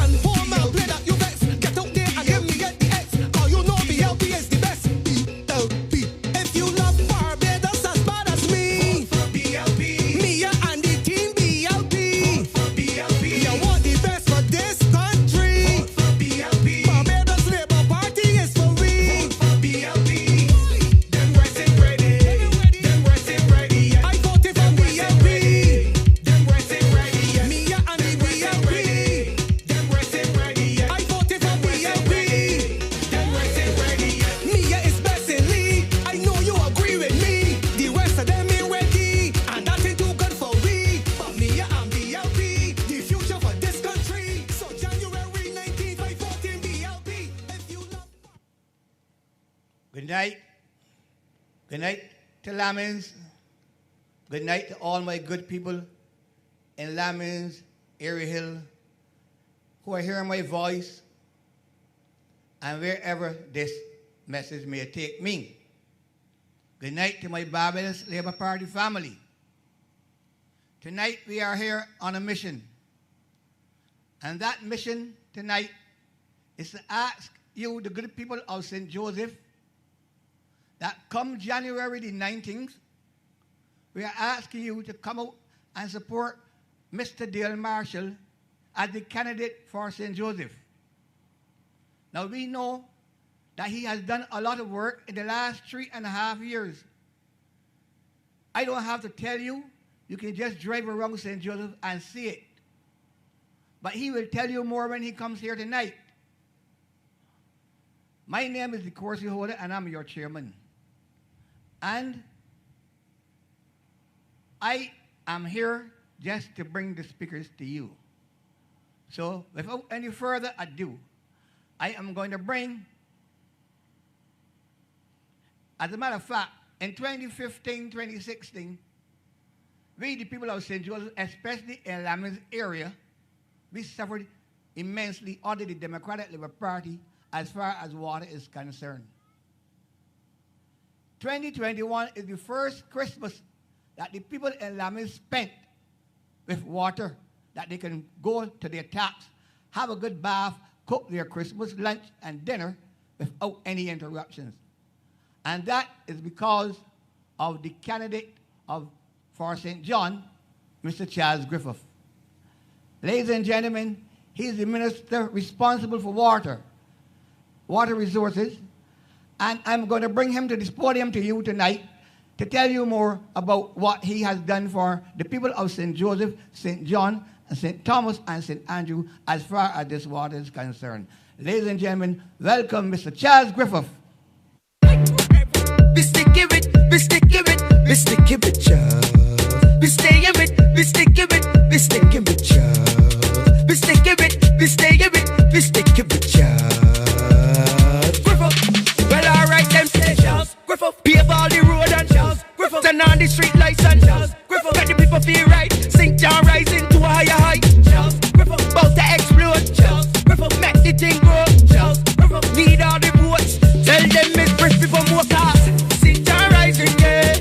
and pour my blood out your vex. Get out there and give me get the X. Cause you know BLP is the best. BLP. If you love Barbados as bad as me, BLP. Me and the team BLP. BLP. You want the best for this country. BLP. Barbados Labour Party is for we. BLP. Them Western ready. Them Western ready. I voted for BLP. Them Western ready. Me and the BLP. Them Western ready. I voted for BLP. Them Western ready. Mia is best in league. I know you agree with me. The rest of them ain't ready, and that ain't too good for we. But Mia and BLP, the future for this country. So January 19th, I vote in BLP. If you love. Good night. Good night to Lammings. Good night to all my good people in Lammings, Erie Hill, who are hearing my voice, and wherever this message may take me. Good night to my Barbados Labour Party family. Tonight we are here on a mission. And that mission tonight is to ask you, the good people of St. Joseph, that come January the 19th, we are asking you to come out and support Mr. Dale Marshall as the candidate for St. Joseph. Now we know that he has done a lot of work in the last 3.5 years. I don't have to tell you, you can just drive around St. Joseph and see it. But he will tell you more when he comes here tonight. My name is the Corsi Holder, and I'm your chairman. And I am here just to bring the speakers to you. So without any further ado, I am going to bring, as a matter of fact, in 2015, 2016, we, the people of St. Joseph, especially in Lammings area, we suffered immensely under the Democratic Labour Party as far as water is concerned. 2021 is the first Christmas that the people in Lammings spent with water, that they can go to their taps, have a good bath, cook their Christmas lunch and dinner without any interruptions. And that is because of the candidate for St. John, Mr. Charles Griffith. Ladies and gentlemen, he's the minister responsible for water resources, and I'm going to bring him to this podium to you tonight to tell you more about what he has done for the people of St. Joseph, St. John, and St. Thomas, and St. Andrew as far as this water is concerned. Ladies and gentlemen, welcome Mr. Charles Griffith. Mr. Give it, Mr. Give it, Mr. Give it, Charles. Mr. Give it, Mr. Give it, Mr. Give it, Charles. Mr. Give it, Mr. Give it, Mr. Give it, Charles. Griffith, well alright them say Charles Griffith. Pave all the road and Charles Griffith. Turn on the street lights and Charles Griffith. Make the people feel right. St. John rising to a higher height. Charles Griffith. About to explode. Charles Griffith. Make the thing grow. Charles Griffith. Need all the votes. Tell them it's brisk before more cars. St. John rising, yeah.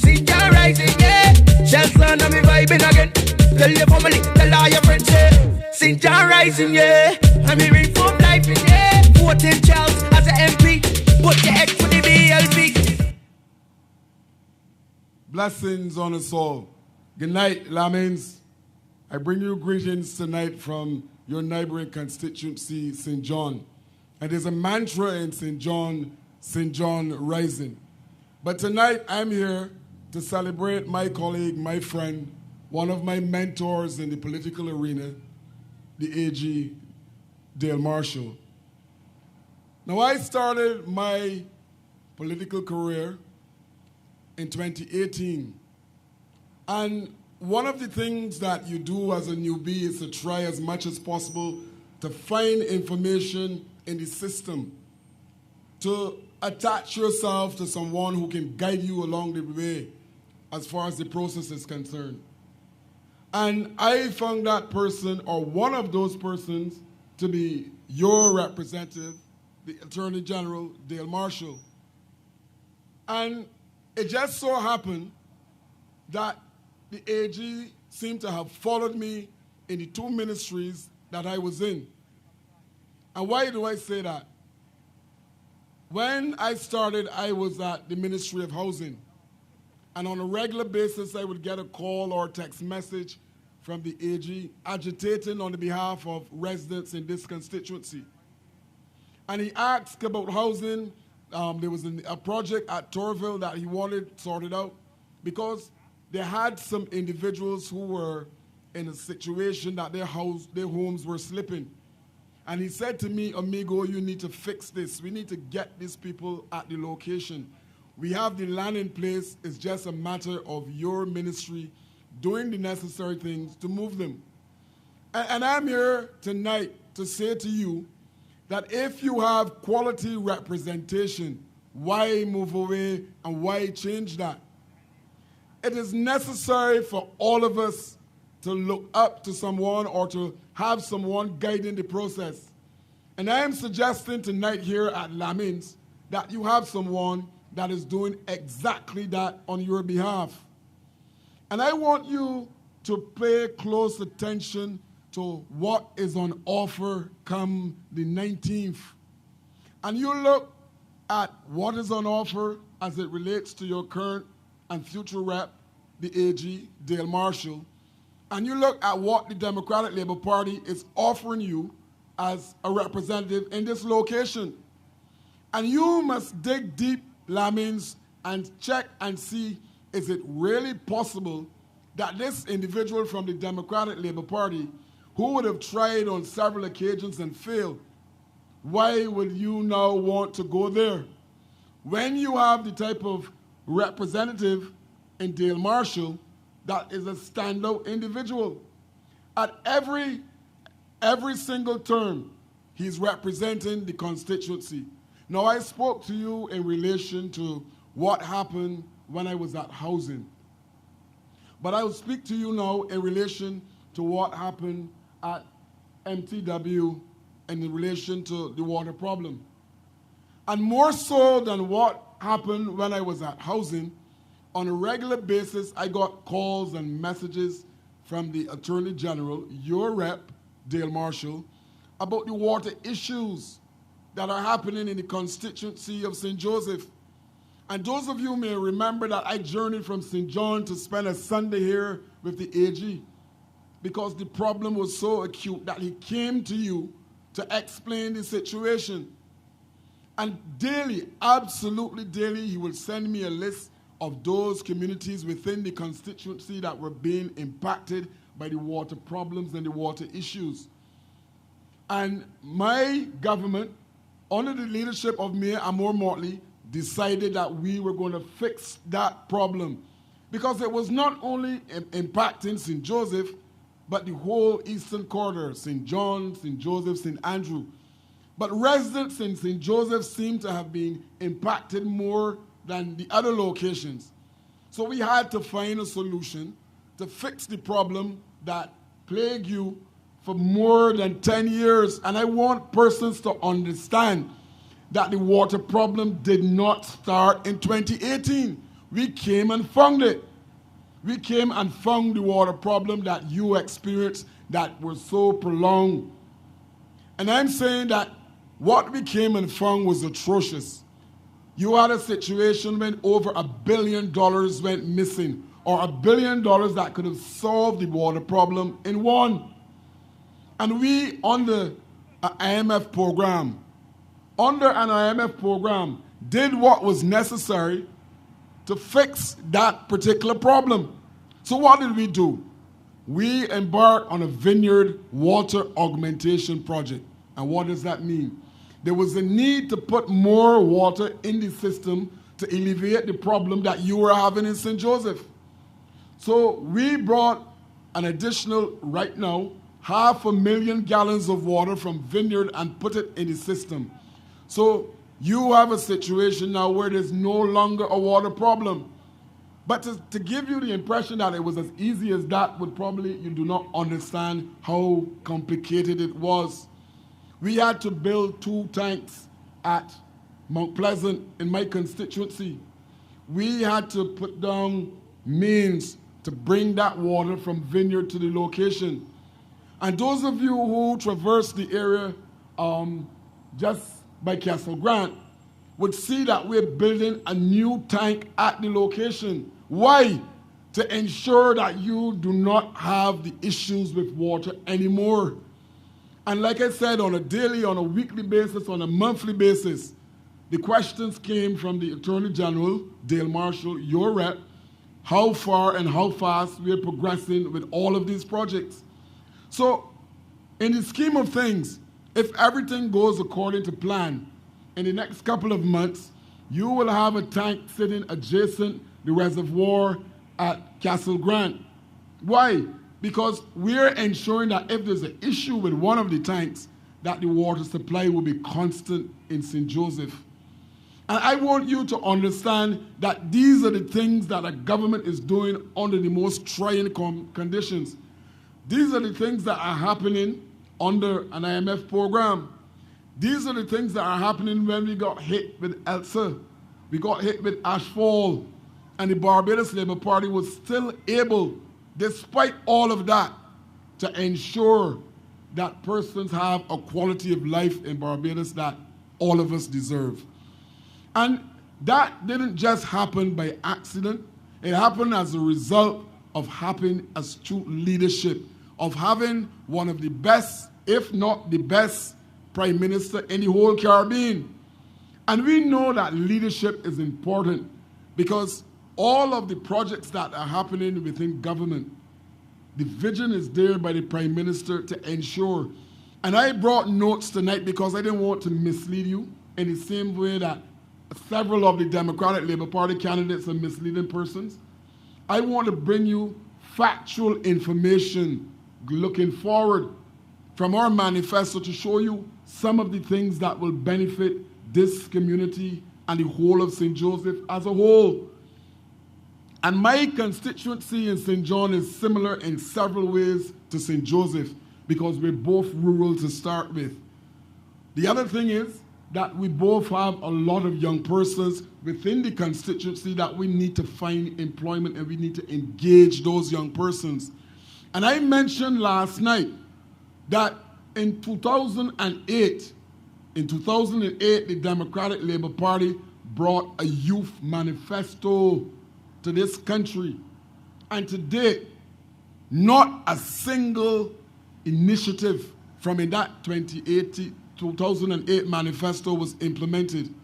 St. John rising, yeah. Charles on me vibing again. Tell your family, tell all your friends, yeah. St. John rising, yeah. And me ring for life, yeah. Voting Charles as an MP. Put your X for the BLP. Blessings on us all. Good night, Lammings. I bring you greetings tonight from your neighboring constituency, St. John. And there's a mantra in St. John rising. But tonight I'm here to celebrate my colleague, my friend, one of my mentors in the political arena, the AG Dale Marshall. Now, I started my political career in 2018. And one of the things that you do as a newbie is to try as much as possible to find information in the system, to attach yourself to someone who can guide you along the way as far as the process is concerned. And I found that person, or one of those persons, to be your representative, the Attorney General, Dale Marshall. And it just so happened that the AG seemed to have followed me in the two ministries that I was in. And why do I say that? When I started, I was at the Ministry of Housing. And on a regular basis, I would get a call or a text message from the AG agitating on the behalf of residents in this constituency. And he asked about housing. There was a project at Torville that he wanted sorted out because they had some individuals who were in a situation that their homes were slipping. And he said to me, amigo, you need to fix this. We need to get these people at the location. We have the land in place. It's just a matter of your ministry doing the necessary things to move them. And I'm here tonight to say to you that if you have quality representation, why move away and why change that? It is necessary for all of us to look up to someone or to have someone guiding the process. And I am suggesting tonight here at Lammings that you have someone that is doing exactly that on your behalf. And I want you to pay close attention to what is on offer come the 19th. And you look at what is on offer as it relates to your current and future rep, the AG, Dale Marshall, and you look at what the Democratic Labour Party is offering you as a representative in this location. And you must dig deep, Lammings, and check and see, is it really possible that this individual from the Democratic Labour Party, who would have tried on several occasions and failed, why would you now want to go there? When you have the type of representative in Dale Marshall that is a standout individual. At every single term, he's representing the constituency. Now, I spoke to you in relation to what happened when I was at housing. But I will speak to you now in relation to what happened at MTW and in relation to the water problem. And more so than what happened when I was at housing, on a regular basis, I got calls and messages from the Attorney General, your rep, Dale Marshall, about the water issues that are happening in the constituency of St. Joseph. And those of you may remember that I journeyed from St. John to spend a Sunday here with the AG because the problem was so acute that he came to you to explain the situation. And daily, absolutely daily, he will send me a list of those communities within the constituency that were being impacted by the water problems and the water issues. And my government, under the leadership of Mayor Amor Motley, decided that we were going to fix that problem because it was not only impacting St. Joseph, but the whole eastern corridor, St. John, St. Joseph, St. Andrew. But residents in St. Joseph seem to have been impacted more than the other locations. So we had to find a solution to fix the problem that plagued you for more than 10 years. And I want persons to understand that the water problem did not start in 2018. We came and found it. We came and found the water problem that you experienced that was so prolonged. And I'm saying that what we came and found was atrocious. You had a situation when over $1 billion went missing, or $1 billion that could have solved the water problem in one. And we, under an IMF program, did what was necessary to fix that particular problem. So what did we do? We embarked on a vineyard water augmentation project. And what does that mean? There was a need to put more water in the system to alleviate the problem that you were having in St. Joseph. So we brought an additional, right now, 500,000 gallons of water from vineyard and put it in the system. So you have a situation now where there's no longer a water problem. But to give you the impression that it was as easy as that would probably, you do not understand how complicated it was. We had to build 2 tanks at Mount Pleasant in my constituency. We had to put down mains to bring that water from vineyard to the location. And those of you who traverse the area just by Castle Grant, would see that we're building a new tank at the location. Why? To ensure that you do not have the issues with water anymore. And like I said, on a daily, on a weekly basis, on a monthly basis, the questions came from the Attorney General, Dale Marshall, your rep, how far and how fast we're progressing with all of these projects. So, in the scheme of things, if everything goes according to plan, in the next couple of months, you will have a tank sitting adjacent the reservoir at Castle Grant. Why? Because we're ensuring that if there's an issue with one of the tanks, that the water supply will be constant in St. Joseph. And I want you to understand that these are the things that a government is doing under the most trying conditions. These are the things that are happening under an IMF program. These are the things that are happening when we got hit with Elsa. We got hit with Ashfall. And the Barbados Labour Party was still able, despite all of that, to ensure that persons have a quality of life in Barbados that all of us deserve. And that didn't just happen by accident. It happened as a result of having astute leadership, of having one of the best, if not the best, Prime Minister in the whole Caribbean. And we know that leadership is important because all of the projects that are happening within government, the vision is there by the Prime Minister to ensure. And I brought notes tonight because I didn't want to mislead you in the same way that several of the Democratic Labour Party candidates are misleading persons. I want to bring you factual information looking forward from our manifesto to show you some of the things that will benefit this community and the whole of St. Joseph as a whole. And my constituency in St. John is similar in several ways to St. Joseph because we're both rural to start with. The other thing is that we both have a lot of young persons within the constituency that we need to find employment and we need to engage those young persons. And I mentioned last night that in 2008, the Democratic Labour Party brought a youth manifesto to this country. And to date, not a single initiative from in that 2008 manifesto was implemented.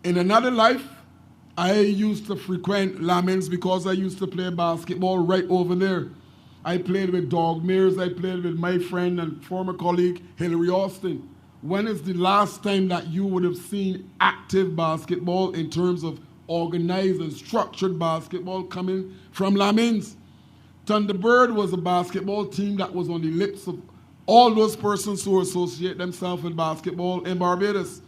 In another life, I used to frequent Lammings because I used to play basketball right over there. I played with Dog Mears, I played with my friend and former colleague Hillary Austin. When is the last time that you would have seen active basketball in terms of organized and structured basketball coming from Lammings? Thunderbird was a basketball team that was on the lips of all those persons who associate themselves with basketball in Barbados.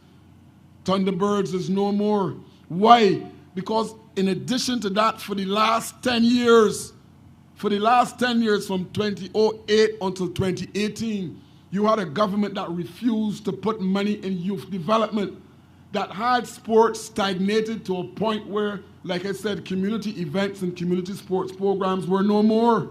Thunderbirds is no more. Why? Because in addition to that, for the last 10 years, from 2008 until 2018, you had a government that refused to put money in youth development, that had sports stagnated to a point where, like I said, community events and community sports programs were no more.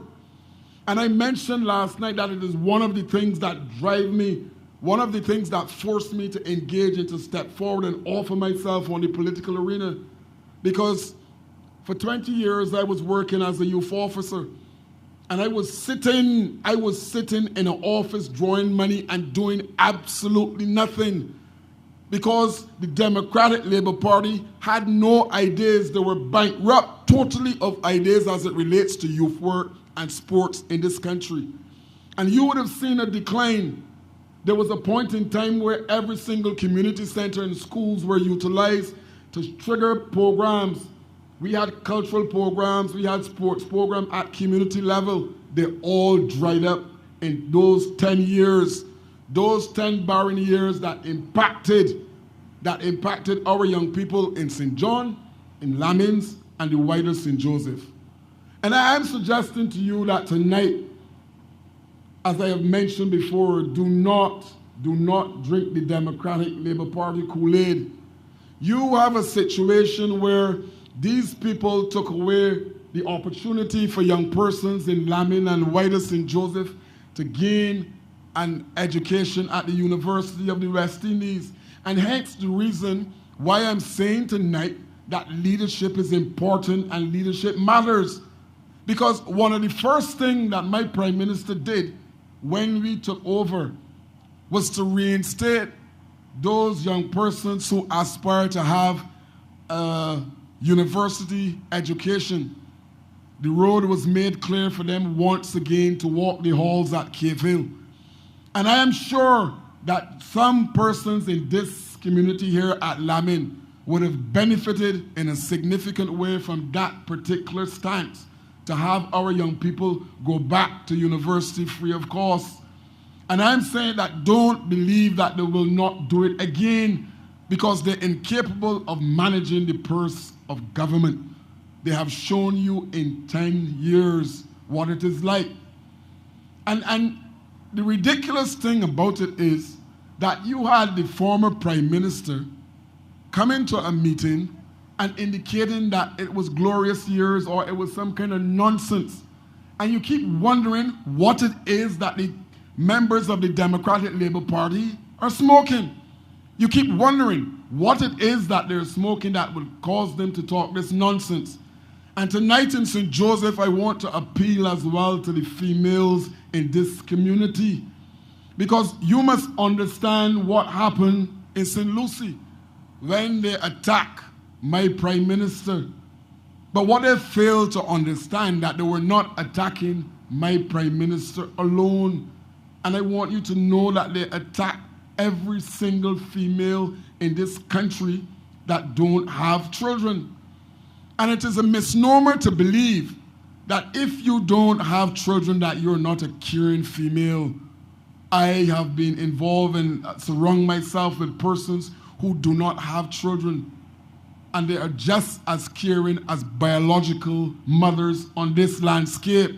And I mentioned last night that it is one of the things that drive me, one of the things that forced me to engage and to step forward and offer myself on the political arena. Because for 20 years I was working as a youth officer. And I was sitting in an office drawing money and doing absolutely nothing. Because the Democratic Labour Party had no ideas. They were bankrupt totally of ideas as it relates to youth work and sports in this country. And you would have seen a decline. There was a point in time where every single community center and schools were utilized to trigger programs. We had cultural programs, we had sports programs at community level. They all dried up in those 10 years. Those 10 barren years that impacted our young people in St. John, in Lammings, and the wider St. Joseph. And I am suggesting to you that tonight, as I have mentioned before, do not drink the Democratic Labour Party Kool-Aid. You have a situation where these people took away the opportunity for young persons in Lamming and wider St. Joseph to gain and education at the University of the West Indies. And hence the reason why I'm saying tonight that leadership is important and leadership matters. Because one of the first things that my Prime Minister did when we took over was to reinstate those young persons who aspire to have a university education. The road was made clear for them once again to walk the halls at Cave Hill. And I am sure that some persons in this community here at Lammings would have benefited in a significant way from that particular stance, to have our young people go back to university free of cost. And I'm saying that don't believe that they will not do it again, because they're incapable of managing the purse of government. They have shown you in 10 years what it is like. And the ridiculous thing about it is that you had the former Prime Minister come into a meeting and indicating that it was glorious years or it was some kind of nonsense. And you keep wondering what it is that the members of the Democratic Labour Party are smoking. You keep wondering what it is that they're smoking that will cause them to talk this nonsense. And tonight in St. Joseph, I want to appeal as well to the females in this community, because you must understand what happened in St. Lucie when they attacked my Prime Minister. But what they failed to understand, that they were not attacking my Prime Minister alone. And I want you to know that they attacked every single female in this country that don't have children. And it is a misnomer to believe that if you don't have children that you're not a caring female. I have been involved and surround myself with persons who do not have children, and they are just as caring as biological mothers on this landscape.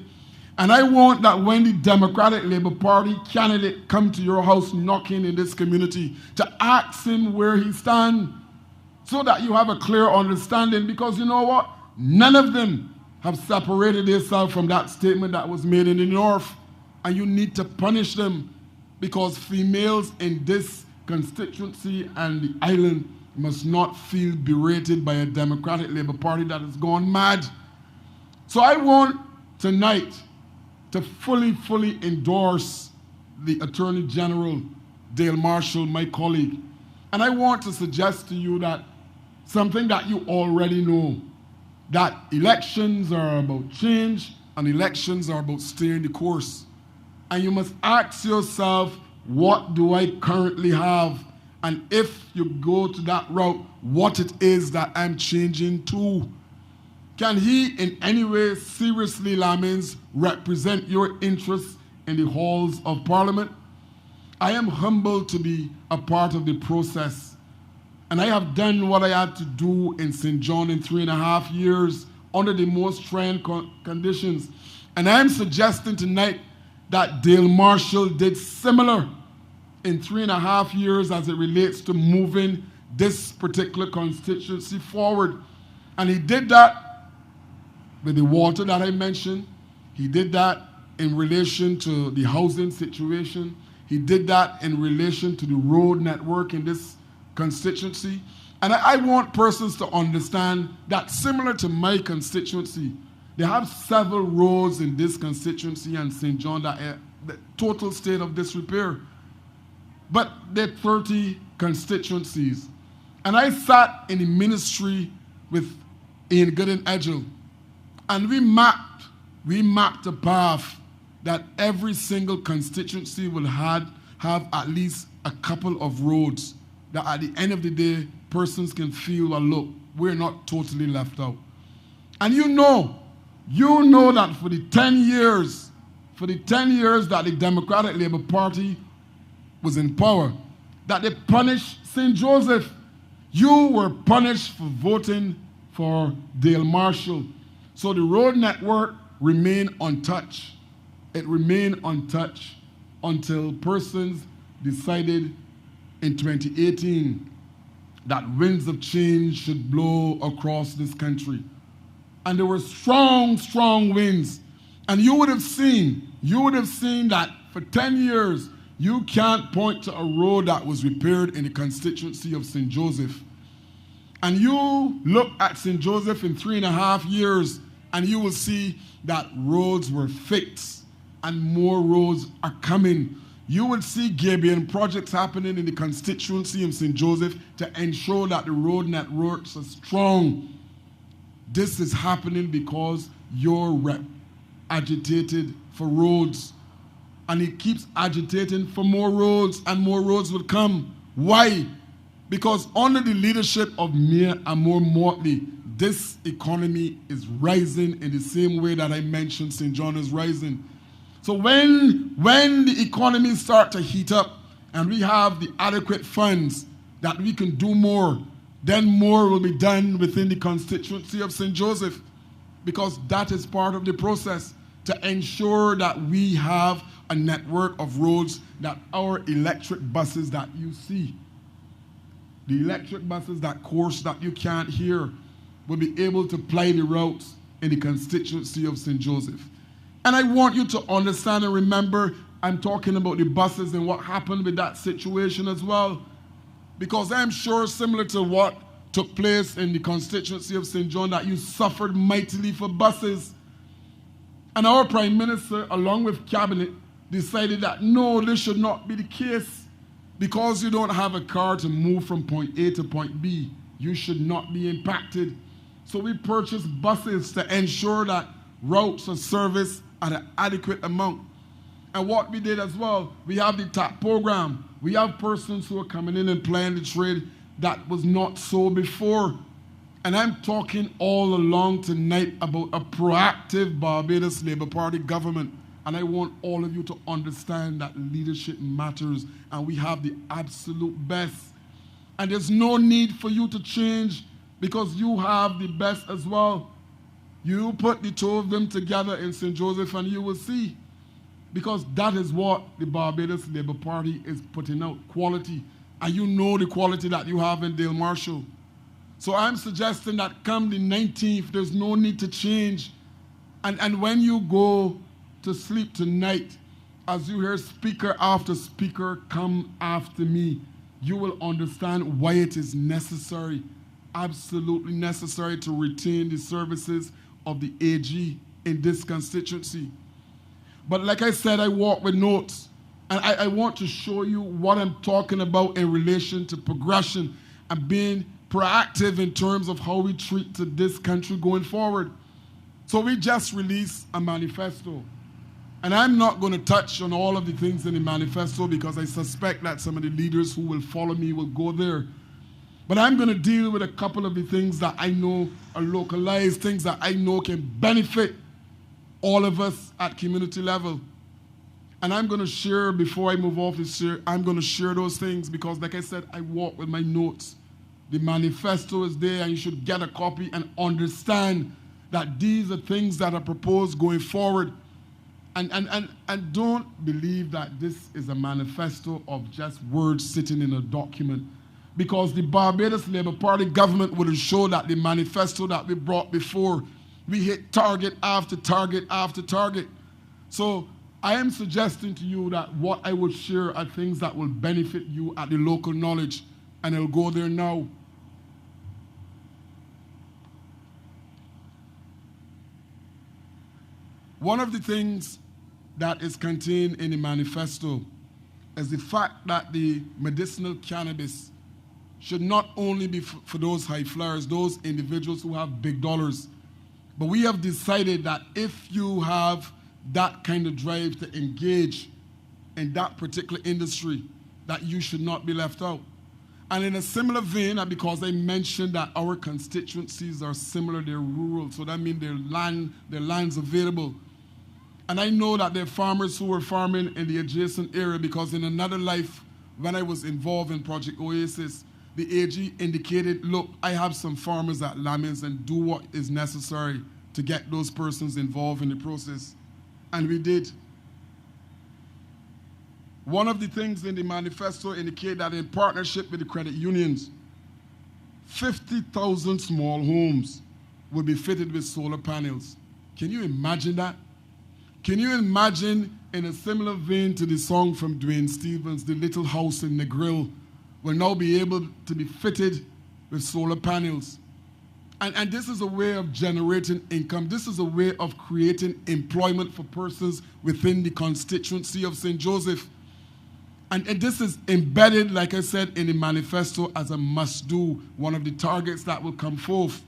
And I want that when the Democratic Labour Party candidate come to your house knocking in this community, to ask him where he stands, so that you have a clear understanding, because you know what? None of them have separated themselves from that statement that was made in the North, and you need to punish them, because females in this constituency and the island must not feel berated by a Democratic Labour Party that has gone mad. So I want tonight to fully endorse the Attorney General, Dale Marshall, my colleague. And I want to suggest to you that something that you already know, that elections are about change and elections are about staying the course. And you must ask yourself, what do I currently have? And if you go to that route, what it is that I'm changing to. Can he in any way seriously, Lammings, represent your interests in the halls of Parliament? I am humbled to be a part of the process. And I have done what I had to do in St. John in 3.5 years under the most trying conditions. And I am suggesting tonight that Dale Marshall did similar in 3.5 years as it relates to moving this particular constituency forward. And he did that with the water that I mentioned. He did that in relation to the housing situation. He did that in relation to the road network in this constituency. And I want persons to understand that similar to my constituency, they have several roads in this constituency and St. John that are the total state of disrepair. But there are 30 constituencies. And I sat in the ministry with Ian Gooden Edgell, and we mapped a path that every single constituency will have at least a couple of roads that at the end of the day, persons can feel, well, look, we're not totally left out. And you know that for the 10 years that the Democratic Labour Party was in power, that they punished St. Joseph. You were punished for voting for Dale Marshall. So the road network remained untouched. It remained untouched until persons decided in 2018 that winds of change should blow across this country. And there were strong winds. And you would have seen that for 10 years, You can't point to a road that was repaired in the constituency of St. Joseph. And you look at St. Joseph in 3.5 years, and you will see that roads were fixed and more roads are coming. You will see Gabion projects happening in the constituency of St. Joseph to ensure that the road networks are strong. This is happening because your rep agitated for roads. And he keeps agitating for more roads, and more roads will come. Why? Because under the leadership of Mayor Amor Mortley, this economy is rising in the same way that I mentioned St. John is rising. So when the economy starts to heat up and we have the adequate funds that we can do more, then more will be done within the constituency of St. Joseph, because that is part of the process to ensure that we have a network of roads, that our electric buses that you see, the electric buses that course that you can't hear, will be able to ply the routes in the constituency of St. Joseph. And I want you to understand and remember, I'm talking about the buses and what happened with that situation as well. Because I'm sure, similar to what took place in the constituency of St. John, that you suffered mightily for buses. And our Prime Minister, along with Cabinet, decided that no, this should not be the case. Because you don't have a car to move from point A to point B, you should not be impacted. So we purchased buses to ensure that routes are serviced at an adequate amount. And what we did as well, we have the TAP program. We have persons who are coming in and playing the trade that was not so before. And I'm talking all along tonight about a proactive Barbados Labour Party government. And I want all of you to understand that leadership matters, and we have the absolute best. And there's no need for you to change, because you have the best as well. You put the two of them together in St. Joseph and you will see. Because that is what the Barbados Labour Party is putting out, quality. And you know the quality that you have in Dale Marshall. So I'm suggesting that come the 19th, there's no need to change. And when you go to sleep tonight, as you hear speaker after speaker come after me, you will understand why it is necessary, absolutely necessary, to retain the services of the AG in this constituency. But like I said, I walk with notes, and I want to show you what I'm talking about in relation to progression and being proactive in terms of how we treat to this country going forward. So we just released a manifesto. And I'm not going to touch on all of the things in the manifesto, because I suspect that some of the leaders who will follow me will go there. But I'm going to deal with a couple of the things that I know are localized, things that I know can benefit all of us at community level. And I'm going to share, before I move off this share, I'm going to share those things because, like I said, I walk with my notes. The manifesto is there, and you should get a copy and understand that these are things that are proposed going forward. And don't believe that this is a manifesto of just words sitting in a document, because the Barbados Labour Party government would have shown that the manifesto that we brought before, we hit target after target after target. So I am suggesting to you that what I will share are things that will benefit you at the local knowledge, and I'll go there now. One of the things that is contained in the manifesto is the fact that the medicinal cannabis should not only be for those high flyers, those individuals who have big dollars, but we have decided that if you have that kind of drive to engage in that particular industry, that you should not be left out. And in a similar vein, because I mentioned that our constituencies are similar, they're rural, so that means their land's available. And I know that there are farmers who were farming in the adjacent area, because in another life, when I was involved in Project Oasis, the AG indicated, look, I have some farmers at Lammings, and do what is necessary to get those persons involved in the process. And we did. One of the things in the manifesto indicate that in partnership with the credit unions, 50,000 small homes will be fitted with solar panels. Can you imagine that? Can you imagine in a similar vein to the song from Dwayne Stevens, The Little House in the Grill, will now be able to be fitted with solar panels. And this is a way of generating income. This is a way of creating employment for persons within the constituency of St. Joseph. And this is embedded, like I said, in the manifesto as a must-do, one of the targets that will come forth.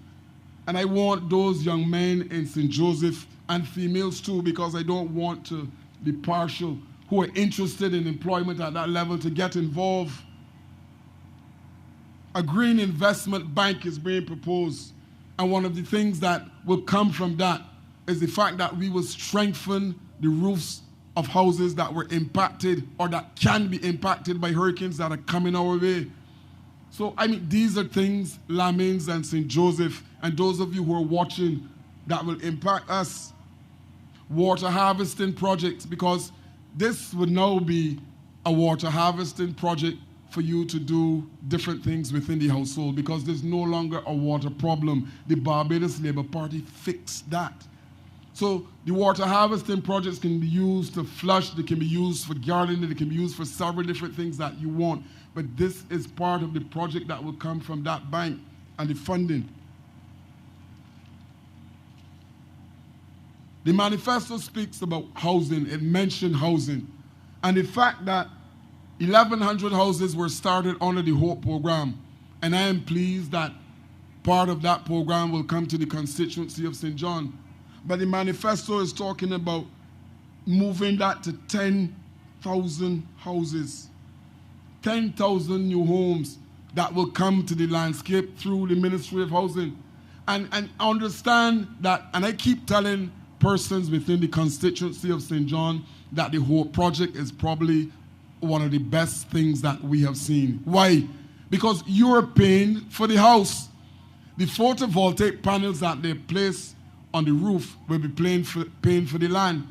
And I want those young men in St. Joseph, and females too, because I don't want to be partial, who are interested in employment at that level to get involved. A green investment bank is being proposed. And one of the things that will come from that is the fact that we will strengthen the roofs of houses that were impacted or that can be impacted by hurricanes that are coming our way. So, I mean, these are things, Lammings and St. Joseph, and those of you who are watching, that will impact us. Water harvesting projects, because this would now be a water harvesting project for you to do different things within the household, because there's no longer a water problem. The Barbados Labour Party fixed that. So the water harvesting projects can be used to flush, they can be used for gardening, they can be used for several different things that you want. But this is part of the project that will come from that bank and the funding. The manifesto speaks about housing. It mentioned housing. And the fact that 1,100 houses were started under the HOPE program. And I am pleased that part of that program will come to the constituency of St. John. But the manifesto is talking about moving that to 10,000 houses. 10,000 new homes that will come to the landscape through the Ministry of Housing. And understand that, and I keep telling persons within the constituency of St. John that the HOPE project is probably one of the best things that we have seen. Why? Because you're paying for the house. The photovoltaic panels that they place on the roof will be paying for the land.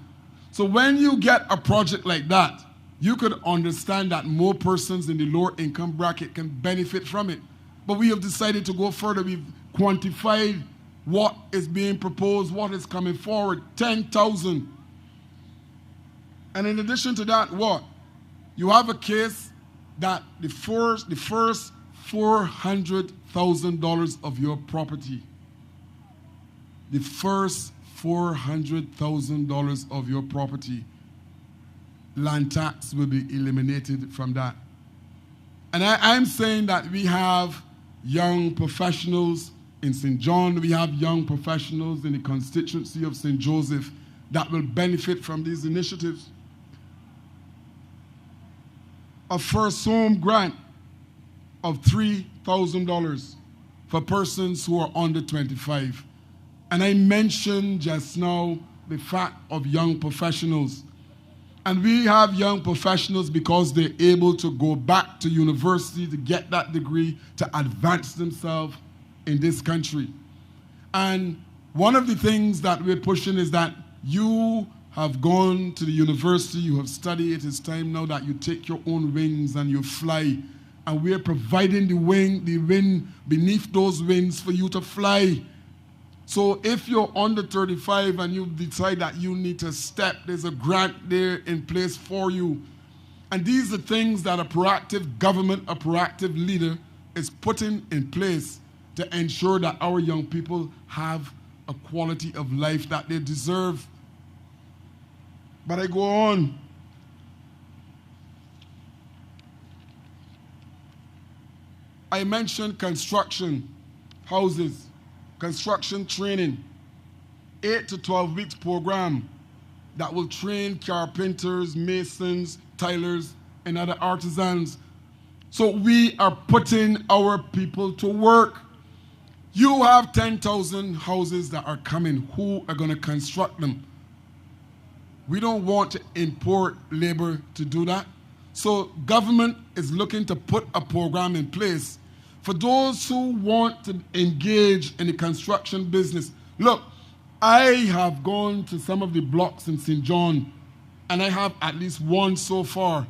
So when you get a project like that, you could understand that more persons in the lower income bracket can benefit from it. But we have decided to go further. We've quantified what is being proposed, what is coming forward, 10,000. And in addition to that, what? You have a case that the first $400,000 of your property, the first $400,000 of your property, land tax will be eliminated from that. And I'm saying that we have young professionals in St. John, we have young professionals in the constituency of St. Joseph that will benefit from these initiatives. A first home grant of $3,000 for persons who are under 25. And I mentioned just now the fact of young professionals. And we have young professionals because they're able to go back to university to get that degree to advance themselves in this country. And one of the things that we're pushing is that you have gone to the university, you have studied, it is time now that you take your own wings and you fly. And we're providing the wind beneath those wings for you to fly. So if you're under 35 and you decide that you need to step, there's a grant there in place for you. And these are things that a proactive government, a proactive leader is putting in place to ensure that our young people have a quality of life that they deserve. But I go on. I mentioned construction, houses, construction training, 8 to 12 weeks program that will train carpenters, masons, tilers, and other artisans. So we are putting our people to work. You have 10,000 houses that are coming. Who are going to construct them? We don't want to import labor to do that. So government is looking to put a program in place for those who want to engage in the construction business. Look, I have gone to some of the blocks in St. John, and I have at least one so far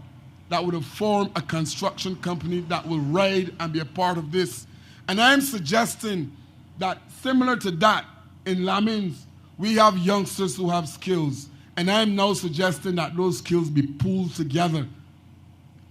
that would have formed a construction company that will ride and be a part of this. And I'm suggesting that similar to that, in Lammings, we have youngsters who have skills. And I'm now suggesting that those skills be pooled together.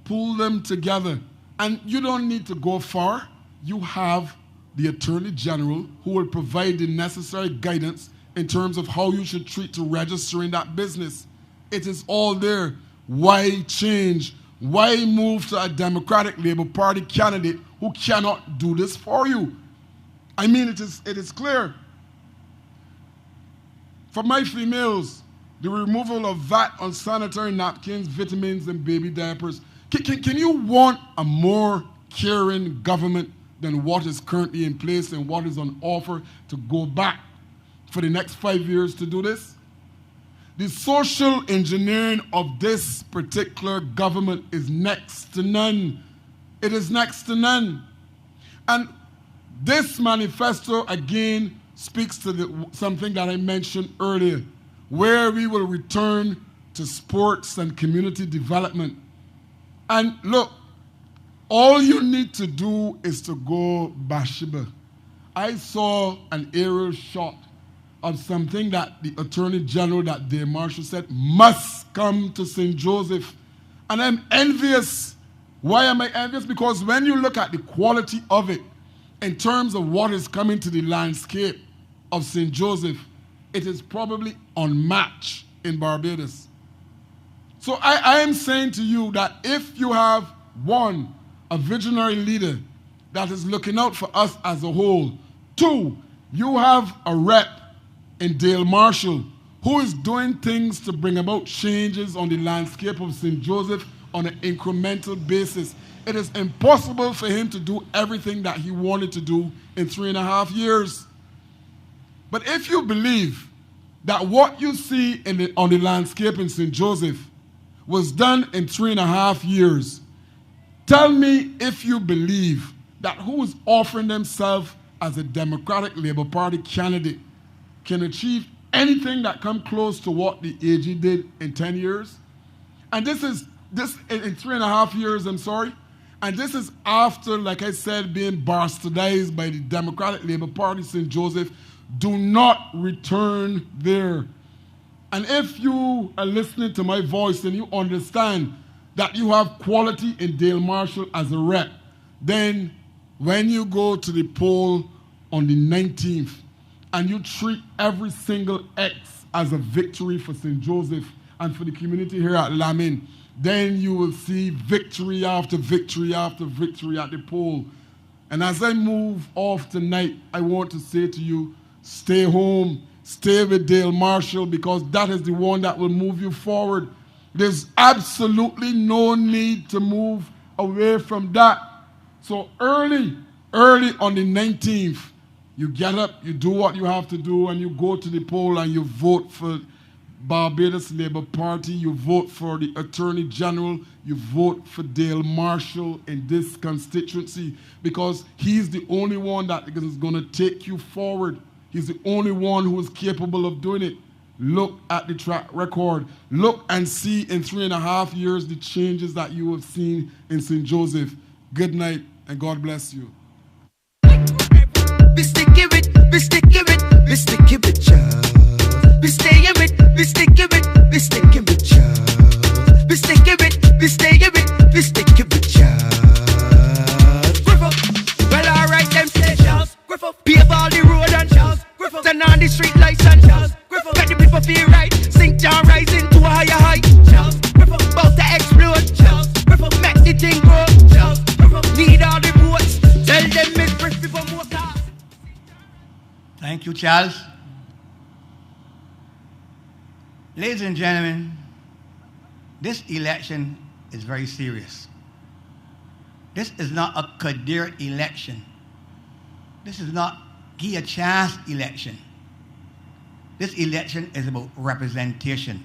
Pool them together. And you don't need to go far. You have the Attorney General who will provide the necessary guidance in terms of how you should treat to registering that business. It is all there. Why change? Why move to a Democratic Labour Party candidate who cannot do this for you? I mean, it is clear. For my females, the removal of VAT on sanitary napkins, vitamins, and baby diapers. Can you want a more caring government than what is currently in place and what is on offer to go back for the next 5 years to do this? The social engineering of this particular government is next to none. It is next to none. And this manifesto, again, speaks to something that I mentioned earlier, where we will return to sports and community development. And look, all you need to do is to go Bathsheba. I saw an aerial shot of something that the Attorney General, that Dale Marshall said, must come to St. Joseph. And I'm envious. Why am I envious? Because when you look at the quality of it, in terms of what is coming to the landscape of St. Joseph, it is probably unmatched in Barbados. So I am saying to you that if you have, one, a visionary leader that is looking out for us as a whole, two, you have a rep in Dale Marshall who is doing things to bring about changes on the landscape of St. Joseph on an incremental basis. It is impossible for him to do everything that he wanted to do in 3.5 years. But if you believe that what you see on the landscape in St. Joseph was done in 3.5 years, tell me if you believe that who is offering themselves as a Democratic Labour Party candidate can achieve anything that comes close to what the AG did in 10 years. And this in 3.5 years, I'm sorry. And this is after, like I said, being bastardized by the Democratic Labour Party, St. Joseph. Do not return there. And if you are listening to my voice and you understand that you have quality in Dale Marshall as a rep, then when you go to the poll on the 19th and you treat every single X as a victory for St. Joseph and for the community here at Lammings, then you will see victory after victory after victory at the poll. And as I move off tonight, I want to say to you, stay home, stay with Dale Marshall, because that is the one that will move you forward. There's absolutely no need to move away from that. So early on the 19th, you get up, you do what you have to do, and you go to the poll and you vote for Barbados Labour Party, you vote for the Attorney General, you vote for Dale Marshall in this constituency, because he's the only one that is going to take you forward. He's the only one who is capable of doing it. Look at the track record. Look and see in 3.5 years the changes that you have seen in St. Joseph. Good night, and God bless you. Be sticky with, be sticky with, be sticky with child. Be staying with, be sticky with, be sticky with child. Be sticky with, be staying with, be sticky with child. Griff up. Well, alright, them say Charles. Griff up. Pave all the road and Charles. Griff up. Turn on the street lights and Charles. Griff up. Get the people feel right. Sink down, rising to a higher height. Charles. Griff up. About to explode. Charles. Griff up. Make the thing grow. Charles. Griff up. Need all the votes. Tell them it's Griff people more cars. Thank you, Charles. Ladies and gentlemen, this election is very serious. This is not a Kadir election. This is not give a chance election. This election is about representation.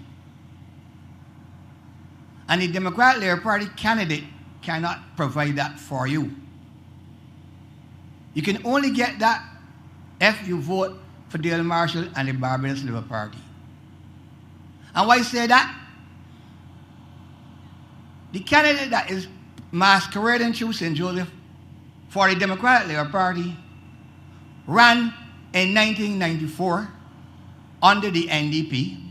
And the Democratic Labour Party candidate cannot provide that for you. You can only get that if you vote for Dale Marshall and the Barbados Labour Party. And why I say that? The candidate that is masquerading through St. Joseph for the Democratic Labour Party ran in 1994 under the NDP.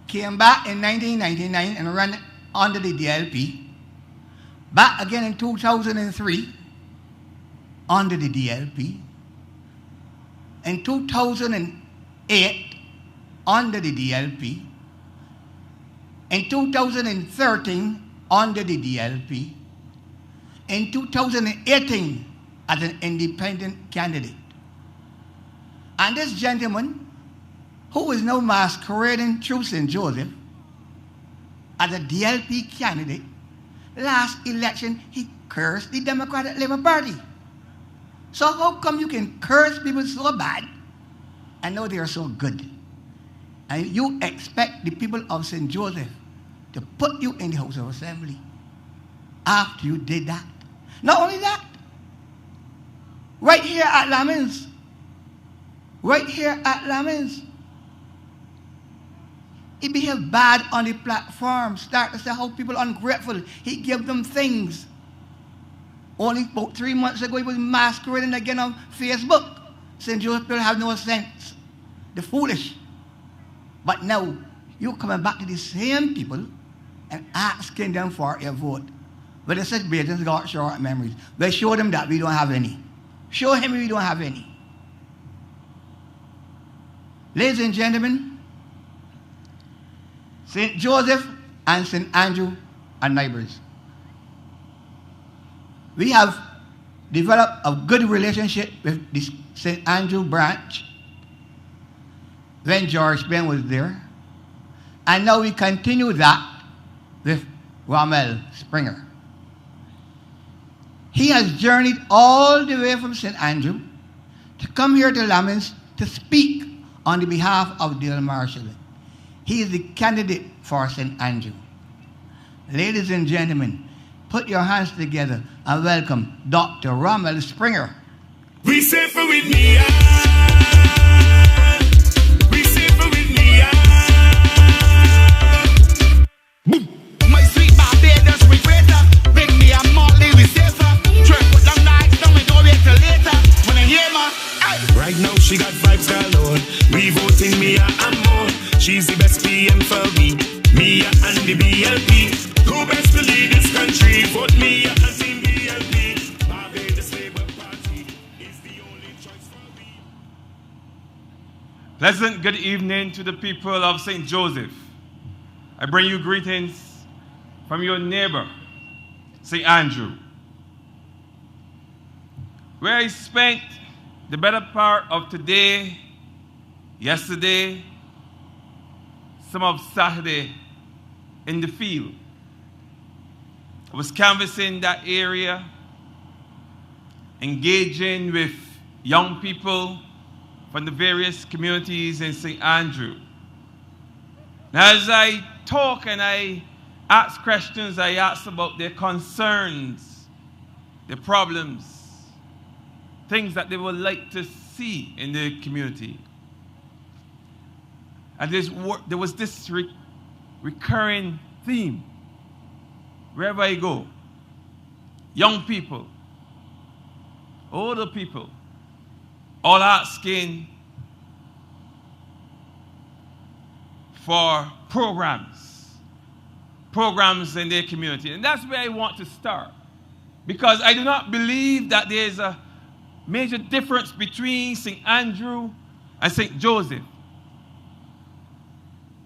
came back in 1999 and ran under the DLP, back again in 2003 under the DLP, in 2008 under the DLP, in 2013 under the DLP, in 2018 as an independent candidate. And this gentleman, who is now masquerading through St. Joseph as a DLP candidate, last election he cursed the Democratic Labour Party. So how come you can curse people so bad and know they are so good? And you expect the people of St. Joseph to put you in the House of Assembly after you did that? Not only that, right here at Lammings, he behaved bad on the platform, start to say how people are ungrateful. He gave them things. Only about 3 months ago, he was masquerading again on Facebook. St. Joseph people have no sense. They're foolish. But now, you're coming back to the same people and asking them for a vote. But they said, Britain's got short memories. They show them that we don't have any. Show him we don't have any. Ladies and gentlemen, St. Joseph and St. Andrew are neighbors. We have developed a good relationship with the St. Andrew branch when George Ben was there. And now we continue that with Rommel Springer. He has journeyed all the way from St. Andrew to come here to Lammings to speak on the behalf of Dale Marshall. He is the candidate for St. Andrew. Ladies and gentlemen, put your hands together and welcome Dr. Rommel Springer. We safer with me, we safer with me, My sweet Barbados, we greater. Bring me a Motley, we safer. Try put them nights, don't we go wait till later. When I hear my right now, she got vibes galore. We voting Mia and more. She's the best PM for me. Mia and the BLP. Who best to lead this country? Vote Mia and Team BLP. Barbados Labour Party is the only choice for me. Pleasant good evening to the people of St. Joseph. I bring you greetings from your neighbor, St. Andrew, where I spent the better part of today, yesterday, some of Saturday in the field. I was canvassing that area, engaging with young people from the various communities in St. Andrew. Now, as I talk and I ask questions, I ask about their concerns, their problems, things that they would like to see in the community. And there was this recurring theme wherever I go. Young people, older people, all asking for programs in their community. And that's where I want to start. Because I do not believe that there's a major difference between St. Andrew and St. Joseph.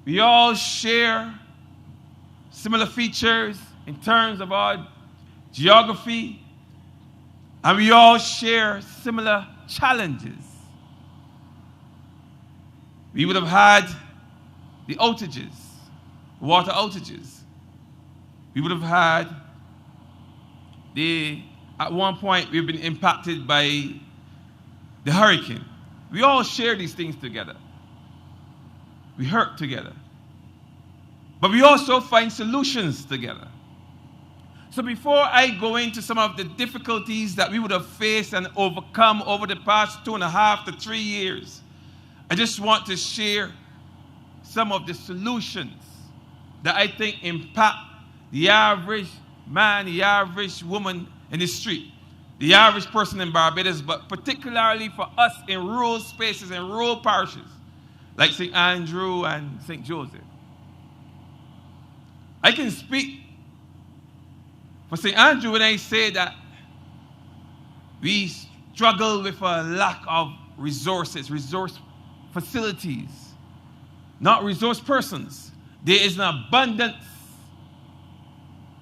We all share similar features in terms of our geography, and we all share similar challenges. We would have had the outages, water outages. We would have had at one point we've been impacted by the hurricane. We all share these things together. We hurt together. But we also find solutions together. So before I go into some of the difficulties that we would have faced and overcome over the past 2.5 to 3 years, I just want to share some of the solutions that I think impact the average man, the average woman in the street, the average person in Barbados, but particularly for us in rural spaces and rural parishes like St. Andrew and St. Joseph. I can speak for St. Andrew when I say that we struggle with a lack of resources, resource facilities, not resource persons. There is an abundance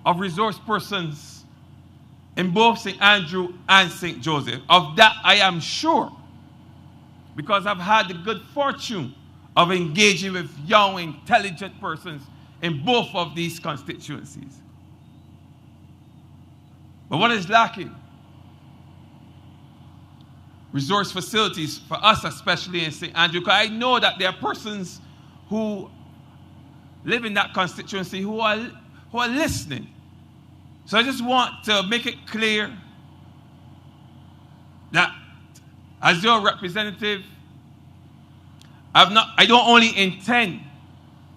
of resource persons in both St. Andrew and St. Joseph. Of that I am sure, because I've had the good fortune of engaging with young, intelligent persons in both of these constituencies. But what is lacking? Resource facilities for us, especially in St. Andrew, because I know that there are persons who live in that constituency who are listening. So I just want to make it clear that as your representative, I don't only intend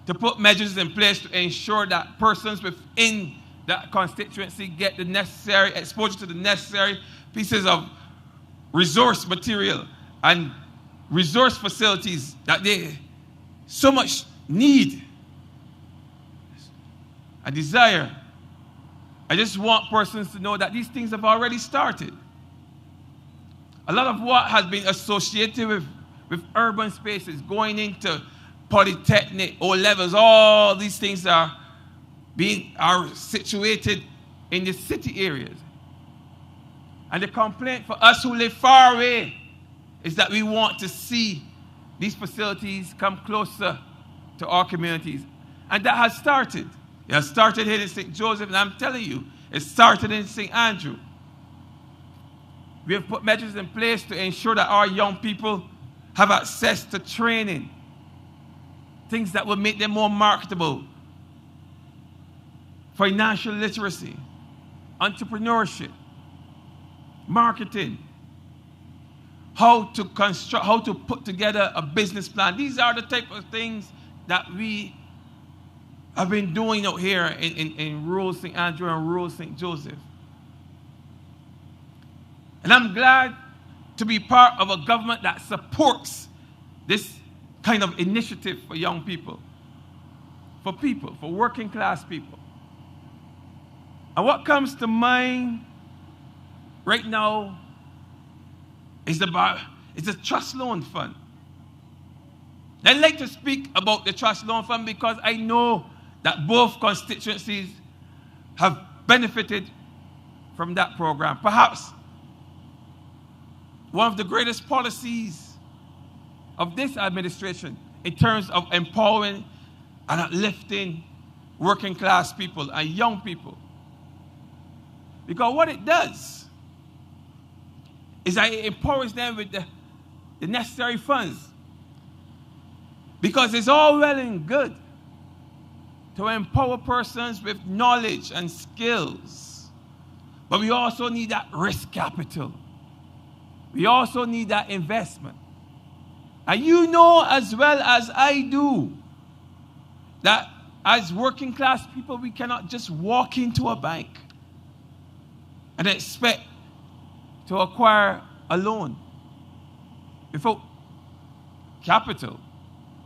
to put measures in place to ensure that persons within that constituency get the necessary exposure to the necessary pieces of resource material and resource facilities that they so much need, a desire. I just want persons to know that these things have already started. A lot of what has been associated with urban spaces, going into polytechnic, O-levels, all these things are situated in the city areas. And the complaint for us who live far away is that we want to see these facilities come closer to our communities. And that has started. It has started here in St. Joseph, and I'm telling you, it started in St. Andrew. We have put measures in place to ensure that our young people have access to training, things that will make them more marketable, financial literacy, entrepreneurship, marketing, how to construct, how to put together a business plan. These are the type of things that we have been doing out here in rural St. Andrew and rural St. Joseph. And I'm glad to be part of a government that supports this kind of initiative for young people, for working class people. And what comes to mind right now is the trust loan fund. I'd like to speak about the trust loan fund because I know that both constituencies have benefited from that program. Perhaps one of the greatest policies of this administration in terms of empowering and uplifting working class people and young people. Because what it does is that it empowers them with the necessary funds. Because it's all well and good to empower persons with knowledge and skills. But we also need that risk capital. We also need that investment. And you know as well as I do that as working class people, we cannot just walk into a bank and expect to acquire a loan without capital.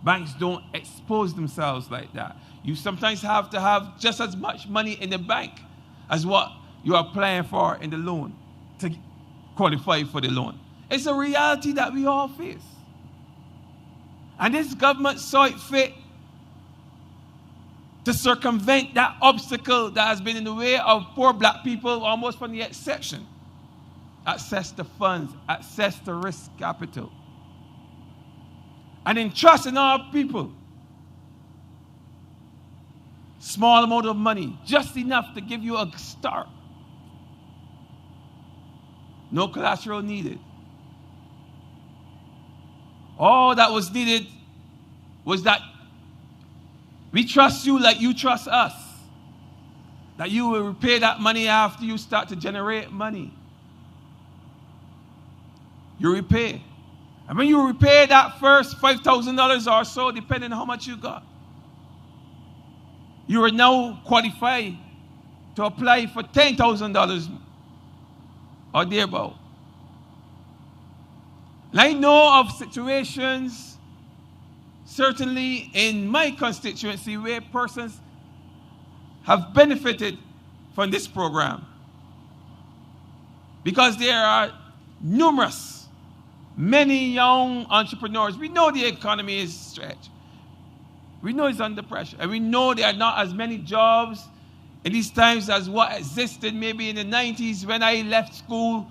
Banks don't expose themselves like that. You sometimes have to have just as much money in the bank as what you're applying for in the loan to qualify for the loan. It's a reality that we all face. And this government saw it fit to circumvent that obstacle that has been in the way of poor black people almost from the inception. Access to funds, access to risk capital. And in trusting our people, small amount of money, just enough to give you a start. No collateral needed. All that was needed was that we trust you like you trust us. That you will repay that money after you start to generate money. You repay. And when you repay that first $5,000 or so, depending on how much you got, you are now qualified to apply for $10,000 or thereabout. And I know of situations, certainly in my constituency, where persons have benefited from this program. Because there are many young entrepreneurs. We know the economy is stretched. We know it's under pressure. And we know there are not as many jobs in these times as what existed maybe in the 90s when I left school.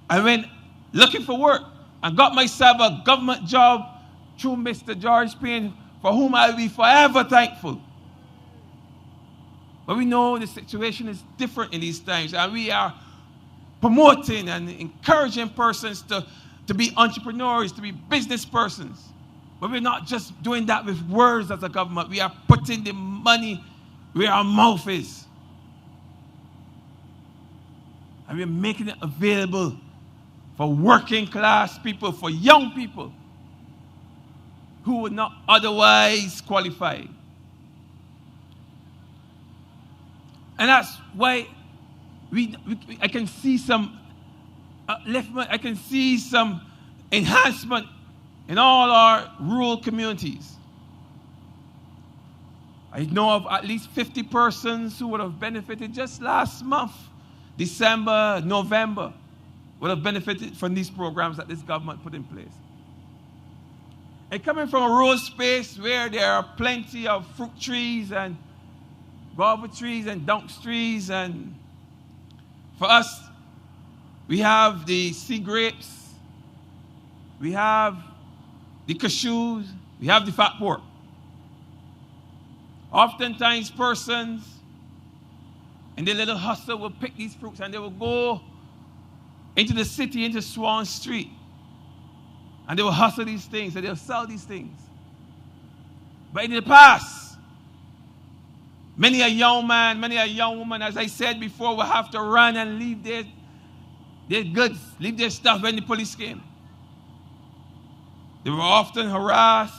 I went looking for work and got myself a government job through Mr. George Payne, for whom I will be forever thankful. But we know the situation is different in these times, and we are promoting and encouraging persons to be entrepreneurs, to be business persons. But we're not just doing that with words as a government. We are putting the money where our mouth is. And we're making it available for working class people, for young people who would not otherwise qualify. And that's why I can see some upliftment, I can see some enhancement in all our rural communities. I know of at least 50 persons who would have benefited just last month, December, November, would have benefited from these programs that this government put in place. And coming from a rural space where there are plenty of fruit trees and guava trees and dunks trees, and for us, we have the sea grapes, we have the cashews, we have the fat pork. Oftentimes persons in their little hustle will pick these fruits and they will go into the city, into Swan Street, and they will hustle these things and they'll sell these things. But in the past, many a young man, many a young woman, as I said before, will have to run and leave their goods, leave their stuff when the police came. They were often harassed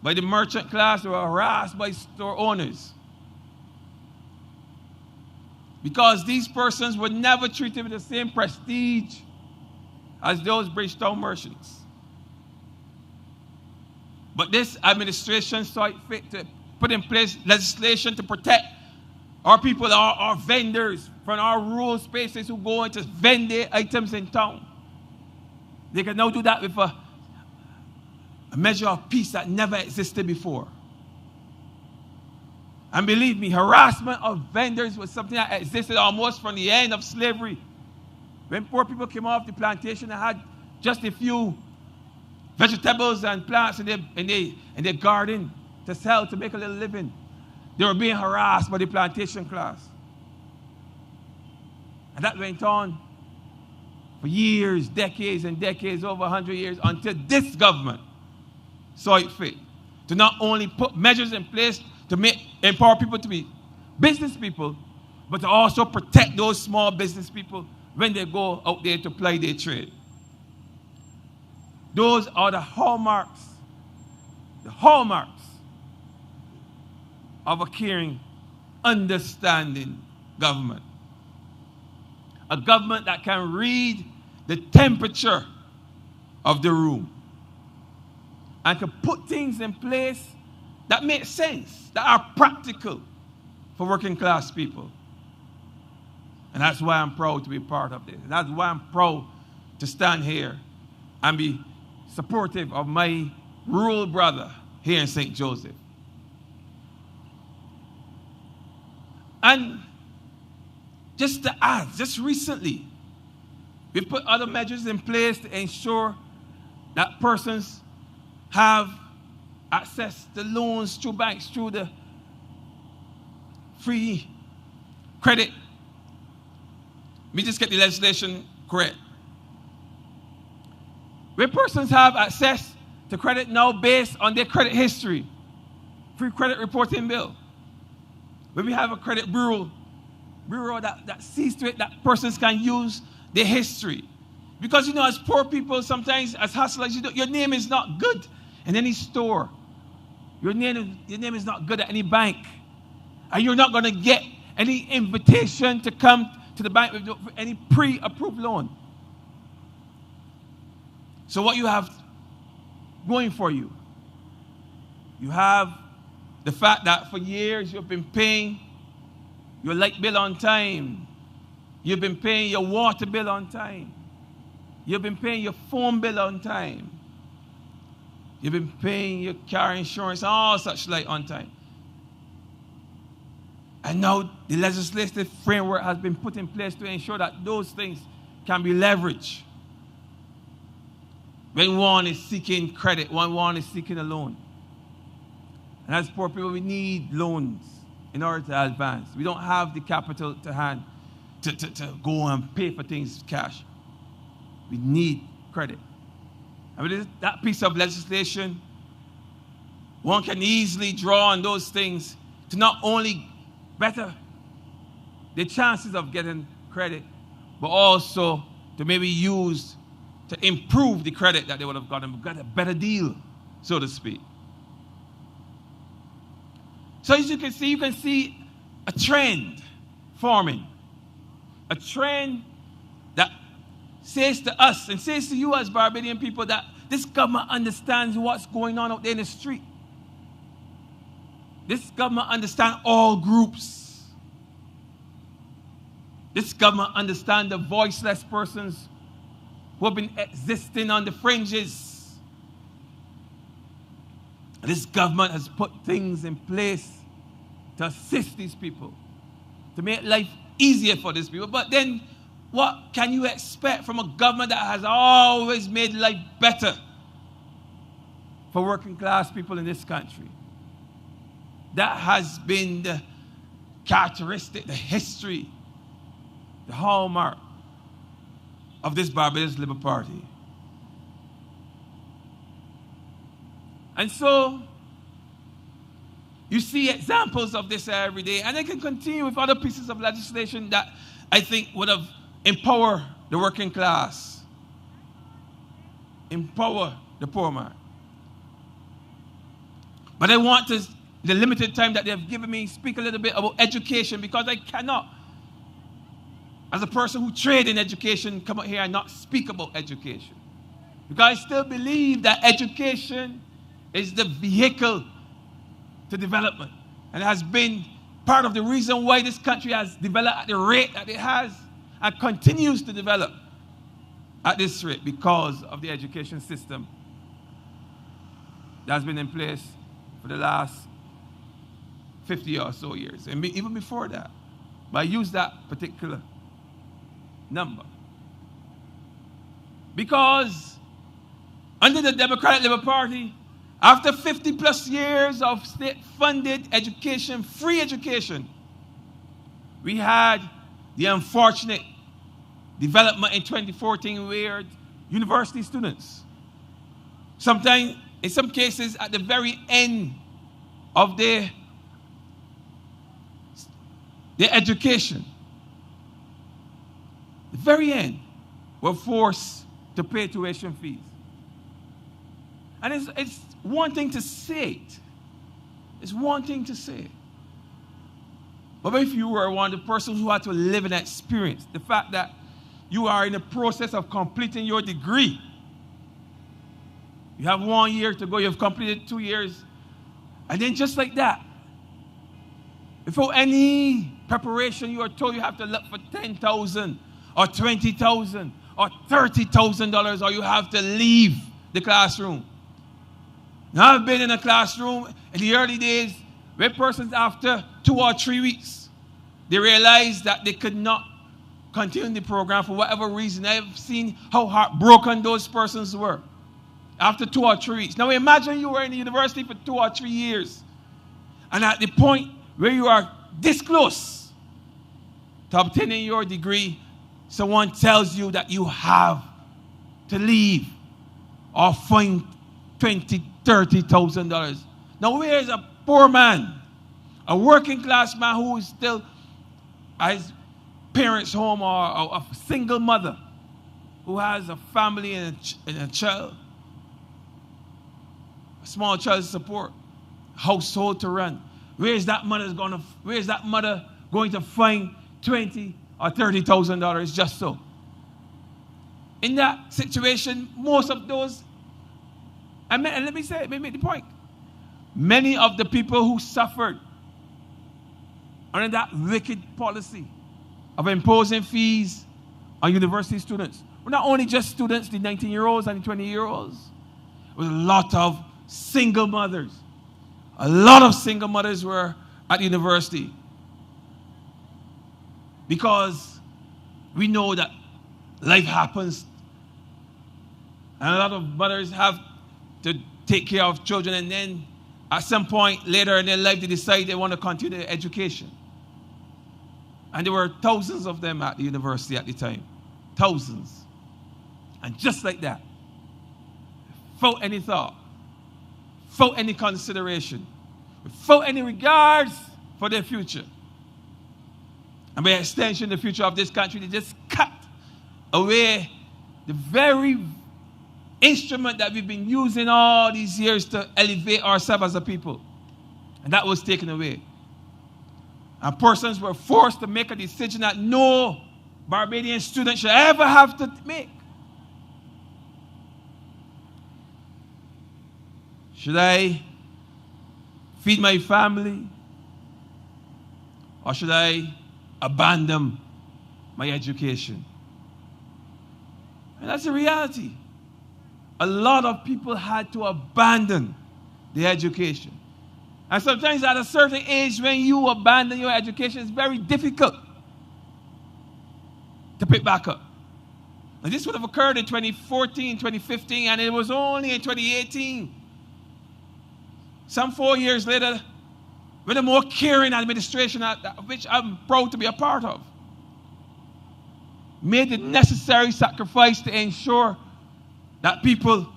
by the merchant class, they were harassed by store owners. Because these persons were never treated with the same prestige as those Bridgetown merchants. But this administration saw it fit to put in place legislation to protect our people, our vendors from our rural spaces who go and just vend their items in town. They can now do that with a measure of peace that never existed before. And believe me, harassment of vendors was something that existed almost from the end of slavery. When poor people came off the plantation and had just a few vegetables and plants in their garden to sell, to make a little living, they were being harassed by the plantation class. And that went on for years, decades and decades, over 100 years, until this government saw it fit to not only put measures in place to empower people to be business people, but to also protect those small business people when they go out there to ply their trade. Those are the hallmarks of a caring, understanding government. A government that can read the temperature of the room and can put things in place that make sense, that are practical for working class people. And that's why I'm proud to be part of this. That's why I'm proud to stand here and be supportive of my rural brother here in St. Joseph. And just to add, just recently, we put other measures in place to ensure that persons have access to loans through banks, through the free credit. Let me just get the legislation correct. Where persons have access to credit now based on their credit history, free credit reporting bill. Where we have a credit bureau that sees to it that persons can use their history. Because, you know, as poor people, sometimes as hustlers, your name is not good in any store. Your name is not good at any bank. And you're not going to get any invitation to come to the bank with any pre-approved loan. So what you have going for you, you have The fact that for years you've been paying your light bill on time. You've been paying your water bill on time. You've been paying your phone bill on time. You've been paying your car insurance, all such like on time. And now the legislative framework has been put in place to ensure that those things can be leveraged. When one is seeking credit, when one is seeking a loan. And as poor people, we need loans in order to advance. We don't have the capital to hand to go and pay for things cash. We need credit. And with that piece of legislation, one can easily draw on those things to not only better the chances of getting credit, but also to maybe use to improve the credit that they would have gotten, got a better deal, so to speak. So as you can see a trend forming. A trend that says to us and says to you as Barbadian people that this government understands what's going on out there in the street. This government understands all groups. This government understands the voiceless persons who have been existing on the fringes. This government has put things in place to assist these people, to make life easier for these people. But then, what can you expect from a government that has always made life better for working class people in this country? That has been the characteristic, the history, the hallmark of this Barbados Labour Party. And so, you see examples of this every day, and I can continue with other pieces of legislation that I think would have empowered the working class, empower the poor man. But I want to, the limited time that they have given me, speak a little bit about education, because I cannot, as a person who trade in education, come out here and not speak about education. Because I still believe that education is the vehicle to development. And it has been part of the reason why this country has developed at the rate that it has and continues to develop at this rate, because of the education system that has been in place for the last 50 or so years, and even before that. But I use that particular number because under the Democratic Labour Party, after 50 plus years of state-funded education, free education, we had the unfortunate development in 2014 where university students, sometimes, in some cases, at the very end of their education, the very end, were forced to pay tuition fees. And it's one thing to say it. It's one thing to say it. But if you were one of the persons who had to live an experience, the fact that you are in the process of completing your degree, you have 1 year to go, you have completed 2 years, and then just like that, before any preparation, you are told you have to look for $10,000 or $20,000 or $30,000, or you have to leave the classroom. Now, I've been in a classroom in the early days where persons, after 2 or 3 weeks, they realized that they could not continue the program for whatever reason. I've seen how heartbroken those persons were after 2 or 3 weeks. Now, imagine you were in the university for 2 or 3 years, and at the point where you are this close to obtaining your degree, someone tells you that you have to leave or find $20,000, $30,000. Now, where is a poor man, a working class man who is still at his parents' home, or a single mother who has a family and a child, a small child support, household to run? Where is that mother going to find $20,000 or $30,000 just so? In that situation, most of those, and let me say it, let me make the point. many of the people who suffered under that wicked policy of imposing fees on university students were not only just students, the 19-year-olds and the 20-year-olds. It was a lot of single mothers. A lot of single mothers were at the university. Because we know that life happens and a lot of mothers have to take care of children, and then at some point later in their life they decide they want to continue their education. And there were thousands of them at the university at the time. Thousands. And just like that, without any thought, without any consideration, without any regards for their future, and by extension the future of this country, they just cut away the very instrument that we've been using all these years to elevate ourselves as a people. And that was taken away. And persons were forced to make a decision that no Barbadian student should ever have to make. Should I feed my family? Or should I abandon my education? And that's the reality. A lot of people had to abandon their education. And sometimes at a certain age, when you abandon your education, it's very difficult to pick back up. And this would have occurred in 2014, 2015, and it was only in 2018, some 4 years later, with a more caring administration, which I'm proud to be a part of, made the necessary sacrifice to ensure that people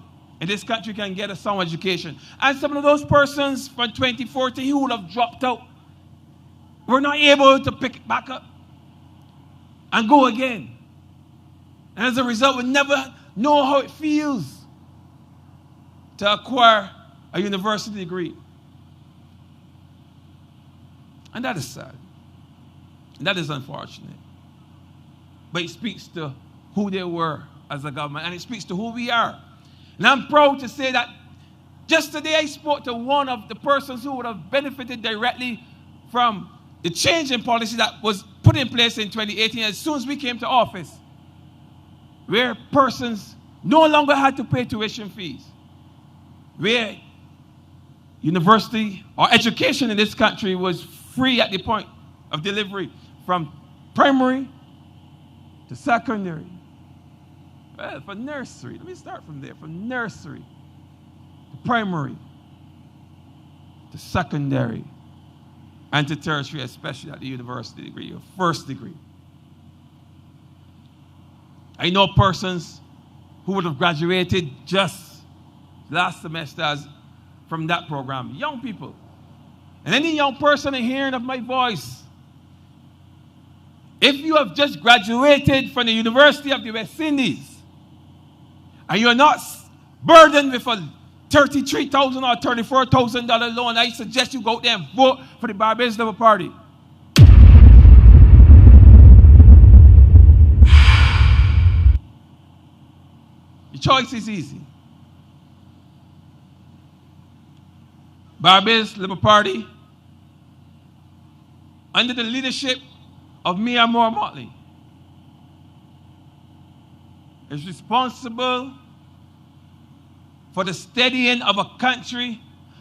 in this country can get a sound education. And some of those persons from 2014 who would have dropped out were not able to pick it back up and go again. And as a result, we never know how it feels to acquire a university degree. And that is sad. And that is unfortunate. But it speaks to who they were as a government, and it speaks to who we are. And I'm proud to say that just today I spoke to one of the persons who would have benefited directly from the change in policy that was put in place in 2018 as soon as we came to office, where persons no longer had to pay tuition fees, where university or education in this country was free at the point of delivery, from primary to secondary. Well, for nursery, let me start from there. From nursery to primary to secondary and to tertiary, especially at the university degree, your first degree. I know persons who would have graduated just last semester from that program, young people. And any young person in hearing of my voice, if you have just graduated from the University of the West Indies, and you're not burdened with a $33,000 or $34,000 loan, I suggest you go out there and vote for the Barbados Labour Party. The choice is easy. Barbados Labour Party, under the leadership of Mia Moore Motley, is responsible for the steadying of a country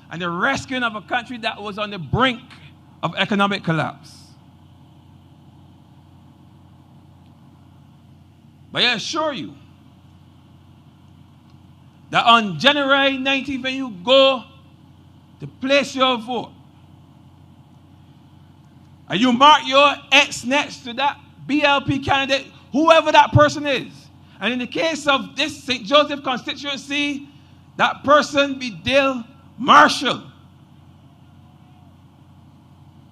and the rescuing of a country that was on the brink of economic collapse. But I assure you that on January 19th, when you go to place your vote, and you mark your X next to that BLP candidate, whoever that person is, and in the case of this St. Joseph constituency, that person be Dale Marshall.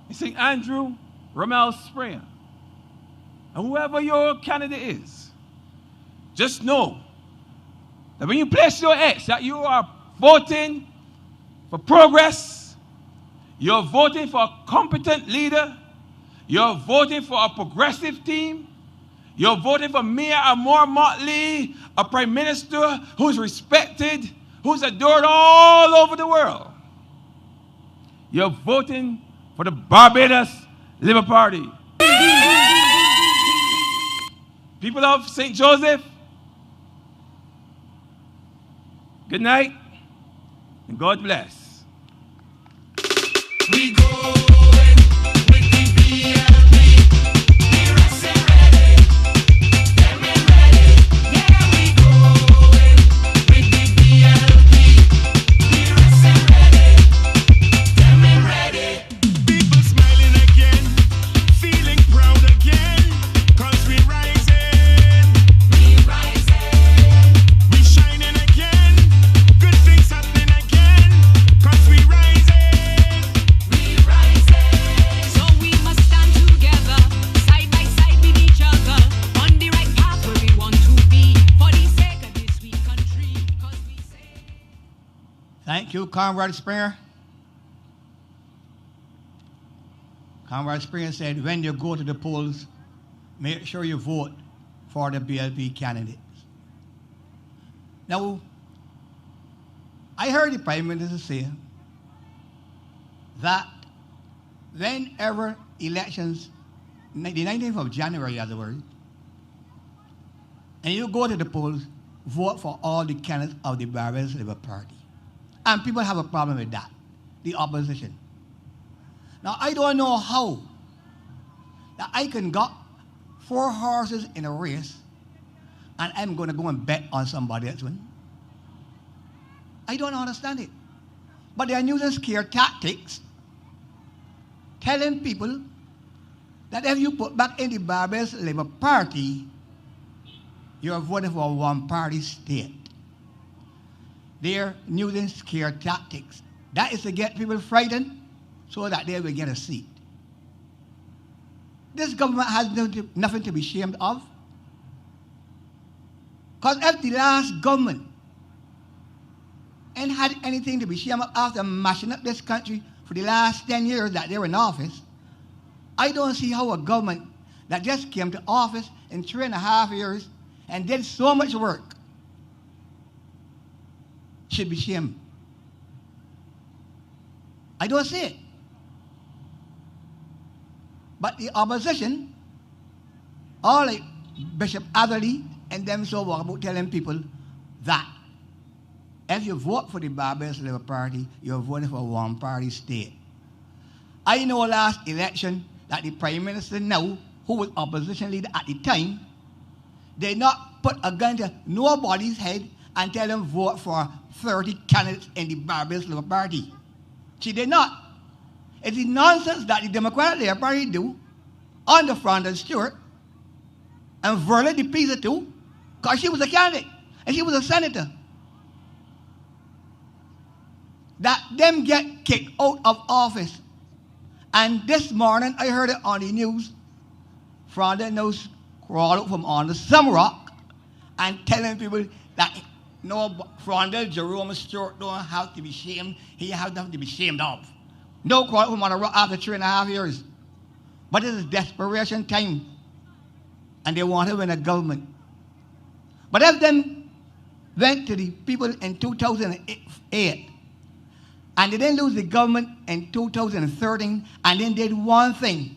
In St. Andrew, Ramel Springer. And whoever your candidate is, just know that when you place your X, that you are voting for progress, you're voting for a competent leader, you're voting for a progressive team, you're voting for Mia Moore Motley, a prime minister who's respected, who's adored all over the world. you're voting for the Barbados Labour Party. People of St. Joseph, good night and God bless. We going with the BLP. We're resting ready. Them and ready. Yeah, we going with the BLP. We're resting ready. Them and ready. People smiling again, feeling proud again. 'Cause we rising. We rising. We shining again. Good things happening again. 'Cause we rising. We rising. So we must stand together, side by side with each other, on the right path where we want to be, for the sake of this sweet country, 'cause we say. Thank you, Comrade Springer. Comrade Springer said, when you go to the polls, make sure you vote for the BLP candidates. Now, I heard the Prime Minister say that whenever elections, the 19th of January, in other words, and you go to the polls, vote for all the candidates of the Barbados Labour Party. And people have a problem with that, the opposition. Now, I don't know how that I can got 4 horses in a race and I'm going to go and bet on somebody else win. I don't understand it. But they are using scare tactics, telling people that if you put back in the Barbados Labour Party, you're voting for a one-party state. They're using scare tactics. That is to get people frightened so that they will get a seat. This government has nothing to be ashamed of. Because if the last government ain't had anything to be ashamed of after mashing up this country for the last 10 years that they were in office, I don't see how a government that just came to office in 3.5 years and did so much work should be ashamed. I don't see it. But the opposition, all like Bishop Atherley and them so on about telling people that if you vote for the Barbados Labour Party, you're voting for a one-party state. I know last election that the Prime Minister now, who was opposition leader at the time, did not put a gun to nobody's head and tell them vote for 30 candidates in the Barbados Labour Party. She did not. It's the nonsense that the Democratic Labour Party do on the front of Stewart and Verla de Pisa too, because she was a candidate and she was a senator. That them get kicked out of office. And this morning I heard it on the news, Fronda knows crawled out from under some rock and telling people that no, Fronda Jerome Stewart don't have to be shamed. He has nothing to be ashamed of. No crawled out from under rock after 3.5 years. But it is desperation time. And they want to win a government. But if them went to the people in 2008 and they didn't lose the government in 2013 and then did one thing,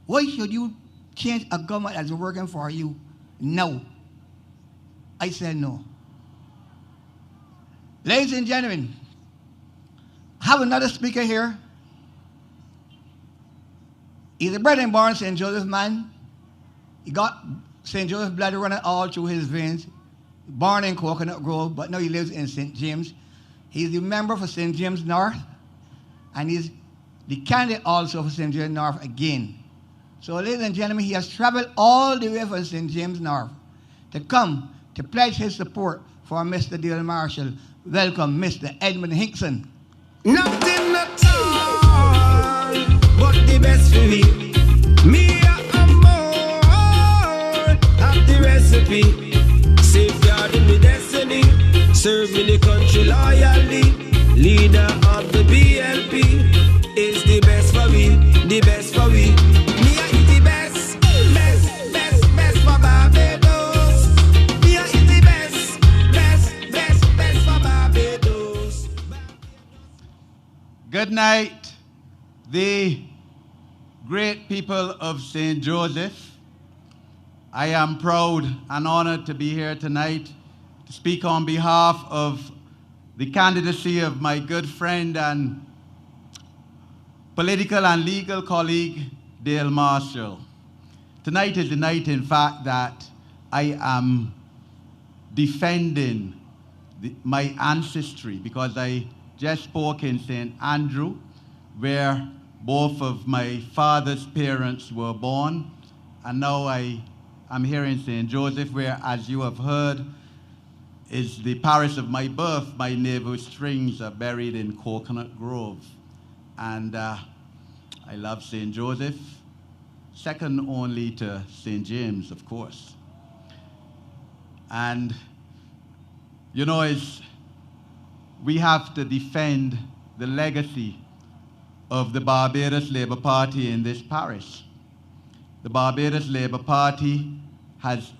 why should you change a government that's working for you? No. I said no. Ladies and gentlemen, I have another speaker here. He's a bred and born St. Joseph man. He got St. Joseph blood running all through his veins. Born in Coconut Grove, but now he lives in St. James. He's the member for St. James North, and he's the candidate also for St. James North again. So, ladies and gentlemen, he has traveled all the way from St. James North to come to pledge his support for Mr. Dale Marshall. Welcome, Mr. Edmund Hinkson. Nothing at all but the best for me. Me and more of the recipe. Safeguarding the destiny. Serving the country loyally. Leader of the BLP is the best for me. The best for me. Me and the best. Best for Barbados. Me and the best for Barbados. Good Good night, the great people of St. Joseph. I am proud and honored to be here tonight to speak on behalf of the candidacy of my good friend and political and legal colleague, Dale Marshall. Tonight is the night, in fact, that I am defending my ancestry, because I just spoke in St. Andrew, where both of my father's parents were born, and now I'm here in St. Joseph, where, as you have heard, is the parish of my birth. My navel strings are buried in Coconut Grove. And I love St. Joseph, second only to St. James, of course. And, you know, we have to defend the legacy of the Barbados Labour Party in this parish. The Barbados Labour Party has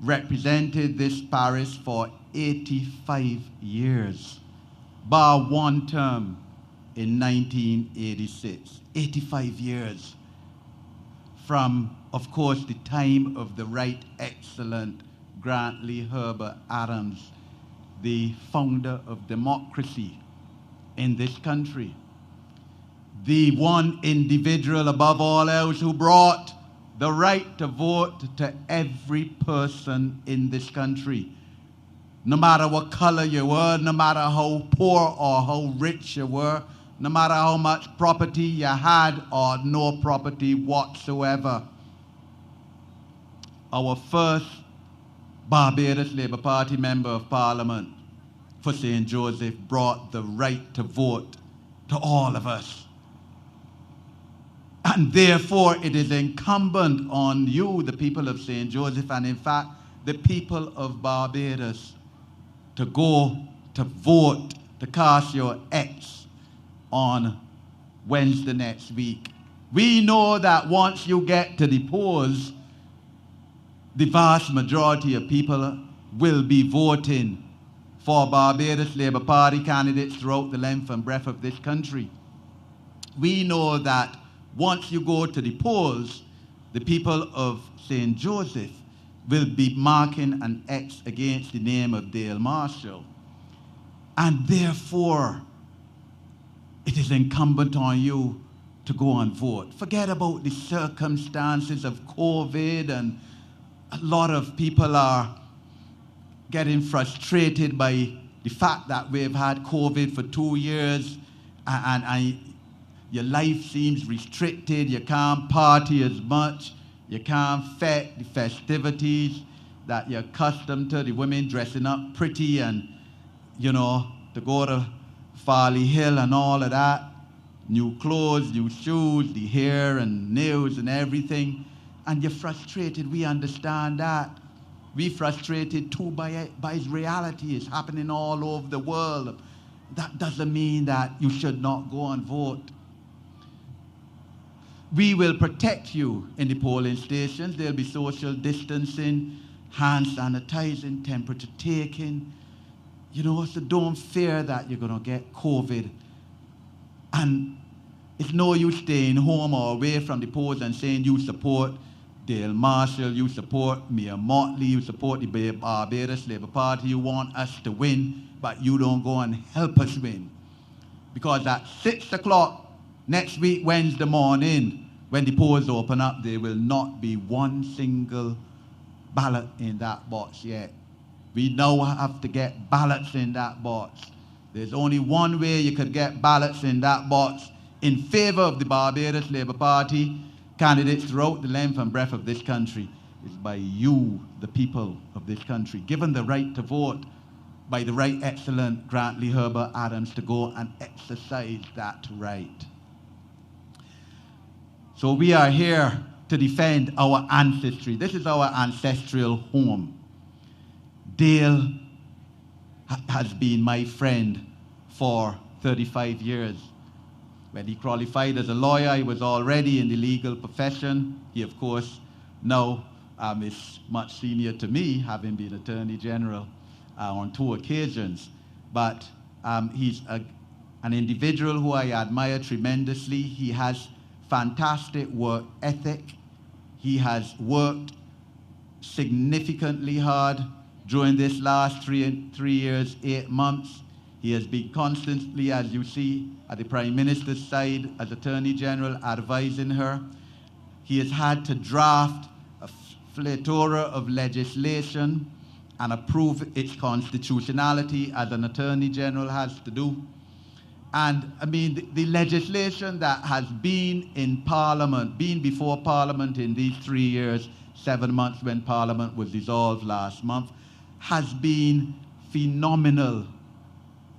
represented this parish for 85 years, bar one term in 1986. 85 years from, of course, the time of the Right Excellent Grantley Herbert Adams, the founder of democracy in this country. The one individual above all else who brought the right to vote to every person in this country. No matter what color you were, no matter how poor or how rich you were, no matter how much property you had or no property whatsoever. Our first Barbados Labour Party Member of Parliament for St. Joseph brought the right to vote to all of us. And therefore, it is incumbent on you, the people of St. Joseph, and in fact, the people of Barbados, to go to vote, to cast your X on Wednesday next week. We know that once you get to the polls, the vast majority of people will be voting for Barbados Labour Party candidates throughout the length and breadth of this country. We know that once you go to the polls, the people of St. Joseph will be marking an X against the name of Dale Marshall. And therefore, it is incumbent on you to go and vote. Forget about the circumstances of COVID, and a lot of people are getting frustrated by the fact that we've had COVID for 2 years and your life seems restricted, you can't party as much, you can't fet the festivities that you're accustomed to, the women dressing up pretty and, you know, to go to Farley Hill and all of that, new clothes, new shoes, the hair and nails and everything, and you're frustrated. We understand that. We frustrated too by its reality. It's happening all over the world. That doesn't mean that you should not go and vote. We will protect you in the polling stations. There'll be social distancing, hand sanitizing, temperature taking. You know, so don't fear that you're going to get COVID. And it's no use staying home or away from the polls and saying you support Dale Marshall, you support Mayor Motley, you support the Barbados Labour Party, you want us to win, but you don't go and help us win. Because at 6 o'clock next week, Wednesday morning, when the polls open up, there will not be one single ballot in that box yet. We now have to get ballots in that box. There's only one way you could get ballots in that box in favor of the Barbados Labour Party candidates throughout the length and breadth of this country, is by you, the people of this country, given the right to vote by the Right Excellent Grantley Herbert Adams, to go and exercise that right. So we are here to defend our ancestry. This is our ancestral home. Dale has been my friend for 35 years. When he qualified as a lawyer, he was already in the legal profession. He, of course, now is much senior to me, having been Attorney General on 2 occasions. But he's a an individual who I admire tremendously. He has fantastic work ethic. He has worked significantly hard during this last 3 years, 8 months. He has been constantly, as you see, at the Prime Minister's side as Attorney General, advising her. He has had to draft a plethora of legislation and approve its constitutionality, as an Attorney General has to do. And I mean, the legislation that has been in Parliament, been before Parliament in these 3 years, 7 months when Parliament was dissolved last month, has been phenomenal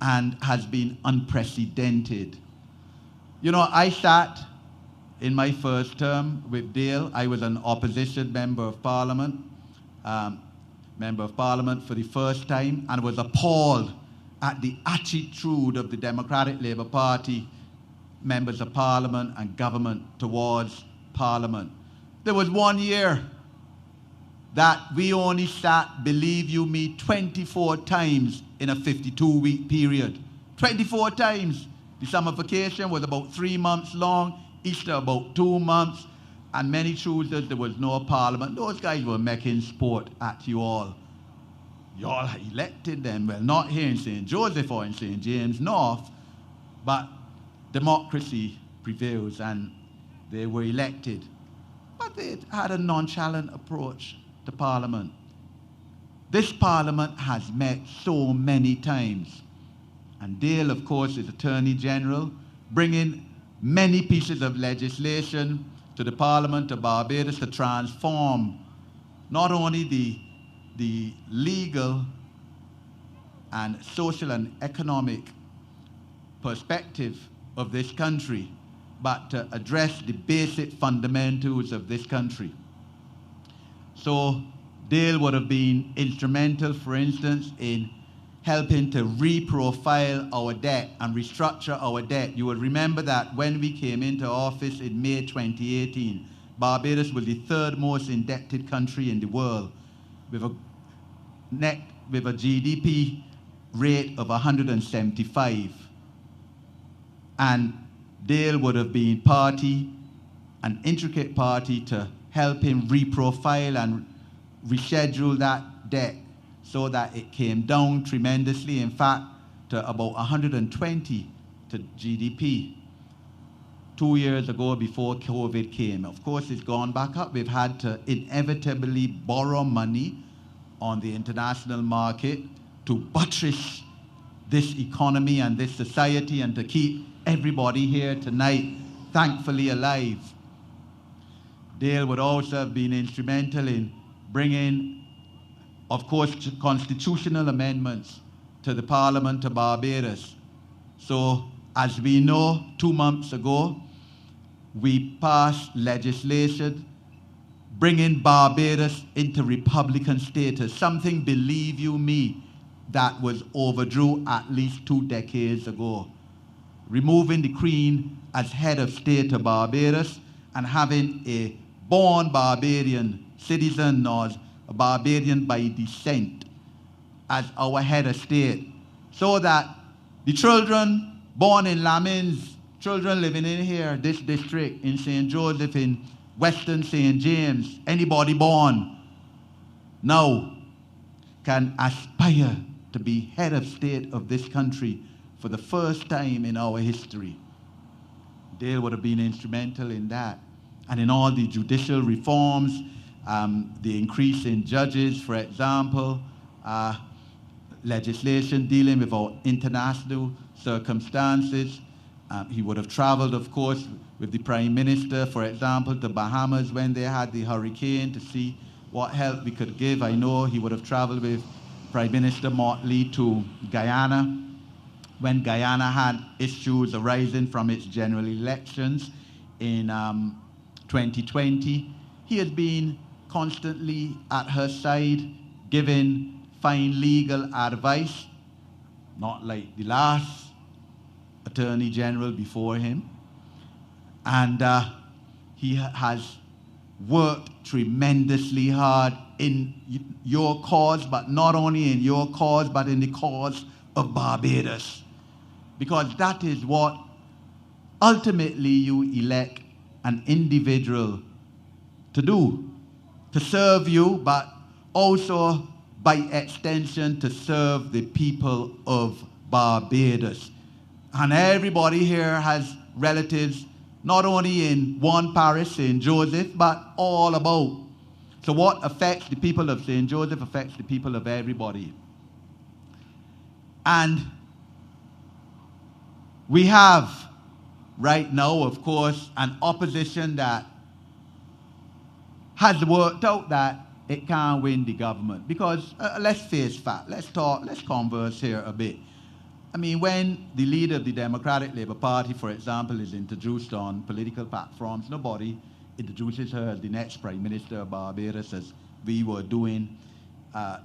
and has been unprecedented. You know, I sat in my first term with Dale. I was an opposition member of Parliament for the first time, and was appalled at the attitude of the Democratic Labour Party members of Parliament and government towards Parliament. There was 1 year that we only sat, believe you me, 24 times in a 52-week period. 24 times. The summer vacation was about 3 months long, Easter about 2 months, and many Tuesdays there was no Parliament. Those guys were making sport at you all. You all elected them, well, not here in St. Joseph or in St. James North, but democracy prevails and they were elected. But they had a nonchalant approach to Parliament. This Parliament has met so many times. And Dale, of course, is Attorney General, bringing many pieces of legislation to the Parliament of Barbados to transform not only the legal and social and economic perspective of this country, but to address the basic fundamentals of this country. So Dale would have been instrumental, for instance, in helping to reprofile our debt and restructure our debt. You will remember that when we came into office in May 2018, Barbados was the third most indebted country in the world, with a GDP rate of 175. And Dale would have been an intricate party to help him reprofile and reschedule that debt so that it came down tremendously, in fact, to about 120 to GDP. 2 years ago, before COVID came. Of course, it's gone back up. We've had to inevitably borrow money on the international market to buttress this economy and this society and to keep everybody here tonight thankfully alive. Dale would also have been instrumental in bringing, of course, constitutional amendments to the Parliament of Barbados. So, as we know, 2 months ago, we passed legislation bringing Barbados into Republican status, something, believe you me, that was overdue at least 2 decades ago. Removing the Queen as head of state of Barbados and having a born Barbadian citizen or a Barbadian by descent as our head of state, so that the children born in Lammings, children living in here, this district, in St. Joseph, in Western St. James, anybody born now can aspire to be head of state of this country for the first time in our history. Dale would have been instrumental in that. And in all the judicial reforms, the increase in judges, for example, legislation dealing with our international circumstances. He would have traveled, of course, with the Prime Minister, for example, to Bahamas when they had the hurricane to see what help we could give. I know he would have traveled with Prime Minister Motley to Guyana when Guyana had issues arising from its general elections in 2020. He has been constantly at her side, giving fine legal advice, not like the last Attorney General before him. And he has worked tremendously hard in your cause, but not only in your cause, but in the cause of Barbados. because that is what ultimately you elect an individual to do, to serve you, but also by extension to serve the people of Barbados. And everybody here has relatives not only in one parish, St. Joseph, but all about. So what affects the people of St. Joseph affects the people of everybody. And we have right now, of course, an opposition that has worked out that it can't win the government. Because let's face fact, let's converse here a bit. I mean, when the leader of the Democratic Labour Party, for example, is introduced on political platforms, nobody introduces her as the next Prime Minister of Barbados, as we were doing 4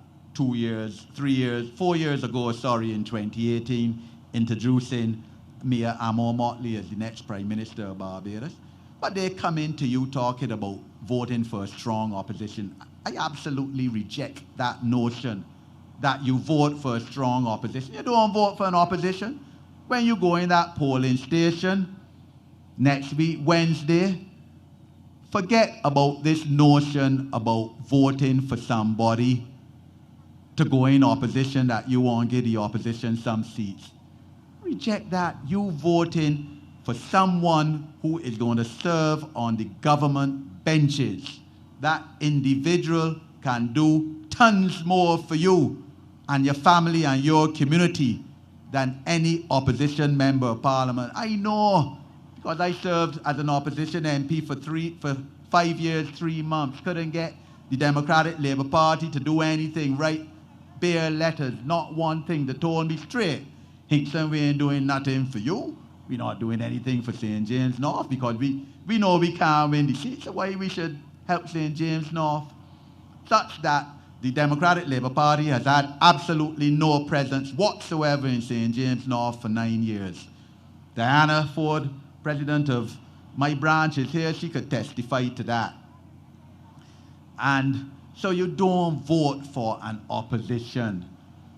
years ago, in 2018, introducing Mia Amor-Motley as the next Prime Minister of Barbados. But they come into you talking about voting for a strong opposition. I absolutely reject that notion that you vote for a strong opposition. You don't vote for an opposition. When you go in that polling station next week, Wednesday, forget about this notion about voting for somebody to go in opposition that you won't give the opposition some seats. Reject that. You voting for someone who is going to serve on the government benches. That individual can do tons more for you and your family and your community than any opposition member of parliament. I know, because I served as an opposition MP for 5 years, 3 months. Couldn't get the Democratic Labour Party to do anything, write bare letters, not one thing. They told me straight, Hinkson, we ain't doing nothing for you. We're not doing anything for St. James North because we know we can't win the seat, so why we should help St. James North? Such that the Democratic Labour Party has had absolutely no presence whatsoever in St. James North for 9 years. Diana Ford, president of my branch, is here. She could testify to that. And so you don't vote for an opposition.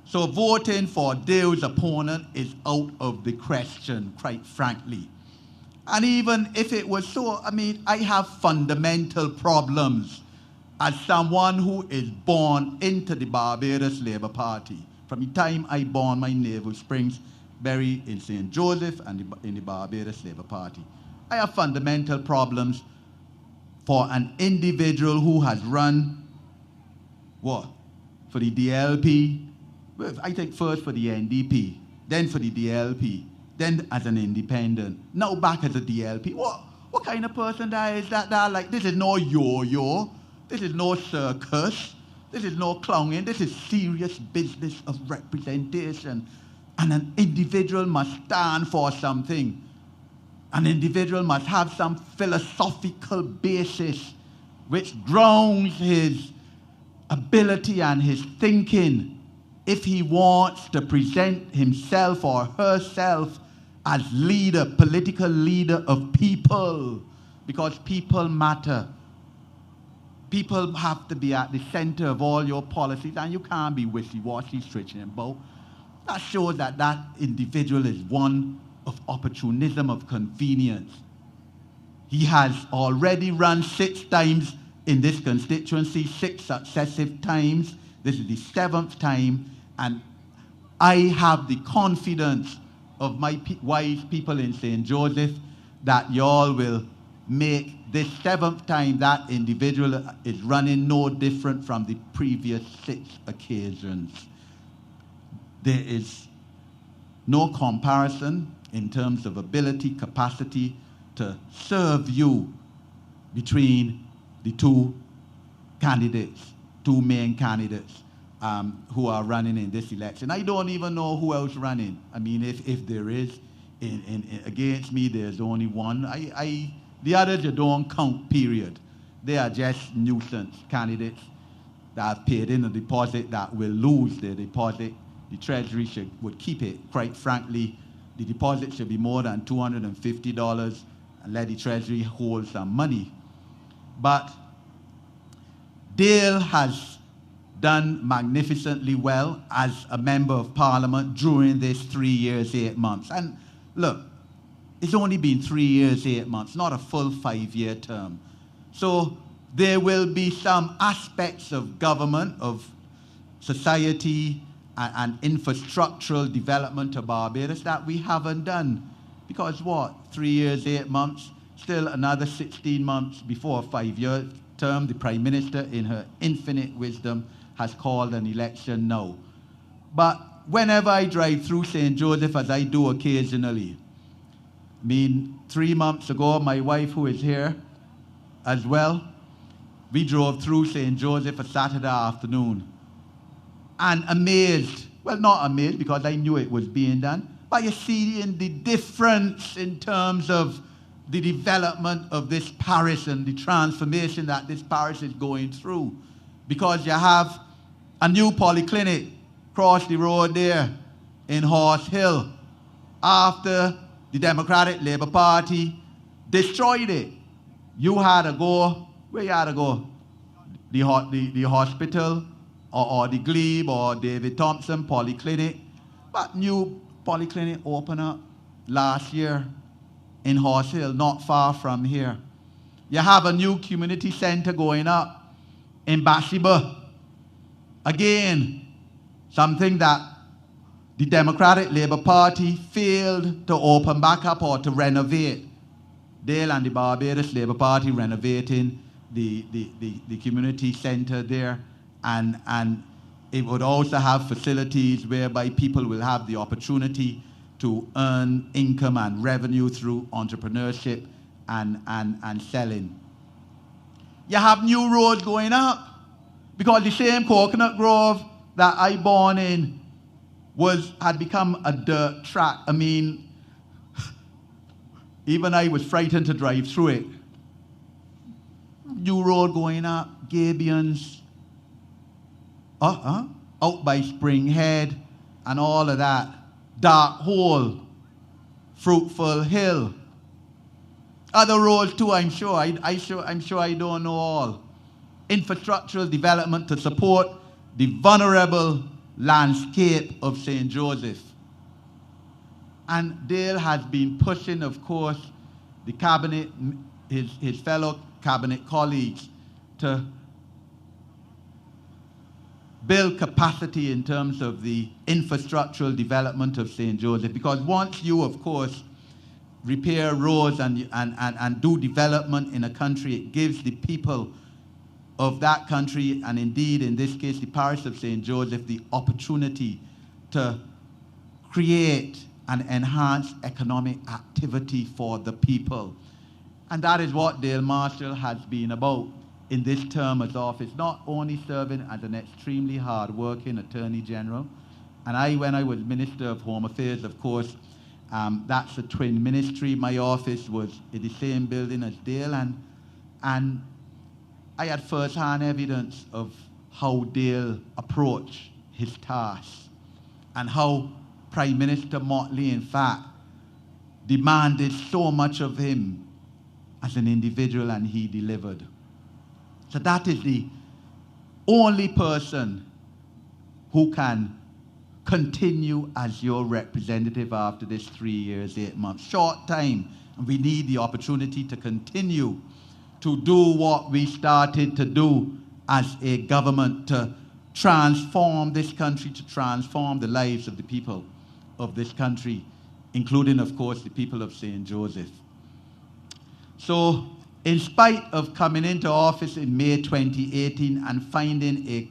So voting for Dale's opponent is out of the question, quite frankly. And even if it was so, I mean, I have fundamental problems as someone who is born into the Barbados Labour Party. From the time I born, my navel springs buried in St. Joseph and in the Barbados Labour Party. I have fundamental problems for an individual who has run, what, for the DLP, I think first for the NDP, then for the DLP, then as an independent, now back as a DLP. What kind of person that is that? Like, this is no yo-yo. This is no circus. This is no clowning. This is serious business of representation. And an individual must stand for something. An individual must have some philosophical basis which grounds his ability and his thinking if he wants to present himself or herself as leader, political leader of people, because people matter. People have to be at the center of all your policies, and you can't be wishy-washy, stretching about. That shows that that individual is one of opportunism, of convenience. He has already run 6 times in this constituency, 6 successive times. This is the 7th time, and I have the confidence of my wise people in St. Joseph that y'all will make this 7th time that individual is running no different from the previous 6 occasions. There is no comparison in terms of ability, capacity to serve you between the 2 candidates, 2 main candidates who are running in this election. I don't even know who else running. I mean, if there is, against me, there's only one. The others you don't count, period. They are just nuisance candidates that have paid in a deposit that will lose their deposit. The Treasury would keep it. Quite frankly, the deposit should be more than $250 and let the Treasury hold some money. But Dale has done magnificently well as a member of parliament during this 3 years, 8 months. And look, it's only been 3 years, 8 months, not a full 5-year term. So there will be some aspects of government, of society, and infrastructural development of Barbados that we haven't done. Because what? 3 years, 8 months, still another 16 months before a 5-year term. The Prime Minister, in her infinite wisdom, has called an election now. But whenever I drive through St. Joseph, as I do occasionally, I mean, 3 months ago, my wife, who is here as well, we drove through St. Joseph a Saturday afternoon. And amazed, well, not amazed because I knew it was being done, but you see the difference in terms of the development of this parish and the transformation that this parish is going through. Because you have a new polyclinic across the road there in Horse Hill after the Democratic Labour Party destroyed it. You had to go, where you had to go? The hospital or the Glebe or David Thompson Polyclinic. But new polyclinic opened up last year in Horse Hill, not far from here. You have a new community centre going up in Bathsheba. Again, something that the Democratic Labour Party failed to open back up or to renovate. Dale and the Barbados Labour Party renovating the community centre there, and it would also have facilities whereby people will have the opportunity to earn income and revenue through entrepreneurship and selling. You have new roads going up because the same Coconut Grove that I born in had become a dirt track. I mean, even I was frightened to drive through it. New road going up, Gabions, out by Spring Head and all of that. Dark Hole, Fruitful Hill. Other roads too, I'm sure. I'm sure I don't know all. Infrastructural development to support the vulnerable landscape of St. Joseph. And Dale has been pushing, of course, the cabinet, his fellow cabinet colleagues to build capacity in terms of the infrastructural development of St. Joseph. Because once you, of course, repair roads and do development in a country, it gives the people of that country, and indeed in this case the parish of St. Joseph, the opportunity to create and enhance economic activity for the people. And that is what Dale Marshall has been about in this term as office, not only serving as an extremely hard-working Attorney General, and when I was Minister of Home Affairs, of course, that's a twin ministry. My office was in the same building as Dale, and I had first-hand evidence of how Dale approached his task and how Prime Minister Motley, in fact, demanded so much of him as an individual, and he delivered. So that is the only person who can continue as your representative after this 3 years, 8 months. Short time, and we need the opportunity to continue to do what we started to do as a government, to transform this country, to transform the lives of the people of this country, including, of course, the people of St. Joseph. So, in spite of coming into office in May 2018 and finding a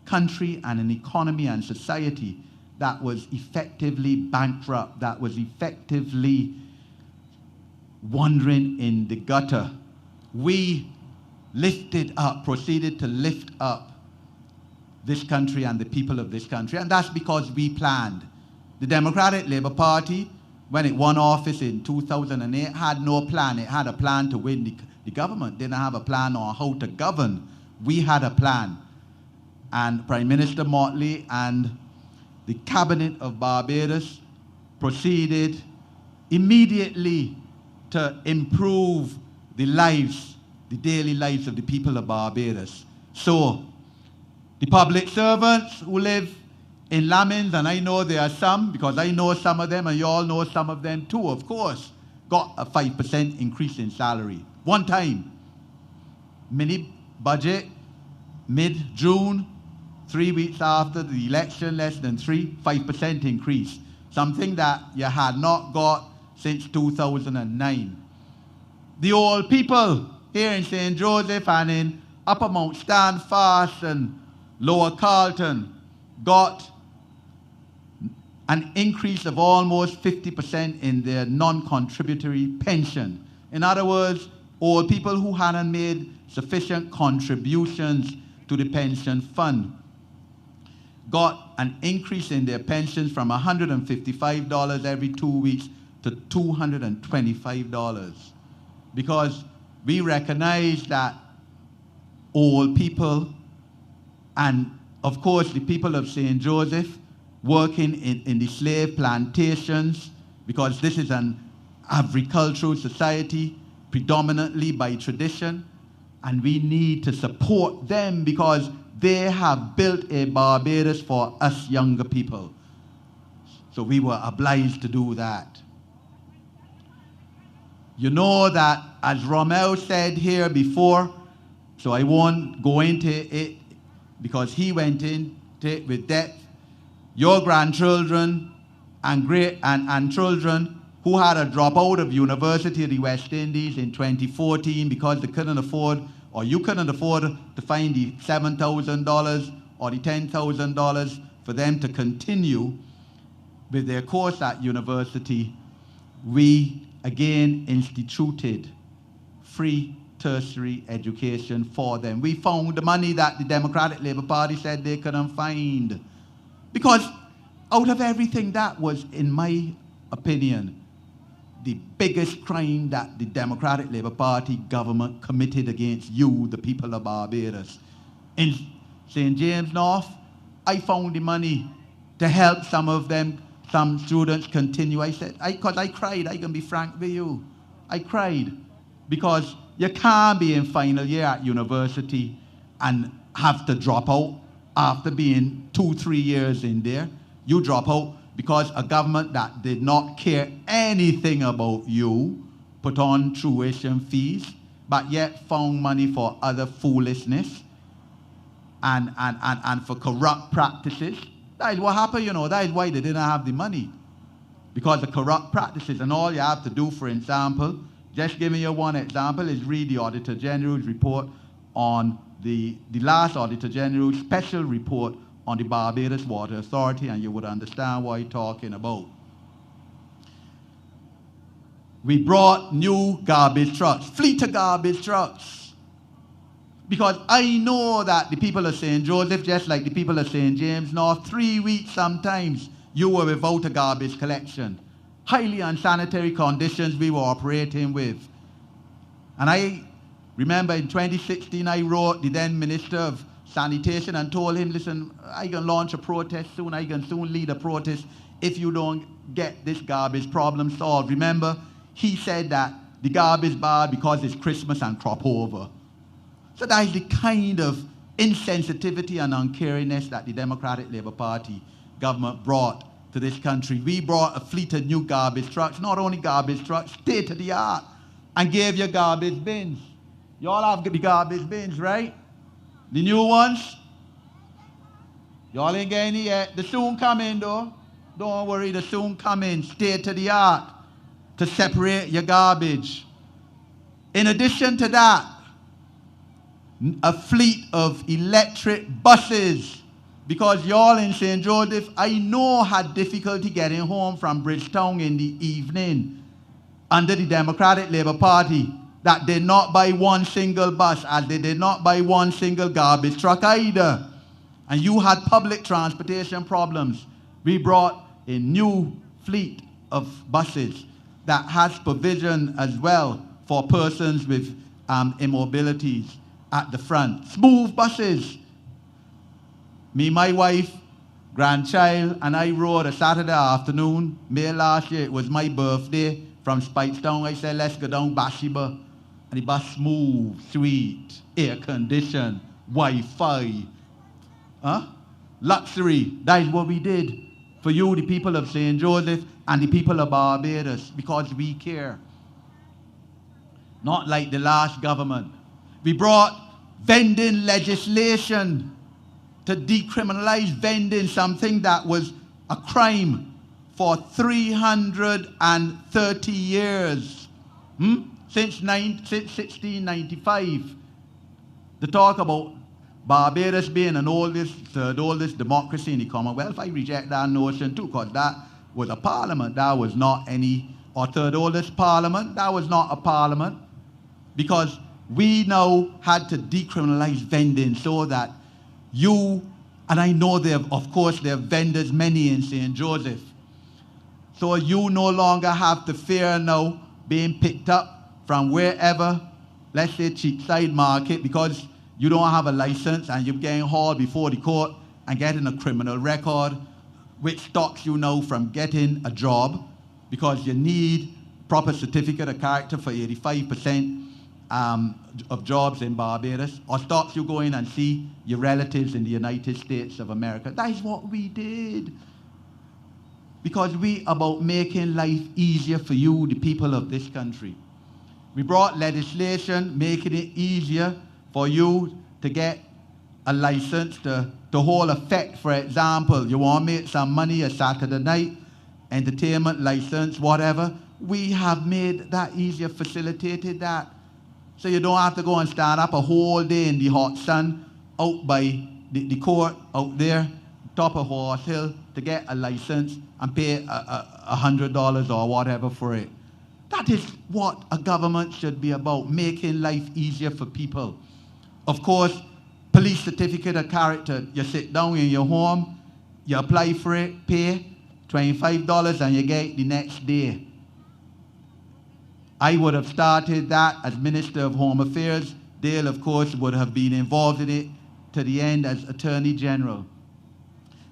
country and an economy and society that was effectively bankrupt, that was effectively wandering in the gutter, we proceeded to lift up this country and the people of this country, and that's because we planned. The Democratic Labour Party, when it won office in 2008, had no plan. It had a plan to win the government. Didn't have a plan on how to govern. We had a plan. And Prime Minister Motley and the Cabinet of Barbados proceeded immediately to improve the lives, the daily lives of the people of Barbados. So, The public servants who live in Lammings, and I know there are some, because I know some of them, and you all know some of them too, of course, got a 5% increase in salary. One time. Mini budget, mid-June, 3 weeks after the election, less than 5% increase. Something that you had not got since 2009. The old people here in St. Joseph and in Upper Mount Standfast and Lower Carlton got an increase of almost 50% in their non-contributory pension. In other words, old people who hadn't made sufficient contributions to the pension fund got an increase in their pensions from $155 every 2 weeks to $225. Because we recognize that old people, and of course the people of St. Joseph, working in the slave plantations, because this is an agricultural society predominantly by tradition, and we need to support them because they have built a Barbados for us younger people. So we were obliged to do that. You know that, as Romel said here before, so I won't go into it because he went into it with depth. Your grandchildren and children who had a dropout of University of the West Indies in 2014 because they couldn't afford, or you couldn't afford to find the $7,000 or the $10,000 for them to continue with their course at university, we again instituted free tertiary education for them. We found the money that the Democratic Labour Party said they couldn't find. Because out of everything, that was, in my opinion, the biggest crime that the Democratic Labour Party government committed against you, the people of Barbados. In St. James North, I found the money to help some of them, some students continue. I said, because I cried, I can be frank with you. I cried because you can't be in final year at university and have to drop out after being 2-3 years in there. You drop out because a government that did not care anything about you put on tuition fees, but yet found money for other foolishness and for corrupt practices. That is what happened, you know. That is why they didn't have the money. Because of corrupt practices. And all you have to do, for example, just giving you one example, is read the Auditor General's report on the last Auditor General's special report on the Barbados Water Authority, and you would understand what he's talking about. We brought new garbage trucks, fleet of garbage trucks. Because I know that the people of St. Joseph, just like the people of St. James North, 3 weeks sometimes, you were without a garbage collection. Highly unsanitary conditions we were operating with. And I remember in 2016, I wrote the then Minister of Sanitation and told him, listen, I can launch a protest soon, I can soon lead a protest if you don't get this garbage problem solved. Remember, he said that the garbage bad because it's Christmas and crop over. So that is the kind of insensitivity and uncariness that the Democratic Labour Party government brought to this country. We brought a fleet of new garbage trucks, not only garbage trucks, state of the art, and gave you garbage bins. You all have the garbage bins, right? The new ones? Y'all ain't getting it yet. They soon come in though. Don't worry, they soon come in, state of the art, to separate your garbage. In addition to that, a fleet of electric buses, because y'all in St. Joseph, I know, had difficulty getting home from Bridgetown in the evening under the Democratic Labour Party, that did not buy one single bus, as they did not buy one single garbage truck either. And you had public transportation problems. We brought a new fleet of buses that has provision as well for persons with immobilities at the front. Smooth buses. Me, my wife, grandchild, and I rode a Saturday afternoon, May last year. It was my birthday, from Spikestown. I said, let's go down Bathsheba. And the bus smooth, sweet, air conditioned, Wi-Fi. luxury. That is what we did for you, the people of St. Joseph and the people of Barbados, because we care. Not like the last government. We brought vending legislation to decriminalize vending, something that was a crime for 330 years. Since 1695. To talk about Barbados being an third oldest democracy in the Commonwealth, I reject that notion too, because that was a parliament. That was not or third oldest parliament. That was not a parliament, because we now had to decriminalize vending so that you, and I know of course there are vendors many in St. Joseph, so you no longer have to fear now being picked up from wherever, let's say Cheapside Market, because you don't have a license and you're getting hauled before the court and getting a criminal record, which stops you now from getting a job, because you need proper certificate of character for 85% of jobs in Barbados, or stops you going and see your relatives in the United States of America. That is what we did. Because we about making life easier for you, the people of this country. We brought legislation making it easier for you to get a license to hold a fete, for example. You want to make some money a Saturday night, entertainment license, whatever. We have made that easier, facilitated that. So you don't have to go and stand up a whole day in the hot sun out by the court out there, top of Horse Hill, to get a license and pay $100 or whatever for it. That is what a government should be about, making life easier for people. Of course, police certificate of character, you sit down in your home, you apply for it, pay $25, and you get it the next day. I would have started that as Minister of Home Affairs. Dale, of course, would have been involved in it to the end as Attorney General.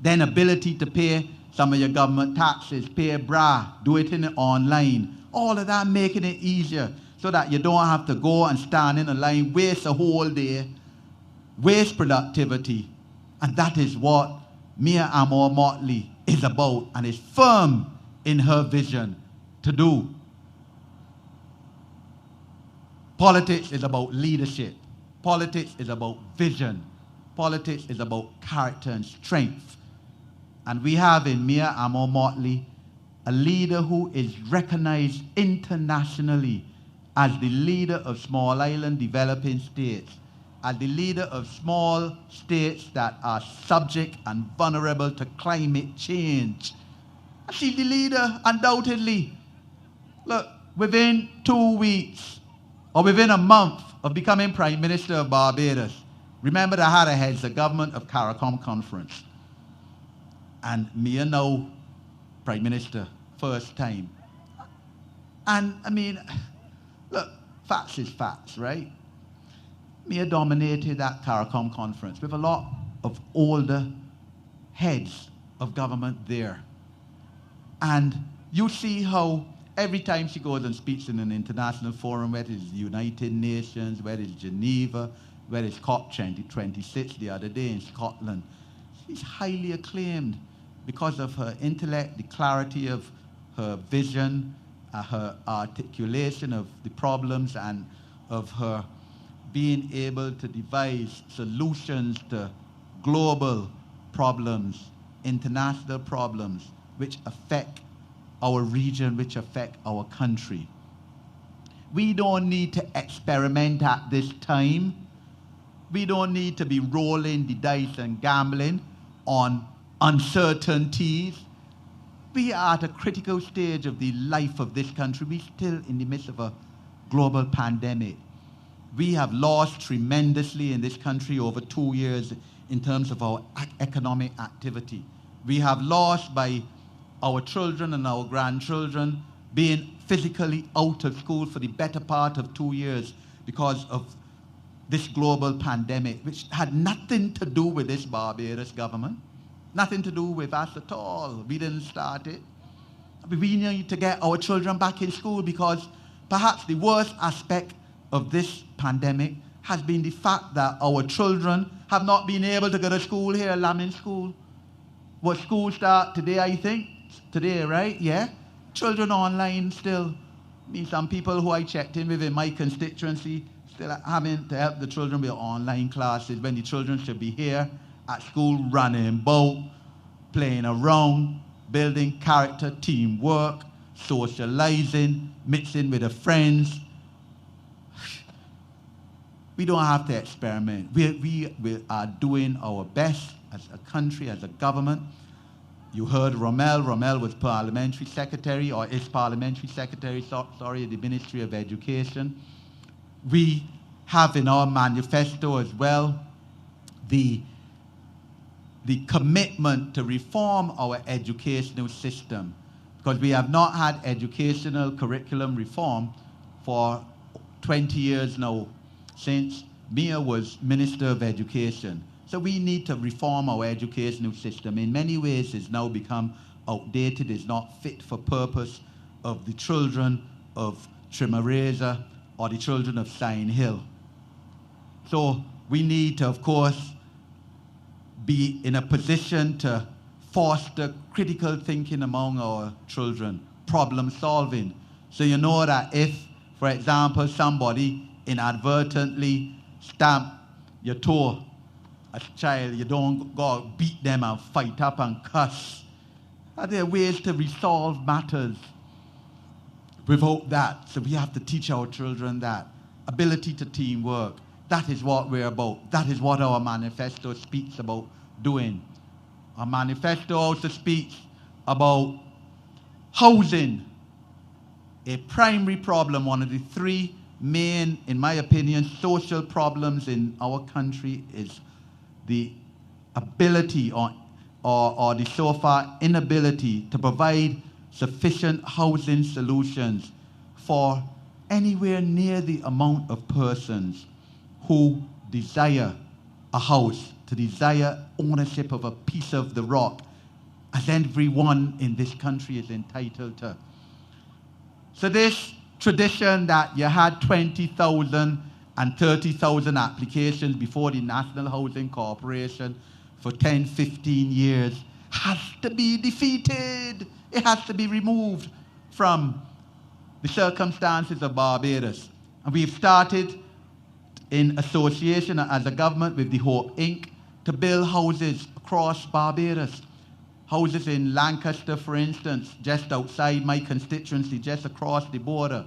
Then ability to pay some of your government taxes, pay a BRA, do it in online. All of that making it easier so that you don't have to go and stand in a line, waste a whole day, waste productivity. And that is what Mia Amor Motley is about and is firm in her vision to do. Politics is about leadership. Politics is about vision. Politics is about character and strength. And we have in Mia Amor Motley a leader who is recognized internationally as the leader of small island developing states, as the leader of small states that are subject and vulnerable to climate change. And she's the leader, undoubtedly. Look, within 2 weeks, or within a month of becoming Prime Minister of Barbados, remember that I had a heads of government of CARICOM conference. And Mia now Prime Minister, first time. And I mean, look, facts is facts, right? Mia dominated that CARICOM conference with a lot of older heads of government there. And you see how every time she goes and speaks in an international forum, whether it's United Nations, whether it's Geneva, whether it's COP26 the other day in Scotland, she's highly acclaimed because of her intellect, the clarity of her vision, her articulation of the problems, and of her being able to devise solutions to global problems, international problems, which affect our region, which affect our country. We don't need to experiment at this time. We don't need to be rolling the dice and gambling on uncertainties. We are at a critical stage of the life of this country. We're still in the midst of a global pandemic. We have lost tremendously in this country over 2 years in terms of our economic activity. We have lost by our children and our grandchildren being physically out of school for the better part of 2 years because of this global pandemic, which had nothing to do with this Barbados government, nothing to do with us at all. We didn't start it. We need to get our children back in school because perhaps the worst aspect of this pandemic has been the fact that our children have not been able to go to school here, Lammings School. What school start today, I think? Today, right? Yeah? Children online still. I mean, some people who I checked in with in my constituency still having to help the children with online classes when the children should be here at school running about, playing around, building character, teamwork, socializing, mixing with the friends. We don't have to experiment. We are doing our best as a country, as a government. You heard Rommel. Rommel was parliamentary secretary, or is parliamentary secretary, sorry, at the Ministry of Education. We have in our manifesto as well the commitment to reform our educational system, because we have not had educational curriculum reform for 20 years now, since Mia was Minister of Education. So we need to reform our educational system. In many ways, it's now become outdated. It's not fit for purpose of the children of Trimareza or the children of Sign Hill. So we need to, of course, be in a position to foster critical thinking among our children, problem solving. So you know that if, for example, somebody inadvertently stamp your toe as a child, you don't go out, beat them and fight up and cuss. Are there ways to resolve matters without that? So we have to teach our children that. Ability to teamwork. That is what we're about. That is what our manifesto speaks about doing. Our manifesto also speaks about housing. A primary problem, one of the three main, in my opinion, social problems in our country is the ability or the so far inability to provide sufficient housing solutions for anywhere near the amount of persons who desire a house, to desire ownership of a piece of the rock, as everyone in this country is entitled to. So this tradition that you had 20,000 and 30,000 applications before the National Housing Corporation for 10, 15 years has to be defeated. It has to be removed from the circumstances of Barbados. And we've started in association as a government with the Hope Inc. to build houses across Barbados. Houses in Lancaster, for instance, just outside my constituency, just across the border.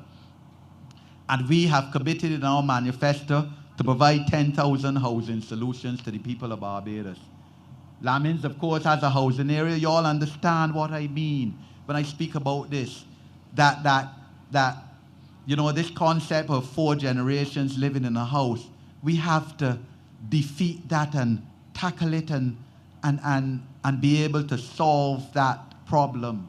And we have committed in our manifesto to provide 10,000 housing solutions to the people of Barbados. Lammings, of course, has a housing area. You all understand what I mean when I speak about this. That you know, this concept of 4 generations living in a house, we have to defeat that and tackle it and be able to solve that problem.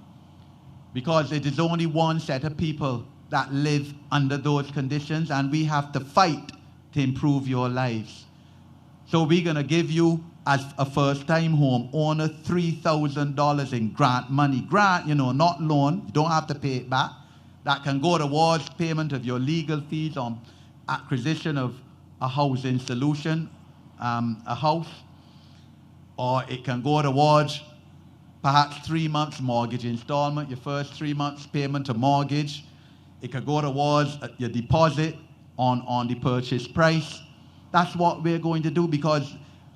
Because it is only one set of people that live under those conditions, and we have to fight to improve your lives. So we're going to give you, as a first-time home owner, $3,000 in grant money. Grant, you know, not loan. You don't have to pay it back. That can go towards payment of your legal fees on acquisition of a housing solution, a house. Or it can go towards perhaps 3 months mortgage installment, your first 3 months payment of mortgage. It could go towards your deposit on the purchase price. That's what we're going to do, because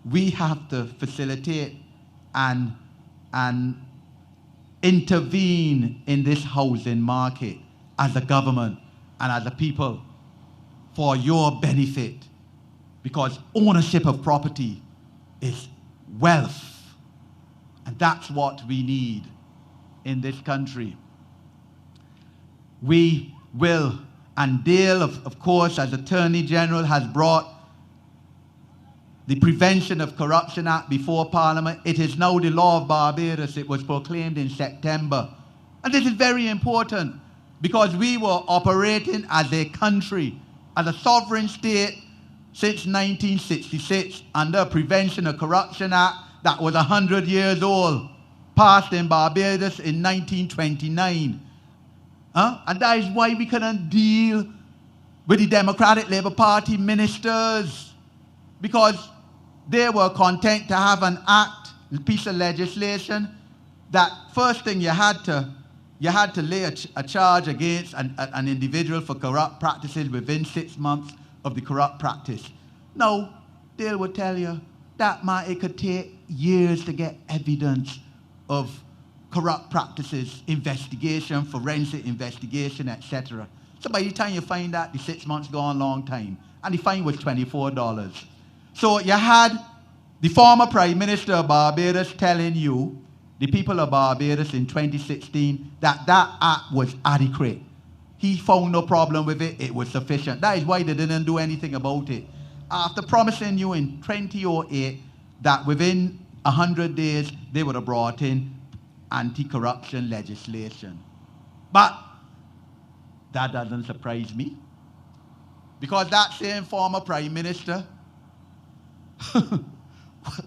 we have to facilitate and intervene in this housing market as a government and as a people for your benefit, because ownership of property is wealth, and that's what we need in this country. We will, and Dale, of course, as Attorney General, has brought the Prevention of Corruption Act before Parliament. It is now the law of Barbados. It was proclaimed in September. And this is very important, because we were operating as a country, as a sovereign state, since 1966 under Prevention of Corruption Act that was 100 years old, passed in Barbados in 1929. And that is why we couldn't deal with the Democratic Labour Party ministers because they were content to have an act, a piece of legislation that first thing you had to lay a charge against an individual for corrupt practices within 6 months of the corrupt practice. No, they will tell you that it could take years to get evidence of corrupt practices, investigation, forensic investigation, etc. So by the time you find that, the 6 months gone a long time. And the fine was $24. So you had the former Prime Minister of Barbados telling you, the people of Barbados in 2016, that act was adequate. He found no problem with it. It was sufficient. That is why they didn't do anything about it. After promising you in 2008 that within 100 days they would have brought in anti-corruption legislation. But that doesn't surprise me. Because that same former Prime Minister,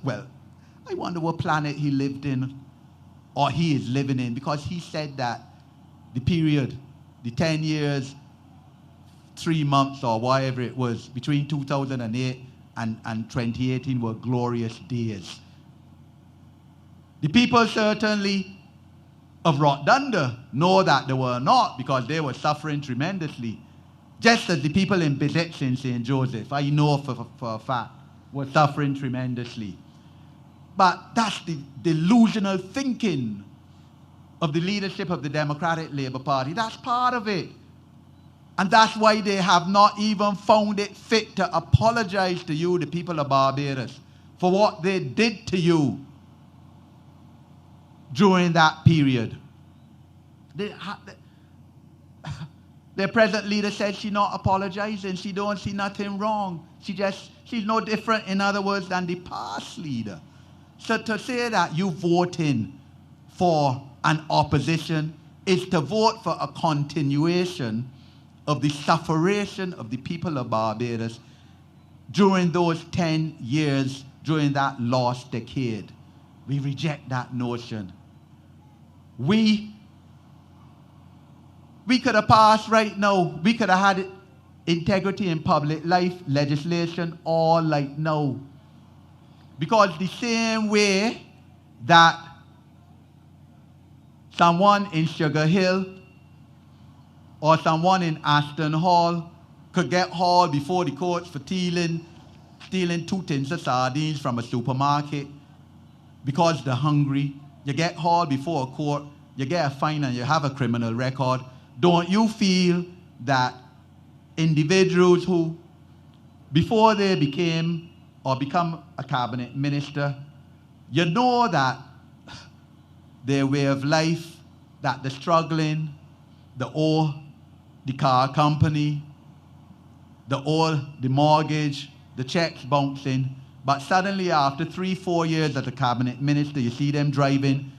well, I wonder what planet he lived in, or he is living in, because he said that the period, the 10 years, 3 months, or whatever it was, between 2008 and 2018 were glorious days. The people certainly of Rotterdam know that they were not, because they were suffering tremendously. Just as the people in Bizet in St. Joseph, I know for a fact, were suffering tremendously. But that's the delusional thinking of the leadership of the Democratic Labour Party. That's part of it. And that's why they have not even found it fit to apologize to you, the people of Barbados, for what they did to you during that period. Their present leader said she's not apologizing. She don't see nothing wrong. She's no different, in other words, than the past leader. So to say that you voting for an opposition is to vote for a continuation of the suffering of the people of Barbados during those 10 years, during that lost decade. We reject that notion. We could have passed right now, we could have had integrity in public life legislation all like now. Because the same way that someone in Sugar Hill or someone in Ashton Hall could get hauled before the courts for stealing 2 tins of sardines from a supermarket because they're hungry. You get hauled before a court, you get a fine and you have a criminal record. Don't you feel that individuals who, before they become a cabinet minister, you know that their way of life, that they're struggling, they owe the car company, they owe the mortgage, the checks bouncing, but suddenly after 3-4 years as a cabinet minister, you see them driving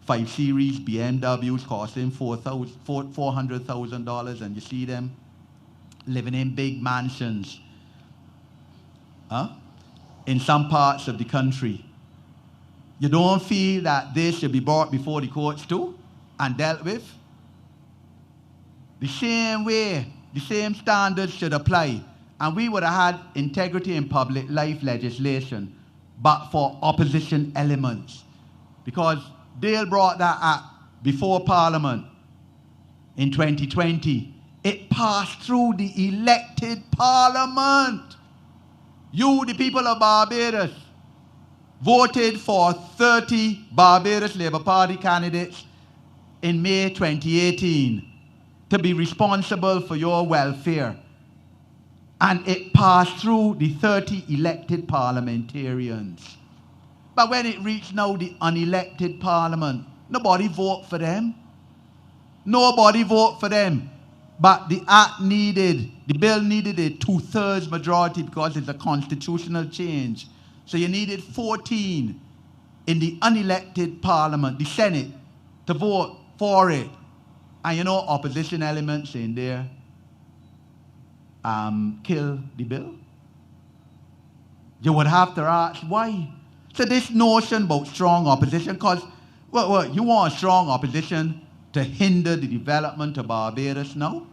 5 Series BMWs costing $400,000, and you see them living in big mansions in some parts of the country. You don't feel that they should be brought before the courts too and dealt with? The same way, the same standards should apply. And we would have had integrity in public life legislation, but for opposition elements. Because Dale brought that act before Parliament in 2020. It passed through the elected Parliament. You, the people of Barbados, voted for 30 Barbados Labour Party candidates in May 2018 to be responsible for your welfare. And it passed through the 30 elected parliamentarians. But when it reached now the unelected parliament, nobody vote for them. Nobody vote for them. But the bill needed a 2/3 majority because it's a constitutional change. So you needed 14 in the unelected parliament, the Senate, to vote for it. And you know, opposition elements in there kill the bill. You would have to ask why. So this notion about strong opposition, because you want strong opposition to hinder the development of Barbados now?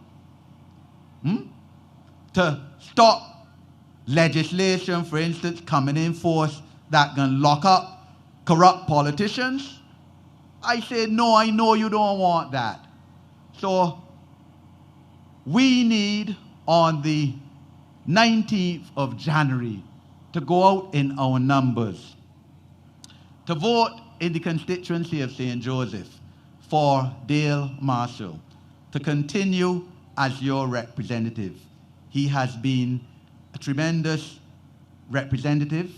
to stop legislation, for instance, coming in force that can lock up corrupt politicians? I said, no, I know you don't want that. So we need on the 19th of January to go out in our numbers to vote in the constituency of St. Joseph for Dale Marshall to continue as your representative. He has been a tremendous representative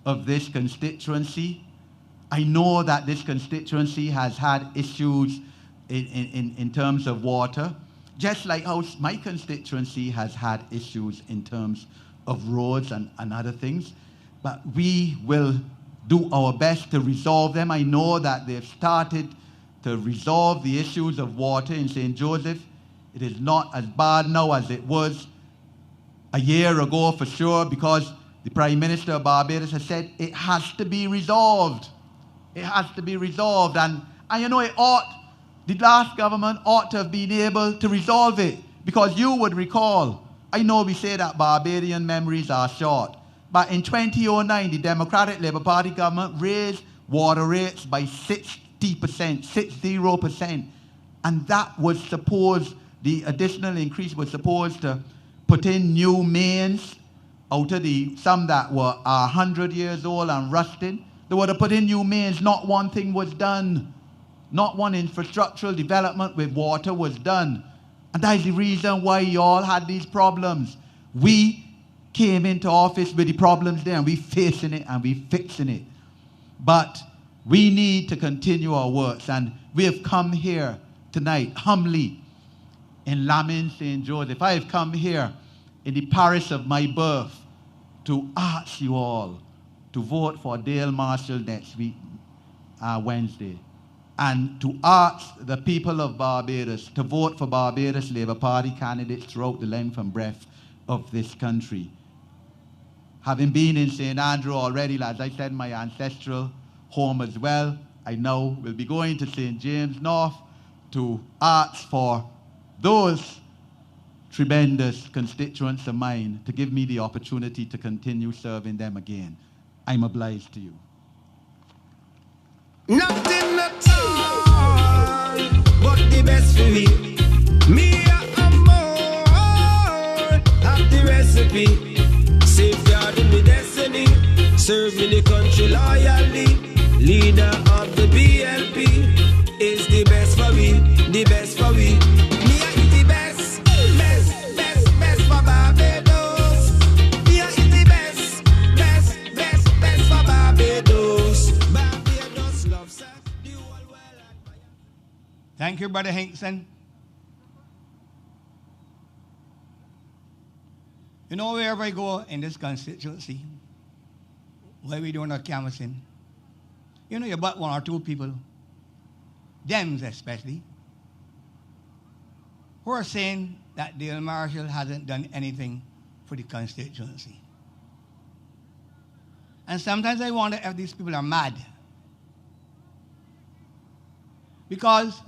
of this constituency. I know that this constituency has had issues in terms of water, just like how my constituency has had issues in terms of roads and other things. But we will do our best to resolve them. I know that they've started to resolve the issues of water in St. Joseph. It is not as bad now as it was a year ago for sure, because the Prime Minister of Barbados has said it has to be resolved. It has to be resolved. And you know, the last government ought to have been able to resolve it, because you would recall, I know we say that Barbadian memories are short, but in 2009, the Democratic Labour Party government raised water rates by 60%, and that was supposed, the additional increase was supposed to put in new mains out of some that were 100 years old and rusting. They would have put in new mains. Not one thing was done. Not one infrastructural development with water was done. And that is the reason why you all had these problems. We came into office with the problems there, and we're facing it and we're fixing it. But we need to continue our works, and we have come here tonight humbly in Lammings, St. Joseph. I have come here in the parish of my birth to ask you all to vote for Dale Marshall next week, Wednesday, and to ask the people of Barbados to vote for Barbados Labour Party candidates throughout the length and breadth of this country. Having been in St. Andrew already, as I said, my ancestral home as well, I now will be going to St. James North to ask for those tremendous constituents of mine to give me the opportunity to continue serving them again. I'm obliged to you. Nothing at all but the best for me. Me and more have the recipe. Safeguarding my destiny, serving the country loyally. Leader of the BLP is the best for me, the best for me. Me is the best, best, best, best for Barbados. Me is the best, best, best, best for Barbados. Barbados loves us, the whole world admires. Thank you, Brother Hinkson. You know, wherever I go in this constituency, where we doing our canvassing, you know, you but one or two people, them especially, who are saying that Dale Marshall hasn't done anything for the constituency. And sometimes I wonder if these people are mad. Because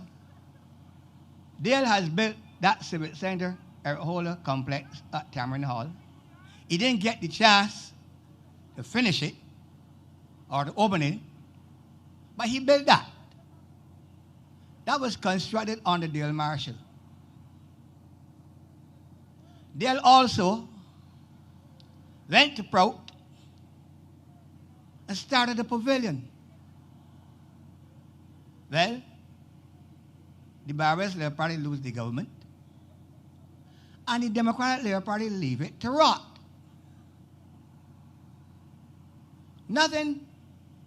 Dale has built that civic center, a whole complex at Cameron Hall. He didn't get the chance to finish it or to open it, but he built that. That was constructed under Dale Marshall. Dale also went to Prout and started a pavilion. Well, the Barbados Labour Party lose the government, and the Democratic Labour Party leave it to rot. Nothing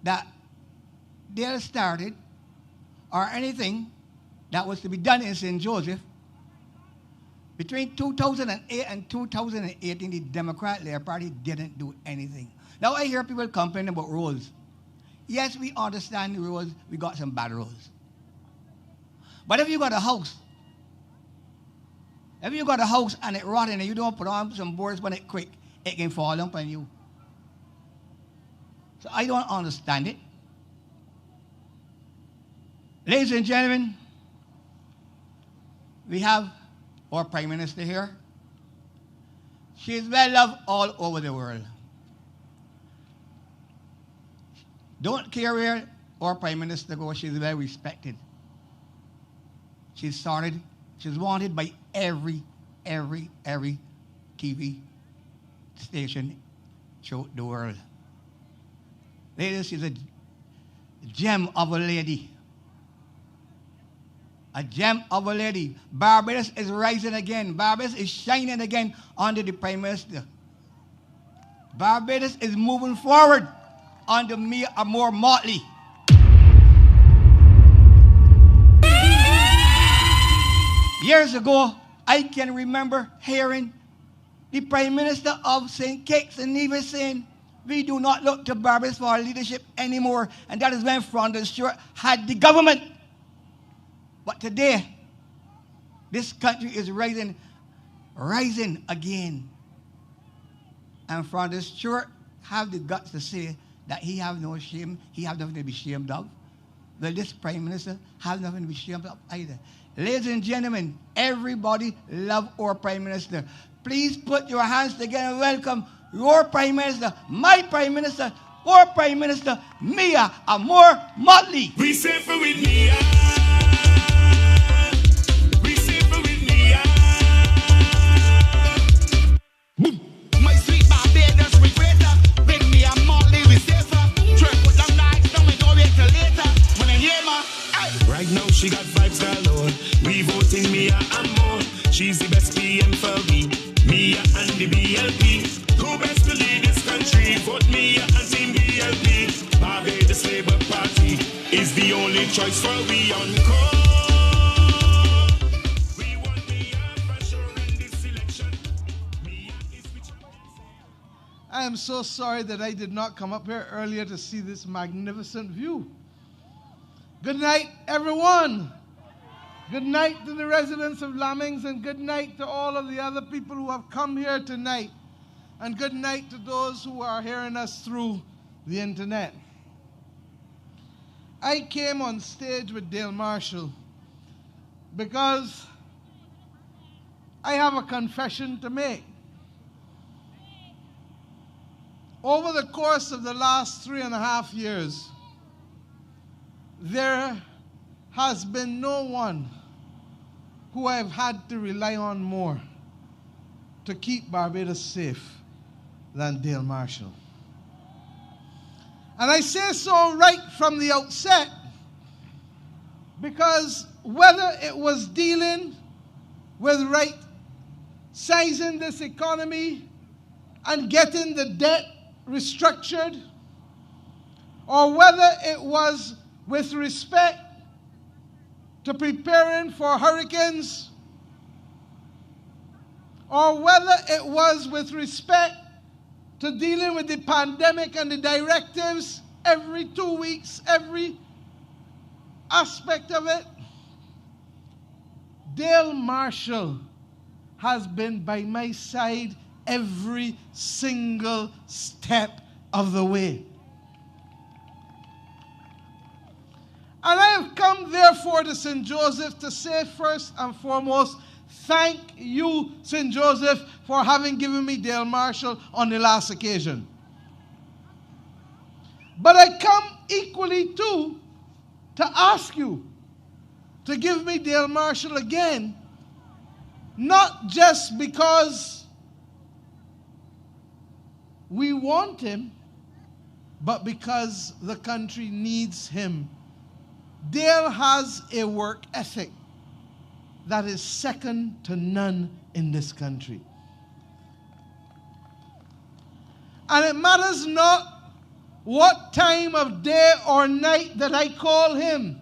that Dale started or anything that was to be done in St. Joseph between 2008 and 2018, the Democratic Labour Party didn't do anything. Now I hear people complaining about roads. Yes, we understand the roads. We got some bad roads. But if you got a house, and it rotten and you don't put on some boards when it quick, it can fall on you. So I don't understand it. Ladies and gentlemen, we have our Prime Minister here. She is well loved all over the world. Don't care where our Prime Minister goes, she's well respected. She's wanted by every TV station throughout the world. Ladies, she's a gem of a lady. A gem of a lady. Barbados is rising again. Barbados is shining again under the Prime Minister. Barbados is moving forward under a more motley. Years ago, I can remember hearing the Prime Minister of St. Kitts and Nevis saying, we do not look to Barbados for our leadership anymore. And that is when Frontex Stewart had the government. But today, this country is rising again. And Frontex Stewart have the guts to say that he have no shame, he have nothing to be ashamed of. Well, this Prime Minister have nothing to be ashamed of either. Ladies and gentlemen, everybody love our Prime Minister. Please put your hands together and welcome your Prime Minister, my Prime Minister, our Prime Minister, Mia Amor Motley. We safer with Mia. We safer with Mia. My sweet Barbados with greater. Bring me a Motley we safer. Try put them nights, don't we go wait till later. When I hear ma, hey. Right now she got vibes galore. We voting Mia Amor. She's the best PM for me. Mia and the BLP. Who best to lead this country? Vote Mia and Team BLP. Barbados Labour Party is the only choice for we on call. We want Mia for sure in this election. Mia is which I am so sorry that I did not come up here earlier to see this magnificent view. Good night, everyone. Good night to the residents of Lammings, and good night to all of the other people who have come here tonight. And good night to those who are hearing us through the internet. I came on stage with Dale Marshall because I have a confession to make. Over the course of the last 3.5 years, there has been no one who I have had to rely on more to keep Barbados safe than Dale Marshall. And I say so right from the outset because whether it was dealing with right sizing this economy and getting the debt restructured, or whether it was with respect to preparing for hurricanes, or whether it was with respect to dealing with the pandemic and the directives every 2 weeks, every aspect of it, Dale Marshall has been by my side every single step of the way. And I have come, therefore, to St. Joseph to say first and foremost, thank you, St. Joseph, for having given me Dale Marshall on the last occasion. But I come equally, too, to ask you to give me Dale Marshall again, not just because we want him, but because the country needs him. Dale has a work ethic that is second to none in this country. And it matters not what time of day or night that I call him.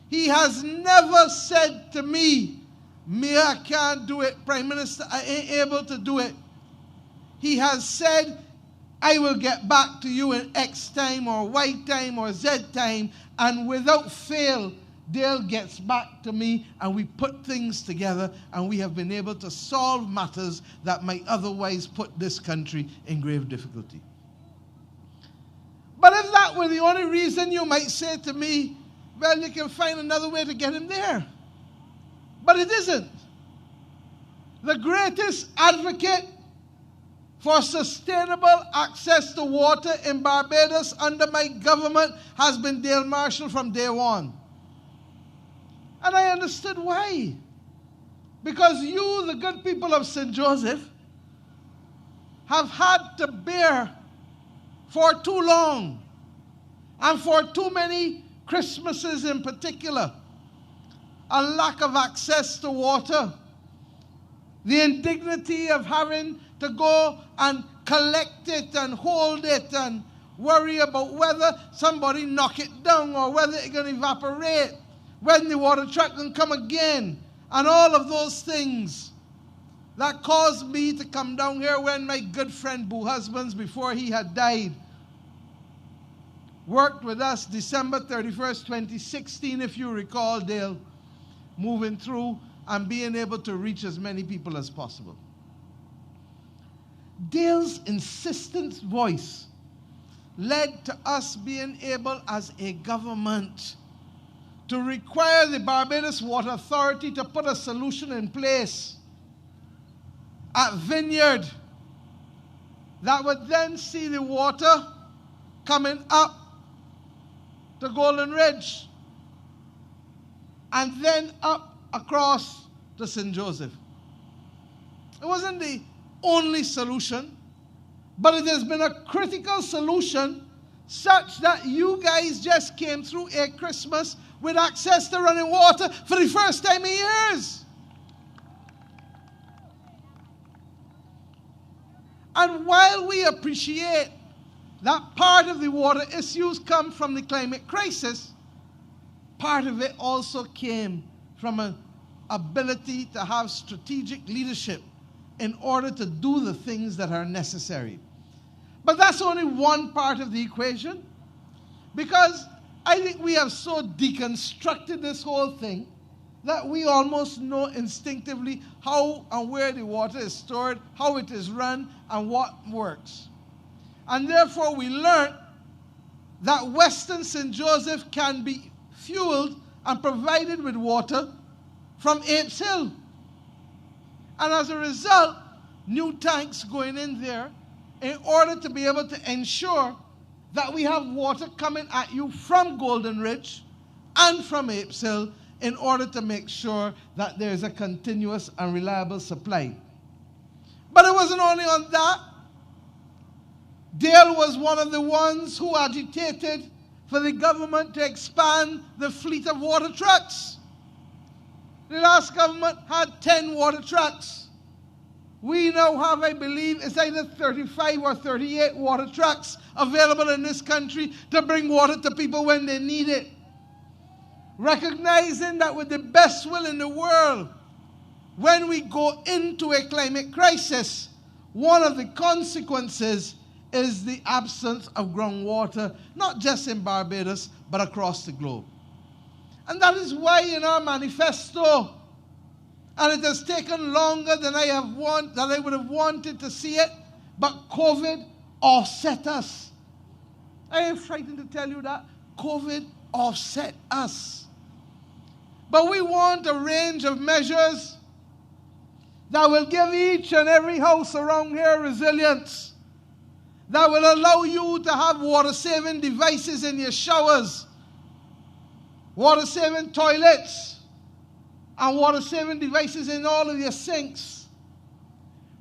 He has never said to me, Mia, I can't do it. Prime Minister, I ain't able to do it. He has said, I will get back to you in X time or Y time or Z time. And without fail, Dale gets back to me and we put things together and we have been able to solve matters that might otherwise put this country in grave difficulty. But if that were the only reason, you might say to me, well, you can find another way to get him there. But it isn't. The greatest advocate for sustainable access to water in Barbados under my government has been Dale Marshall from day one. And I understood why. Because you, the good people of St. Joseph, have had to bear for too long, and for too many Christmases in particular, a lack of access to water. The indignity of having to go and collect it and hold it and worry about whether somebody knock it down or whether it's going to evaporate, when the water truck can come again, and all of those things that caused me to come down here when my good friend Boo Husbands, before he had died, worked with us December 31st, 2016, if you recall, Dale, moving through and being able to reach as many people as possible. Dale's insistent voice led to us being able as a government to require the Barbados Water Authority to put a solution in place at Vineyard that would then see the water coming up to Golden Ridge and then up across to St. Joseph. It wasn't the only solution, but it has been a critical solution such that you guys just came through a Christmas with access to running water for the first time in years. And while we appreciate that part of the water issues come from the climate crisis, part of it also came from an ability to have strategic leadership in order to do the things that are necessary. But that's only one part of the equation, because I think we have so deconstructed this whole thing that we almost know instinctively how and where the water is stored, how it is run, and what works. And therefore we learned that Western St. Joseph can be fueled and provided with water from Apes Hill. And as a result, new tanks going in there in order to be able to ensure that we have water coming at you from Golden Ridge and from Apes Hill in order to make sure that there is a continuous and reliable supply. But it wasn't only on that. Dale was one of the ones who agitated for the government to expand the fleet of water trucks. The last government had 10 water trucks. We now have, I believe, it's either 35 or 38 water trucks available in this country to bring water to people when they need it. Recognizing that with the best will in the world, when we go into a climate crisis, one of the consequences is the absence of groundwater, not just in Barbados, but across the globe. And that is why in our manifesto, and it has taken longer than I would have wanted to see it, but COVID offset us. I am frightened to tell you that. COVID offset us. But we want a range of measures that will give each and every house around here resilience, that will allow you to have water-saving devices in your showers, water-saving toilets, and water-saving devices in all of your sinks.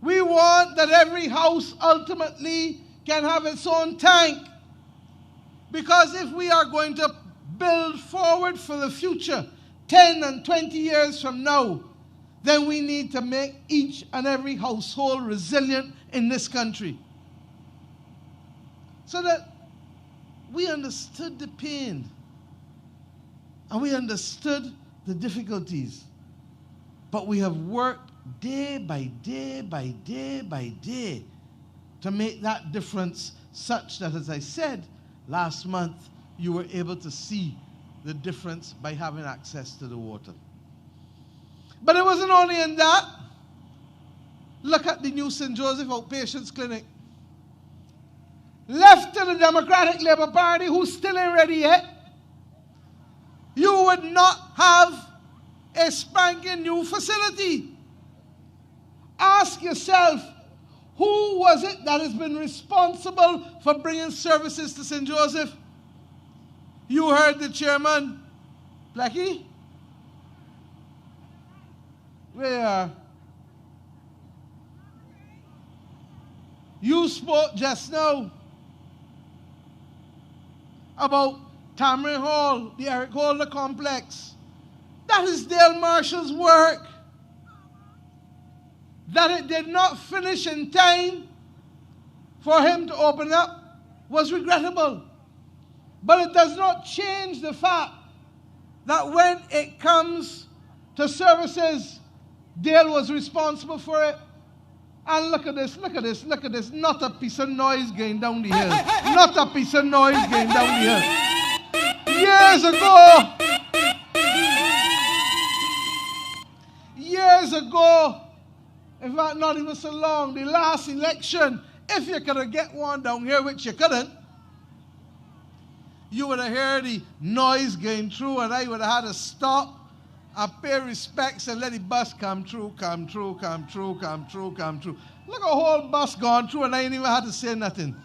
We want that every house ultimately can have its own tank, because if we are going to build forward for the future, 10 and 20 years from now, then we need to make each and every household resilient in this country. So that we understood the pain and we understood the difficulties. But we have worked day by day by day by day to make that difference such that, as I said, last month you were able to see the difference by having access to the water. But it wasn't only in that. Look at the new St. Joseph Outpatients Clinic. Left to the Democratic Labour Party, who's still ain't ready yet, you would not have a spanking new facility. Ask yourself, Who was it that has been responsible for bringing services to St. Joseph? You heard the chairman. Blackie? Where? You spoke just now about Tamarind Hall, the Eric Holder complex. That is Dale Marshall's work. That it did not finish in time for him to open up was regrettable. But it does not change the fact that when it comes to services, Dale was responsible for it. And look at this, look at this, look at this. Not a piece of noise going down the hill. Not a piece of noise going down the hill. Years ago, in fact, not even so long, the last election, if you could have get one down here, which you couldn't, you would have heard the noise going through, and I would have had to stop and pay respects and let the bus come through, come through, come through, come through, come through. Look, a whole bus gone through, and I ain't even had to say nothing.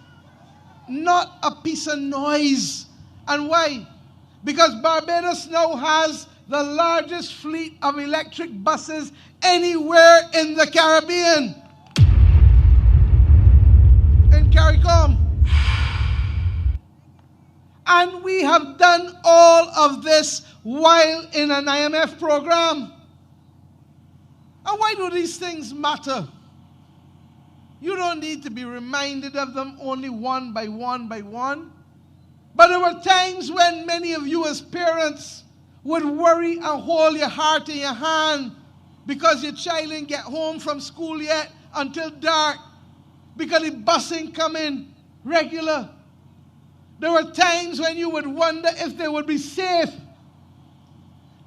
Not a piece of noise. And why? Because Barbados now has the largest fleet of electric buses anywhere in the Caribbean. In CARICOM. And we have done all of this while in an IMF program. And why do these things matter? You don't need to be reminded of them only one by one by one. But there were times when many of you as parents would worry and hold your heart in your hand because your child didn't get home from school yet until dark because the bus ain't coming regular. There were times when you would wonder if they would be safe.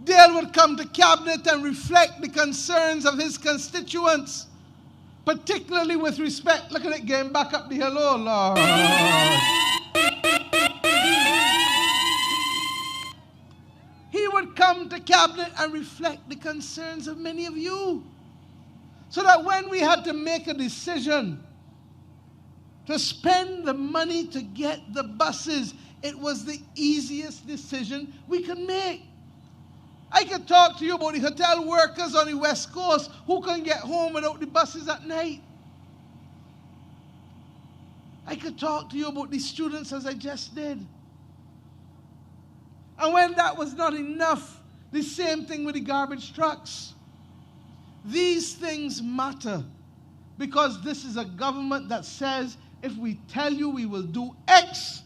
Dale would come to cabinet and reflect the concerns of his constituents, particularly with respect. Look at it getting back up the hill. Oh, Lord. He would come to cabinet and reflect the concerns of many of you. So that when we had to make a decision to spend the money to get the buses, it was the easiest decision we could make. I could talk to you about the hotel workers on the West Coast who couldn't get home without the buses at night. I could talk to you about the students as I just did. And when that was not enough, the same thing with the garbage trucks. These things matter because this is a government that says, if we tell you we will do X,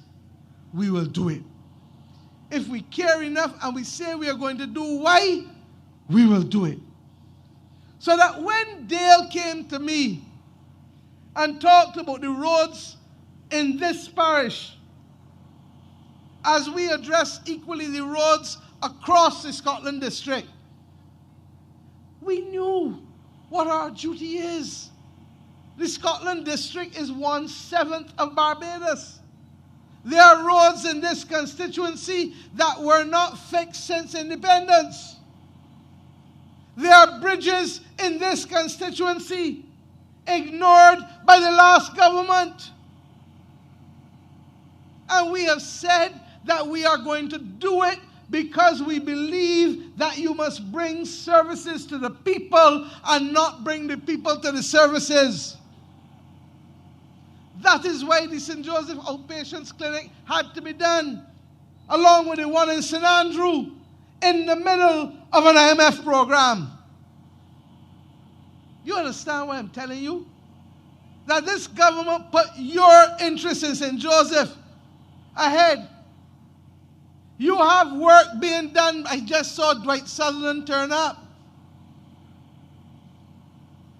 we will do it. If we care enough and we say we are going to do Y, we will do it. So that when Dale came to me and talked about the roads in this parish, as we address equally the roads across the Scotland district, we knew what our duty is. The Scotland district is 1/7 of Barbados. There are roads in this constituency that were not fixed since independence. There are bridges in this constituency ignored by the last government. And we have said that we are going to do it because we believe that you must bring services to the people and not bring the people to the services. That is why the St. Joseph Outpatients Clinic had to be done, along with the one in St. Andrew, in the middle of an IMF program. You understand what I'm telling you? That this government put your interest in St. Joseph ahead. You have work being done. I just saw Dwight Sutherland turn up.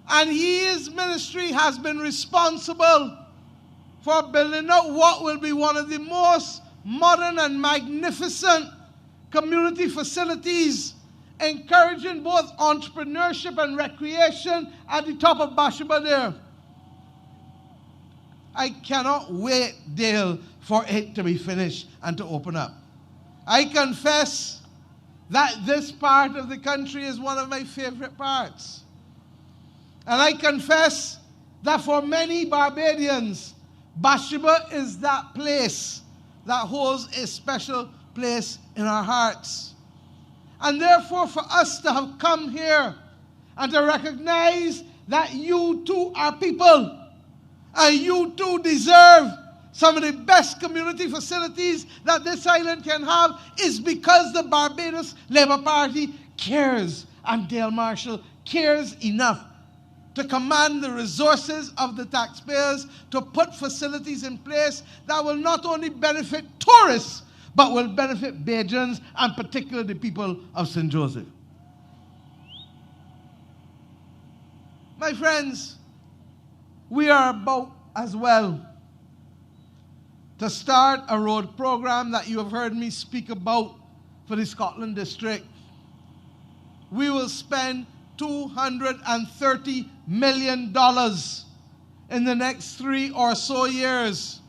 And his ministry has been responsible for building out what will be one of the most modern and magnificent community facilities, encouraging both entrepreneurship and recreation at the top of Bashaba there. I cannot wait, Dale, for it to be finished and to open up. I confess that this part of the country is one of my favorite parts. And I confess that for many Barbadians, Bathsheba is that place that holds a special place in our hearts. And therefore, for us to have come here and to recognize that you too are people, and you too deserve some of the best community facilities that this island can have, is because the Barbados Labour Party cares, and Dale Marshall cares enough to command the resources of the taxpayers to put facilities in place that will not only benefit tourists, but will benefit Bajans, and particularly the people of St. Joseph. My friends, we are about as well to start a road program that you have heard me speak about for the Scotland District. We will spend $230 million in the next 3 or so years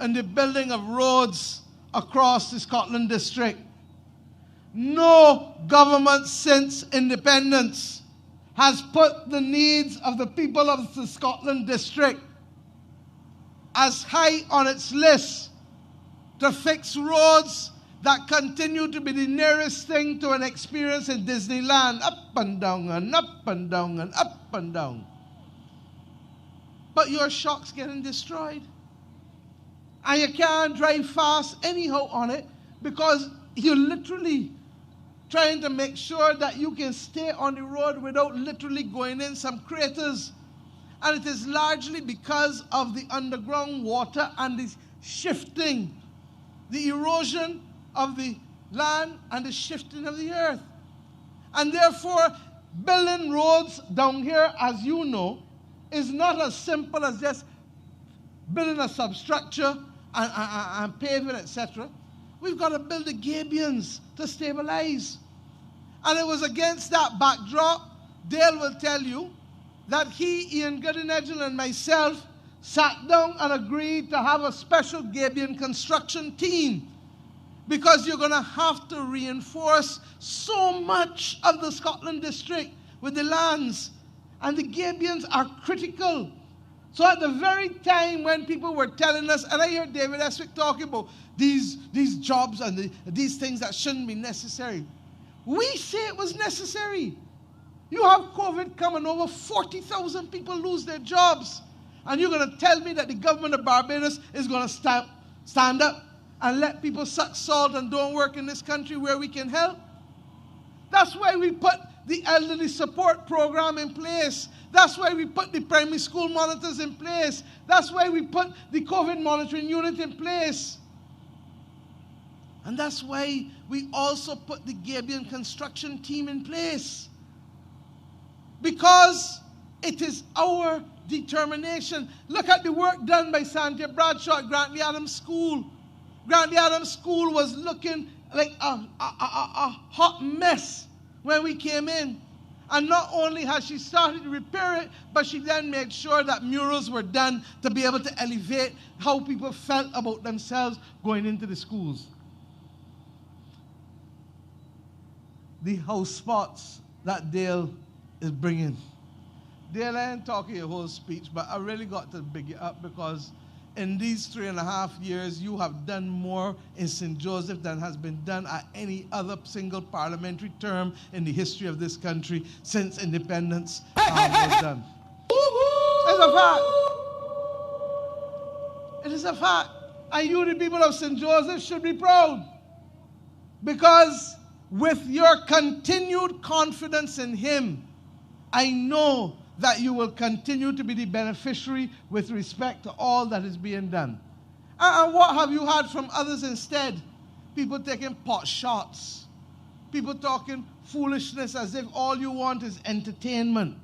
in the building of roads across the Scotland District. No government since independence has put the needs of the people of the Scotland District as high on its list to fix roads that continue to be the nearest thing to an experience in Disneyland, up and down and up and down and up and down. But your shock's getting destroyed. And you can't drive fast anyhow on it because you're literally trying to make sure that you can stay on the road without literally going in some craters. And it is largely because of the underground water and the shifting, the erosion of the land and the shifting of the earth. And therefore, building roads down here, as you know, is not as simple as just building a substructure and paving, etc. We've got to build the gabions to stabilize. And it was against that backdrop, Dale will tell you, that he, Ian Goodinedgel, and myself sat down and agreed to have a special gabion construction team, because you're going to have to reinforce so much of the Scotland District with the lands, and the gabions are critical. So at the very time when people were telling us, and I hear David Eswick talking about these jobs and these things that shouldn't be necessary, we say it was necessary. You have COVID coming, over 40,000 people lose their jobs, and you're going to tell me that the government of Barbados is going to stand up and let people suck salt and don't work in this country where we can help? That's why we put the elderly support program in place. That's why we put the primary school monitors in place. That's why we put the COVID monitoring unit in place. And that's why we also put the gabion construction team in place. Because it is our determination. Look at the work done by Santia Bradshaw at Grantley Adams School. Grantley Adams School was looking like a hot mess when we came in. And not only has she started to repair it, but she then made sure that murals were done to be able to elevate how people felt about themselves going into the schools. The house spots that Dale is bringing. Dale, I ain't talking your whole speech, but I really got to big it up, because in these 3.5 years, you have done more in St. Joseph than has been done at any other single parliamentary term in the history of this country since independence was done. It's a fact. It is a fact. And you, the people of St. Joseph, should be proud, because with your continued confidence in him, I know that you will continue to be the beneficiary with respect to all that is being done. And what have you had from others instead? People taking pot shots. People talking foolishness as if all you want is entertainment.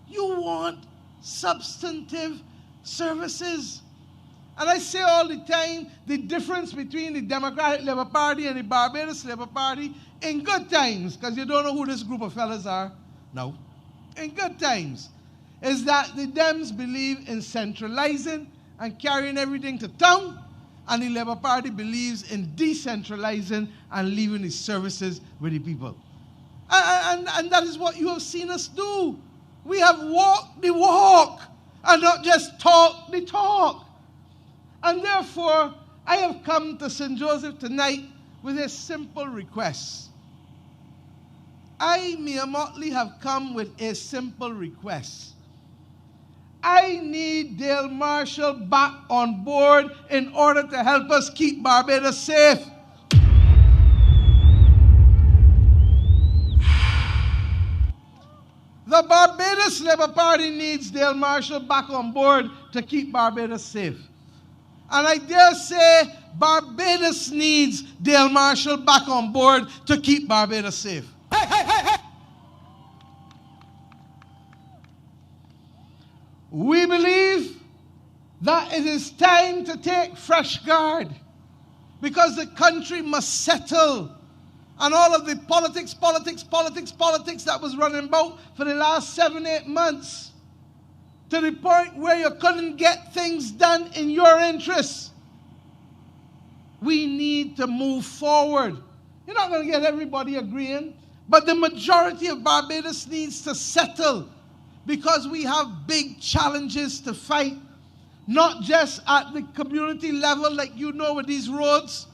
You want substantive services. And I say all the time, the difference between the Democratic Labour Party and the Barbados Labour Party in good times, because you don't know who this group of fellas are now, in good times, is that the Dems believe in centralizing and carrying everything to town, and the Labour Party believes in decentralizing and leaving the services with the people. And that is what you have seen us do. We have walked the walk and not just talk the talk. And therefore, I have come to St. Joseph tonight with a simple request. I, Mia Motley, have come with a simple request. I need Dale Marshall back on board in order to help us keep Barbados safe. The Barbados Labour Party needs Dale Marshall back on board to keep Barbados safe. And I dare say Barbados needs Dale Marshall back on board to keep Barbados safe. Hey, hey, hey, hey! We believe that it is time to take fresh guard because the country must settle. And all of the politics that was running about for the last 7-8 months, to the point where you couldn't get things done in your interests. We need to move forward. You're not going to get everybody agreeing, but the majority of Barbados needs to settle because we have big challenges to fight, not just at the community level like you know with these roads,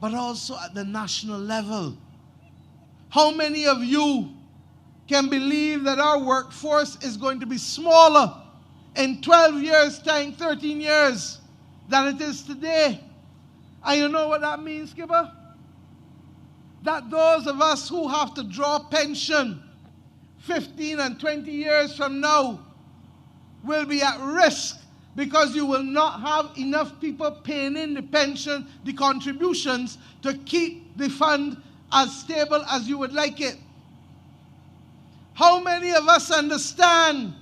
but also at the national level. How many of you can believe that our workforce is going to be smaller in 12 years' time, 13 years, than it is today? And you know what that means, Skipper? That those of us who have to draw pension 15 and 20 years from now will be at risk because you will not have enough people paying in the pension, the contributions, to keep the fund as stable as you would like it. How many of us understand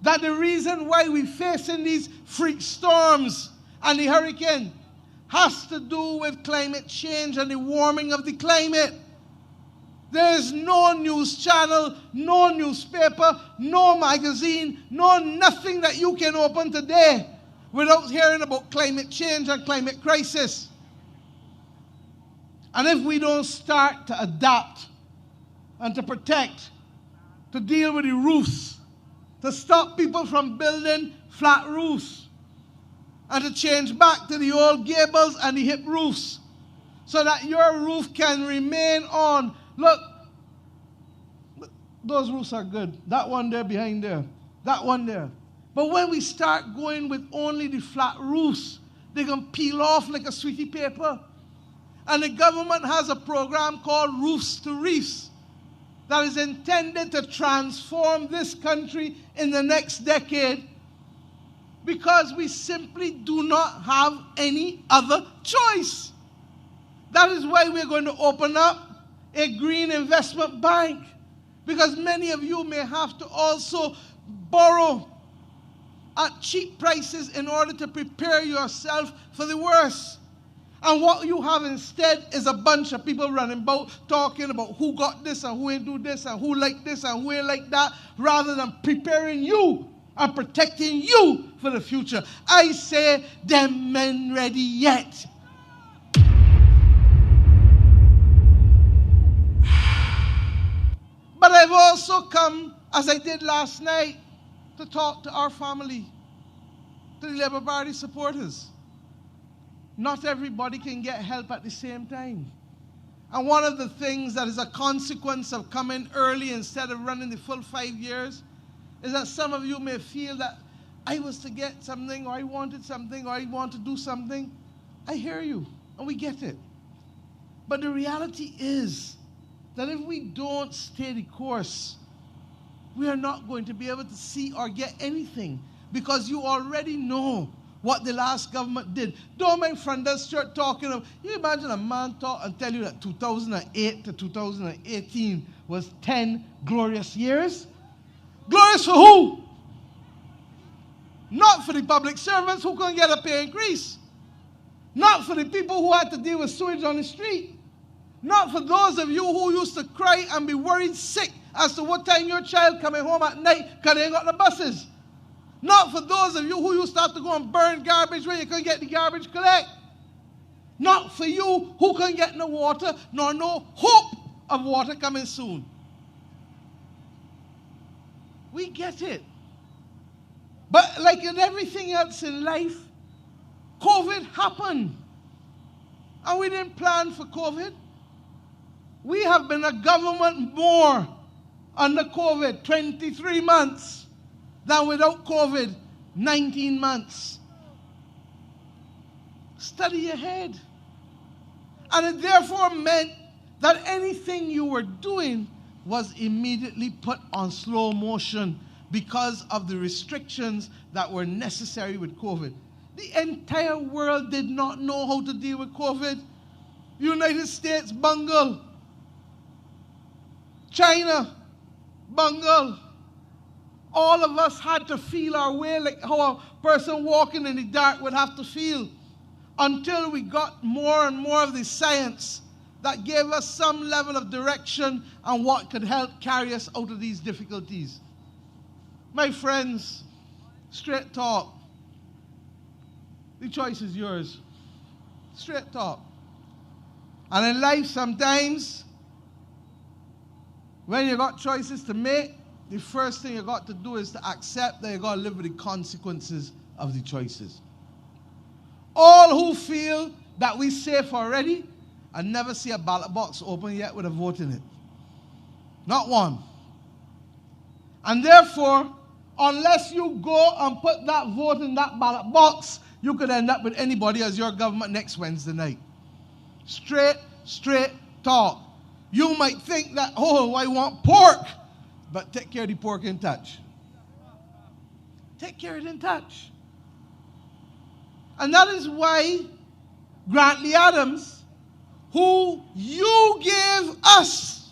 that the reason why we're facing these freak storms and the hurricane has to do with climate change and the warming of the climate? There is no news channel, no newspaper, no magazine, no nothing that you can open today without hearing about climate change and climate crisis. And if we don't start to adapt and to protect, to deal with the roofs, to stop people from building flat roofs, and to change back to the old gables and the hip roofs so that your roof can remain on. Look, those roofs are good. That one there behind there. That one there. But when we start going with only the flat roofs, they can peel off like a sweetie paper. And the government has a program called Roofs to Reefs that is intended to transform this country in the next decade because we simply do not have any other choice. That is why we're going to open up a green investment bank, because many of you may have to also borrow at cheap prices in order to prepare yourself for the worst. And what you have instead is a bunch of people running about talking about who got this and who ain't do this and who like this and who ain't like that, rather than preparing you and protecting you for the future. I say, them men ready yet. But I've also come, as I did last night, to talk to our family, to the Labour Party supporters. Not everybody can get help at the same time. And one of the things that is a consequence of coming early instead of running the full 5 years is that some of you may feel that I was to get something, or I wanted something, or I want to do something. I hear you, and we get it. But the reality is that if we don't stay the course, we are not going to be able to see or get anything, because you already know what the last government did. Don't mind Frondell Stewart talking of, you imagine a man talk and tell you that 2008 to 2018 was 10 glorious years? Glorious for who? Not for the public servants who couldn't get a pay increase. Not for the people who had to deal with sewage on the street. Not for those of you who used to cry and be worried sick as to what time your child coming home at night because they ain't got the buses. Not for those of you who used to have to go and burn garbage where you couldn't get the garbage collect. Not for you who couldn't get no water, nor no hope of water coming soon. We get it. But like in everything else in life, COVID happened. And we didn't plan for COVID. We have been a government more under COVID, 23 months, than without COVID, 19 months. Study ahead. And it therefore meant that anything you were doing was immediately put on slow motion because of the restrictions that were necessary with COVID. The entire world did not know how to deal with COVID. The United States bungled. China bungled. All of us had to feel our way like how a person walking in the dark would have to feel, until we got more and more of the science that gave us some level of direction and what could help carry us out of these difficulties. My friends, straight talk. The choice is yours. Straight talk. And in life, sometimes, when you got choices to make, the first thing you got to do is to accept that you got to live with the consequences of the choices. All who feel that we safe already and never see a ballot box open yet with a vote in it. Not one. And therefore, unless you go and put that vote in that ballot box, you could end up with anybody as your government next Wednesday night. Straight talk. You might think that, oh, I want pork, but take care of the pork in touch. Take care of it in touch. And that is why Grantley Adams, who you gave us,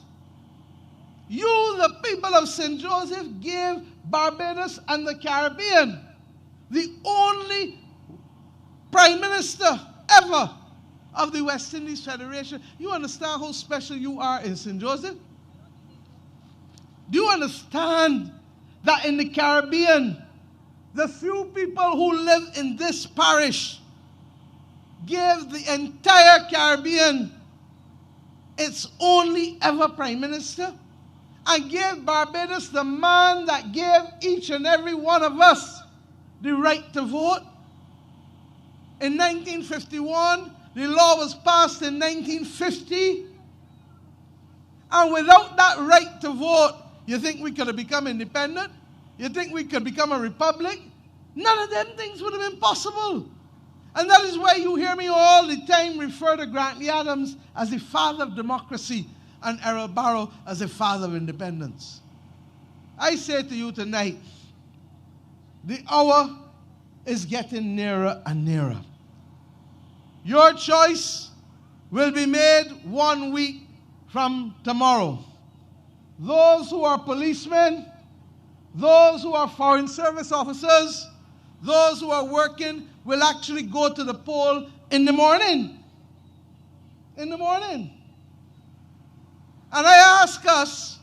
you, the people of St. Joseph, gave Barbados and the Caribbean the only Prime Minister ever of the West Indies Federation. You understand how special you are in St. Joseph? Do you understand that in the Caribbean, the few people who live in this parish gave the entire Caribbean its only ever Prime Minister, and gave Barbados the man that gave each and every one of us the right to vote? In 1951, the law was passed in 1950, and without that right to vote, you think we could have become independent? You think we could become a republic? None of them things would have been possible. And that is why you hear me all the time refer to Grantley Adams as the father of democracy and Errol Barrow as the father of independence. I say to you tonight, the hour is getting nearer and nearer. Your choice will be made 1 week from tomorrow. Those who are policemen, those who are foreign service officers, those who are working will actually go to the poll in the morning. In the morning. And I ask us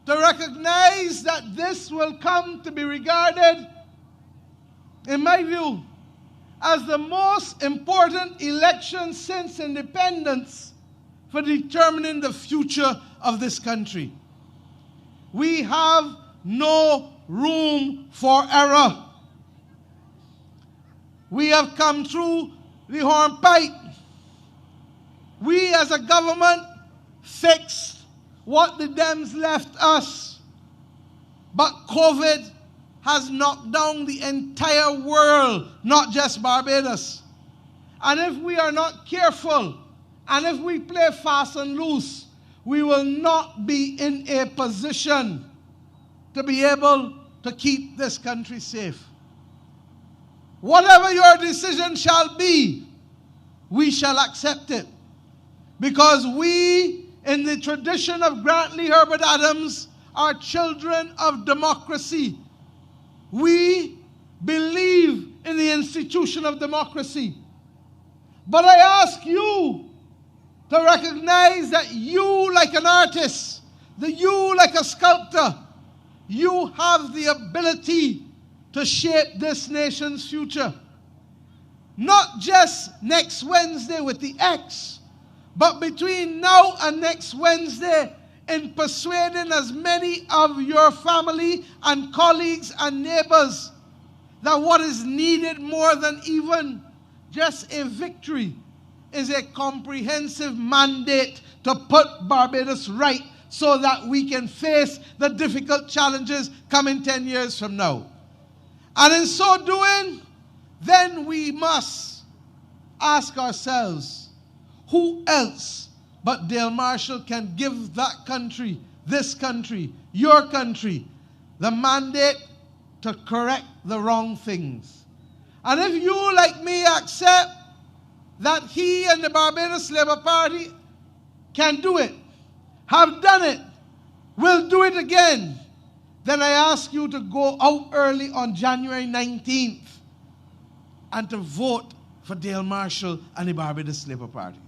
to recognize that this will come to be regarded, in my view, as the most important election since independence for determining the future of this country. We have no room for error. We have come through the hornpipe. We as a government fixed what the Dems left us. But COVID has knocked down the entire world, not just Barbados. And if we are not careful, and if we play fast and loose, we will not be in a position to be able to keep this country safe. Whatever your decision shall be, we shall accept it. Because we, in the tradition of Grantley Herbert Adams, are children of democracy. We believe in the institution of democracy. But I ask you to recognize that you, like an artist, that you, like a sculptor, you have the ability to shape this nation's future. Not just next Wednesday with the X, but between now and next Wednesday, in persuading as many of your family and colleagues and neighbors that what is needed more than even just a victory is a comprehensive mandate to put Barbados right so that we can face the difficult challenges coming 10 years from now. And in so doing, then we must ask ourselves, who else but Dale Marshall can give that country, this country, your country, the mandate to correct the wrong things? And if you, like me, accept that he and the Barbados Labour Party can do it, have done it, will do it again, then I ask you to go out early on January 19th and to vote for Dale Marshall and the Barbados Labour Party.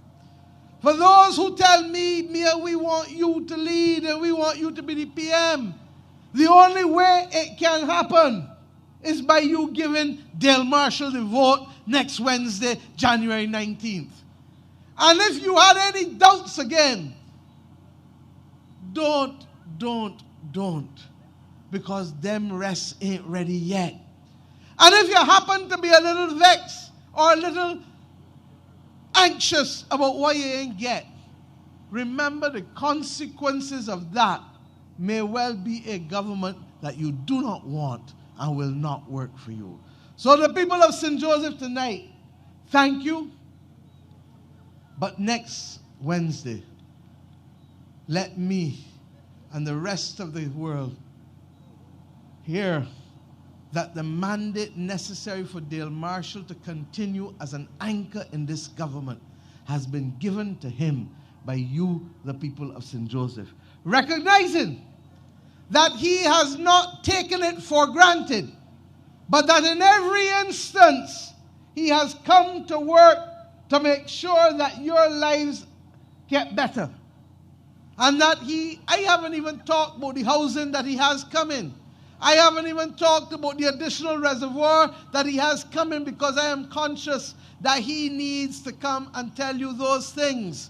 For those who tell me, Mia, we want you to lead and we want you to be the PM, the only way it can happen is by you giving Dale Marshall the vote next Wednesday, January 19th. And if you had any doubts again, don't. Because them rests ain't ready yet. And if you happen to be a little vexed or a little anxious about what you ain't get, remember the consequences of that may well be a government that you do not want and will not work for you. So the people of St. Joseph tonight, thank you. But next Wednesday, let me and the rest of the world hear that the mandate necessary for Dale Marshall to continue as an anchor in this government has been given to him by you, the people of St. Joseph. Recognizing that he has not taken it for granted, but that in every instance he has come to work to make sure that your lives get better. And that I haven't even talked about the housing that he has coming. I haven't even talked about the additional reservoir that he has coming, because I am conscious that he needs to come and tell you those things.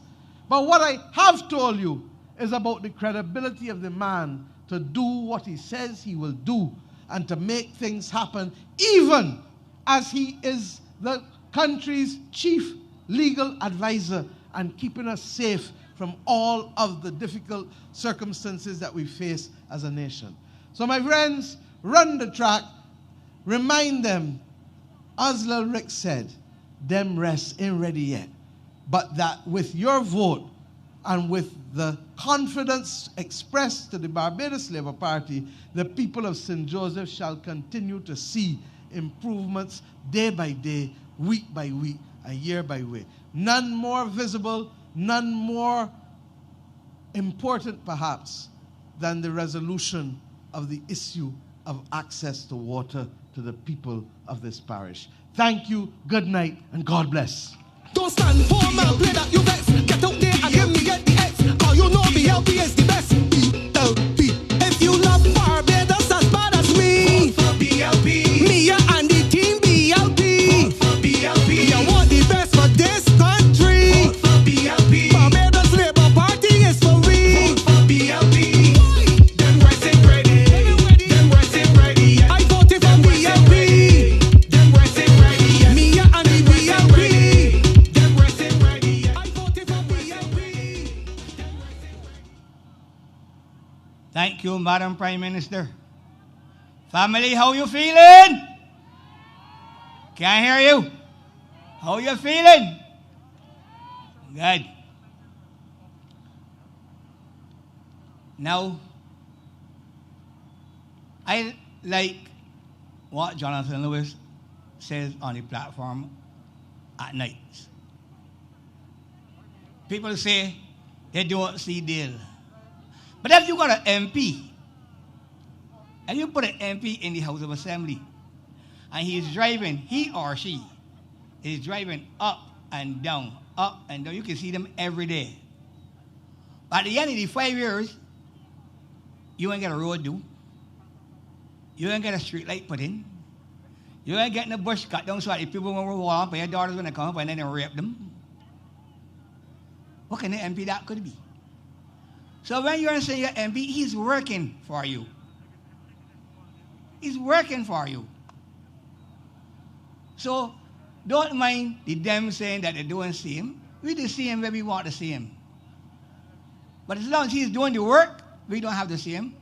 But what I have told you is about the credibility of the man to do what he says he will do and to make things happen, even as he is the country's chief legal advisor and keeping us safe from all of the difficult circumstances that we face as a nation. So my friends, run the track, remind them, as Lil Rick said, them rest ain't ready yet. But that with your vote and with the confidence expressed to the Barbados Labour Party, the people of St. Joseph shall continue to see improvements day by day, week by week, and year by year. None more visible, none more important perhaps than the resolution of the issue of access to water to the people of this parish. Thank you, good night, and God bless. Don't stand for man, play that you vex. Get out there and give me get the X. Cause you know BLP is the best. BLP. If you love Barbados as bad as me, vote for BLP. Me and the team BLP. Vote for BLP. You want the best for this country. Vote for BLP. Barbados Labour Party is for we. Vote for BLP. Them rest ain't ready. Them rest ain't ready. I voted for BLP. Them rest ain't ready. Me and the BLP. Thank you, Madam Prime Minister. Family, how you feeling? Can't hear you. How you feeling? Good. Now, I like what Jonathan Lewis says on the platform at night. People say they don't see Dale. But if you got an MP, and you put an MP in the House of Assembly, and he or she is driving up and down, you can see them every day. But at the end of the 5 years, you ain't get a road due. You ain't get a street light put in. You ain't getting a bush cut down so that the people will walk up and your daughter's going to come up and then they rape them. What kind of MP that could be? So when you're saying your MP, he's working for you. He's working for you. So don't mind them saying that they don't see him. We just see him when we want to see him. But as long as he's doing the work, we don't have to see him.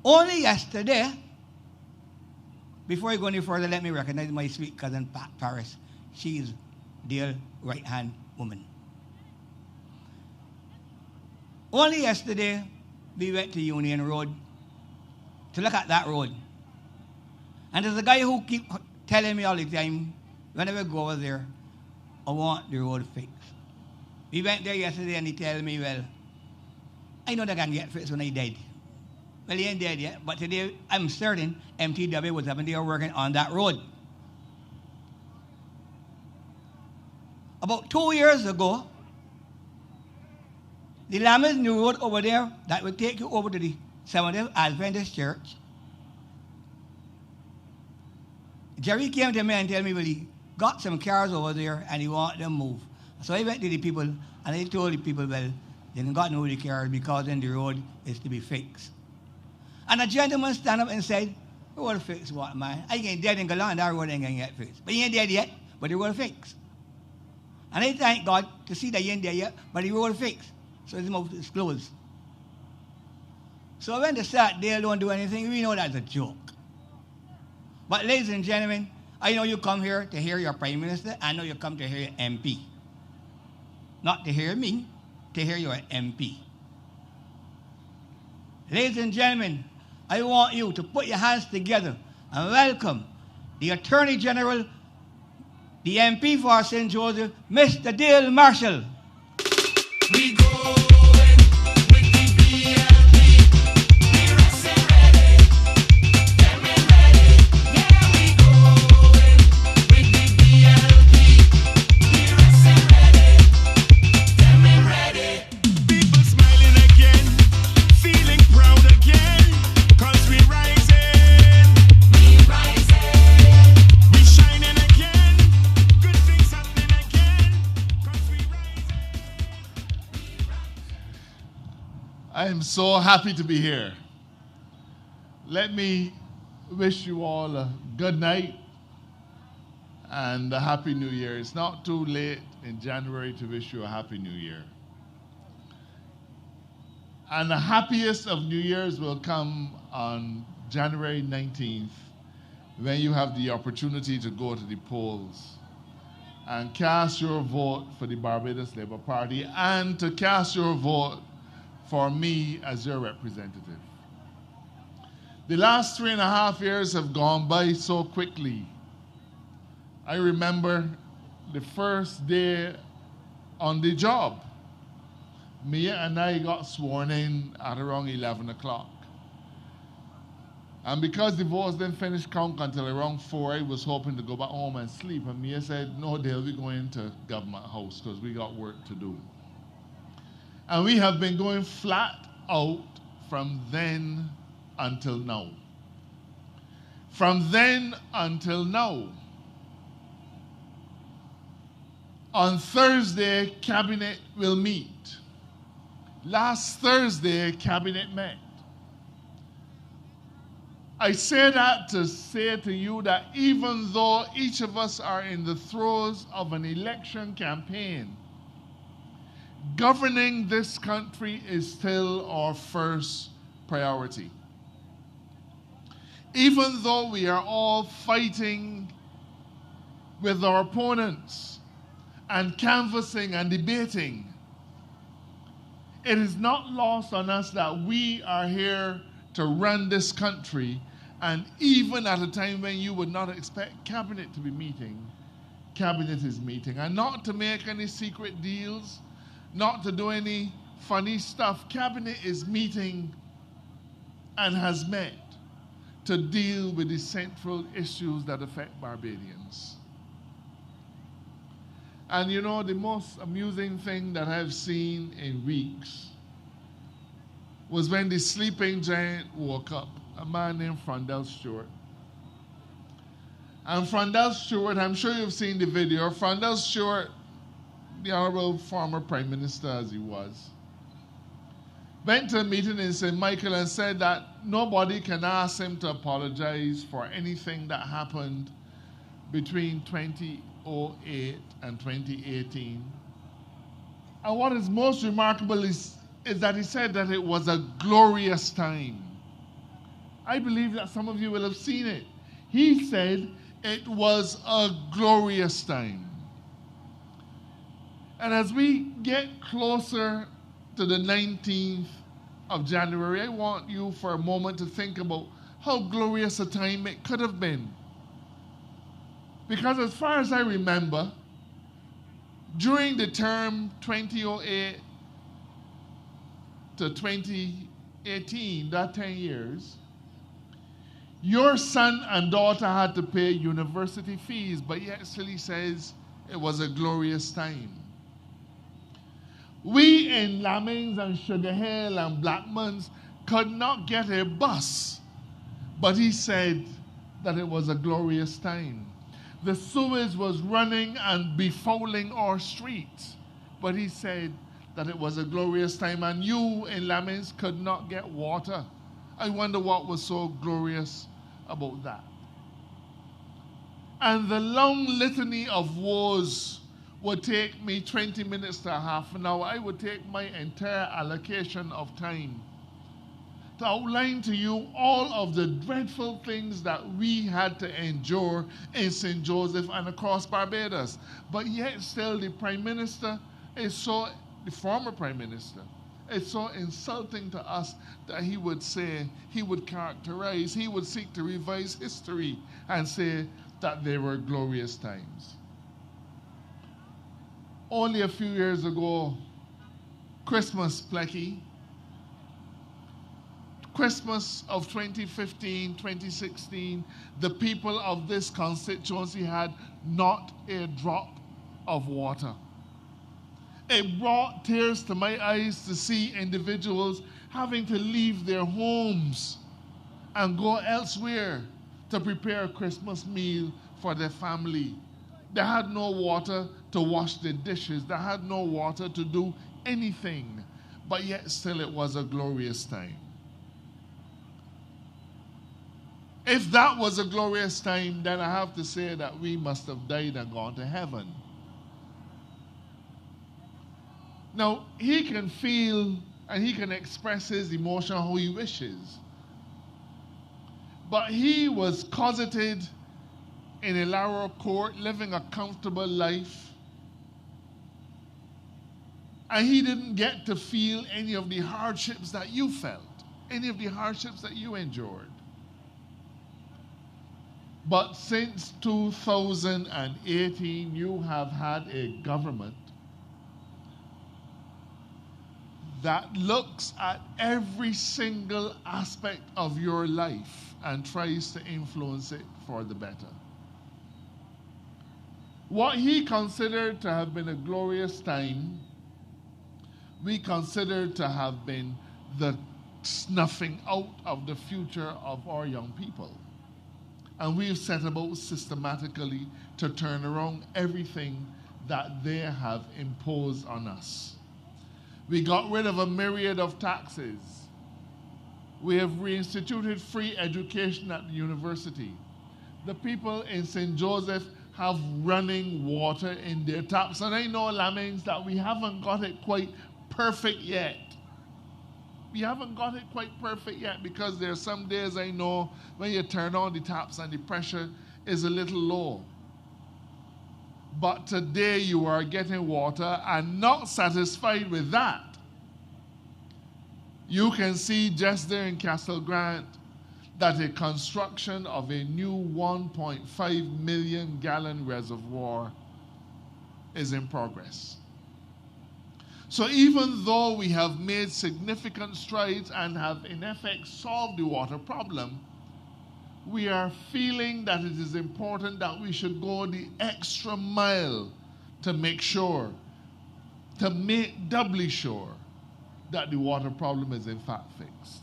Only yesterday, before I go any further, let me recognize my sweet cousin Paris. She is dear right-hand woman. Only yesterday, we went to Union Road to look at that road. And there's a guy who keep telling me all the time, whenever I go over there, I want the road fixed. We went there yesterday and he told me, well, I know they can get fixed when I dead. Well, he ain't dead yet, but today I'm certain MTW was up and they were working on that road. About 2 years ago, the Lammings new road over there that will take you over to the Seventh-day Adventist Church. Jerry came to me and told me, well, he got some cars over there and he wanted them moved. So I went to the people and I told the people, well, they didn't got no the cars because then the road is to be fixed. And a gentleman stand up and said, the road fixed what, man? I ain't dead and go along, that road ain't going to get fixed. But he ain't dead yet, but the road fixed. And I thank God to see that he ain't dead yet, but the road fixed. So his mouth is closed. So when they start, they don't do anything, we know that's a joke. But ladies and gentlemen, I know you come here to hear your Prime Minister. I know you come to hear your MP. Not to hear me, to hear your MP. Ladies and gentlemen, I want you to put your hands together and welcome the Attorney General, the MP for St. Joseph, Mr. Dale Marshall. We going with the BLP. We resting ready. Them in ready. Yeah, we going with the BLP. We resting ready. Them in ready. People smiling again, feeling proud again. 'Cause we rising. We rising. We shining again. Good things happening again. 'Cause we rising. I am so happy to be here. Let me wish you all a good night and a happy new year. It's not too late in January to wish you a happy new year. And the happiest of New Year's will come on January 19th when you have the opportunity to go to the polls and cast your vote for the Barbados Labour Party and to cast your vote for me as your representative. The last 3.5 years have gone by so quickly. I remember the first day on the job. Mia and I got sworn in at around 11 o'clock. And because the votes didn't finish count until around 4, I was hoping to go back home and sleep. And Mia said, no, Dale, we're going to Government House because we got work to do. And we have been going flat out from then until now. From then until now. On Thursday, Cabinet will meet. Last Thursday, Cabinet met. I say that to say to you that even though each of us are in the throes of an election campaign, governing this country is still our first priority. Even though we are all fighting with our opponents and canvassing and debating, it is not lost on us that we are here to run this country, and even at a time when you would not expect Cabinet to be meeting, Cabinet is meeting. And not to make any secret deals, not to do any funny stuff. Cabinet is meeting and has met to deal with the central issues that affect Barbadians. And you know, the most amusing thing that I've seen in weeks was when the sleeping giant woke up, a man named Frondell Stewart. And Frondell Stewart, I'm sure you've seen the video, Frondell Stewart, the honorable former Prime Minister as he was, went to a meeting in St. Michael and said that nobody can ask him to apologize for anything that happened between 2008 and 2018. And what is most remarkable is that he said that it was a glorious time. I believe that some of you will have seen it. He said it was a glorious time. And as we get closer to the 19th of January, I want you for a moment to think about how glorious a time it could have been. Because as far as I remember, during the term 2008 to 2018, that 10 years, your son and daughter had to pay university fees, but yet still he says it was a glorious time. We in Lammings and Sugar Hill and Blackmans could not get a bus, but he said that it was a glorious time. The sewage was running and befouling our streets, but he said that it was a glorious time. And you in Lammings could not get water. I wonder what was so glorious about that. And the long litany of woes would take me 20 minutes to a half an hour. I would take my entire allocation of time to outline to you all of the dreadful things that we had to endure in St. Joseph and across Barbados. But yet still the Prime Minister is so, the former Prime Minister, it's so insulting to us that he would say, he would characterize, he would seek to revise history and say that they were glorious times. Only a few years ago, Christmas, Plecky, Christmas of 2015, 2016, the people of this constituency had not a drop of water. It brought tears to my eyes to see individuals having to leave their homes and go elsewhere to prepare a Christmas meal for their family. They had no water to wash the dishes. They had no water to do anything. But yet still it was a glorious time. If that was a glorious time, then I have to say that we must have died and gone to heaven. Now, he can feel and he can express his emotion how he wishes. But he was closeted in a narrow court, living a comfortable life. And he didn't get to feel any of the hardships that you felt, any of the hardships that you endured. But since 2018, you have had a government that looks at every single aspect of your life and tries to influence it for the better. What he considered to have been a glorious time, we consider to have been the snuffing out of the future of our young people. And we've set about systematically to turn around everything that they have imposed on us. We got rid of a myriad of taxes. We have reinstituted free education at the university. The people in St. Joseph have running water in their taps. And I know, Lammings, that we haven't got it quite perfect yet. We haven't got it quite perfect yet because there are some days I know when you turn on the taps and the pressure is a little low. But today you are getting water and not satisfied with that. You can see just there in Castle Grant that a construction of a new 1.5 million gallon reservoir is in progress. So even though we have made significant strides and have in effect solved the water problem, we are feeling that it is important that we should go the extra mile to make sure, to make doubly sure that the water problem is in fact fixed.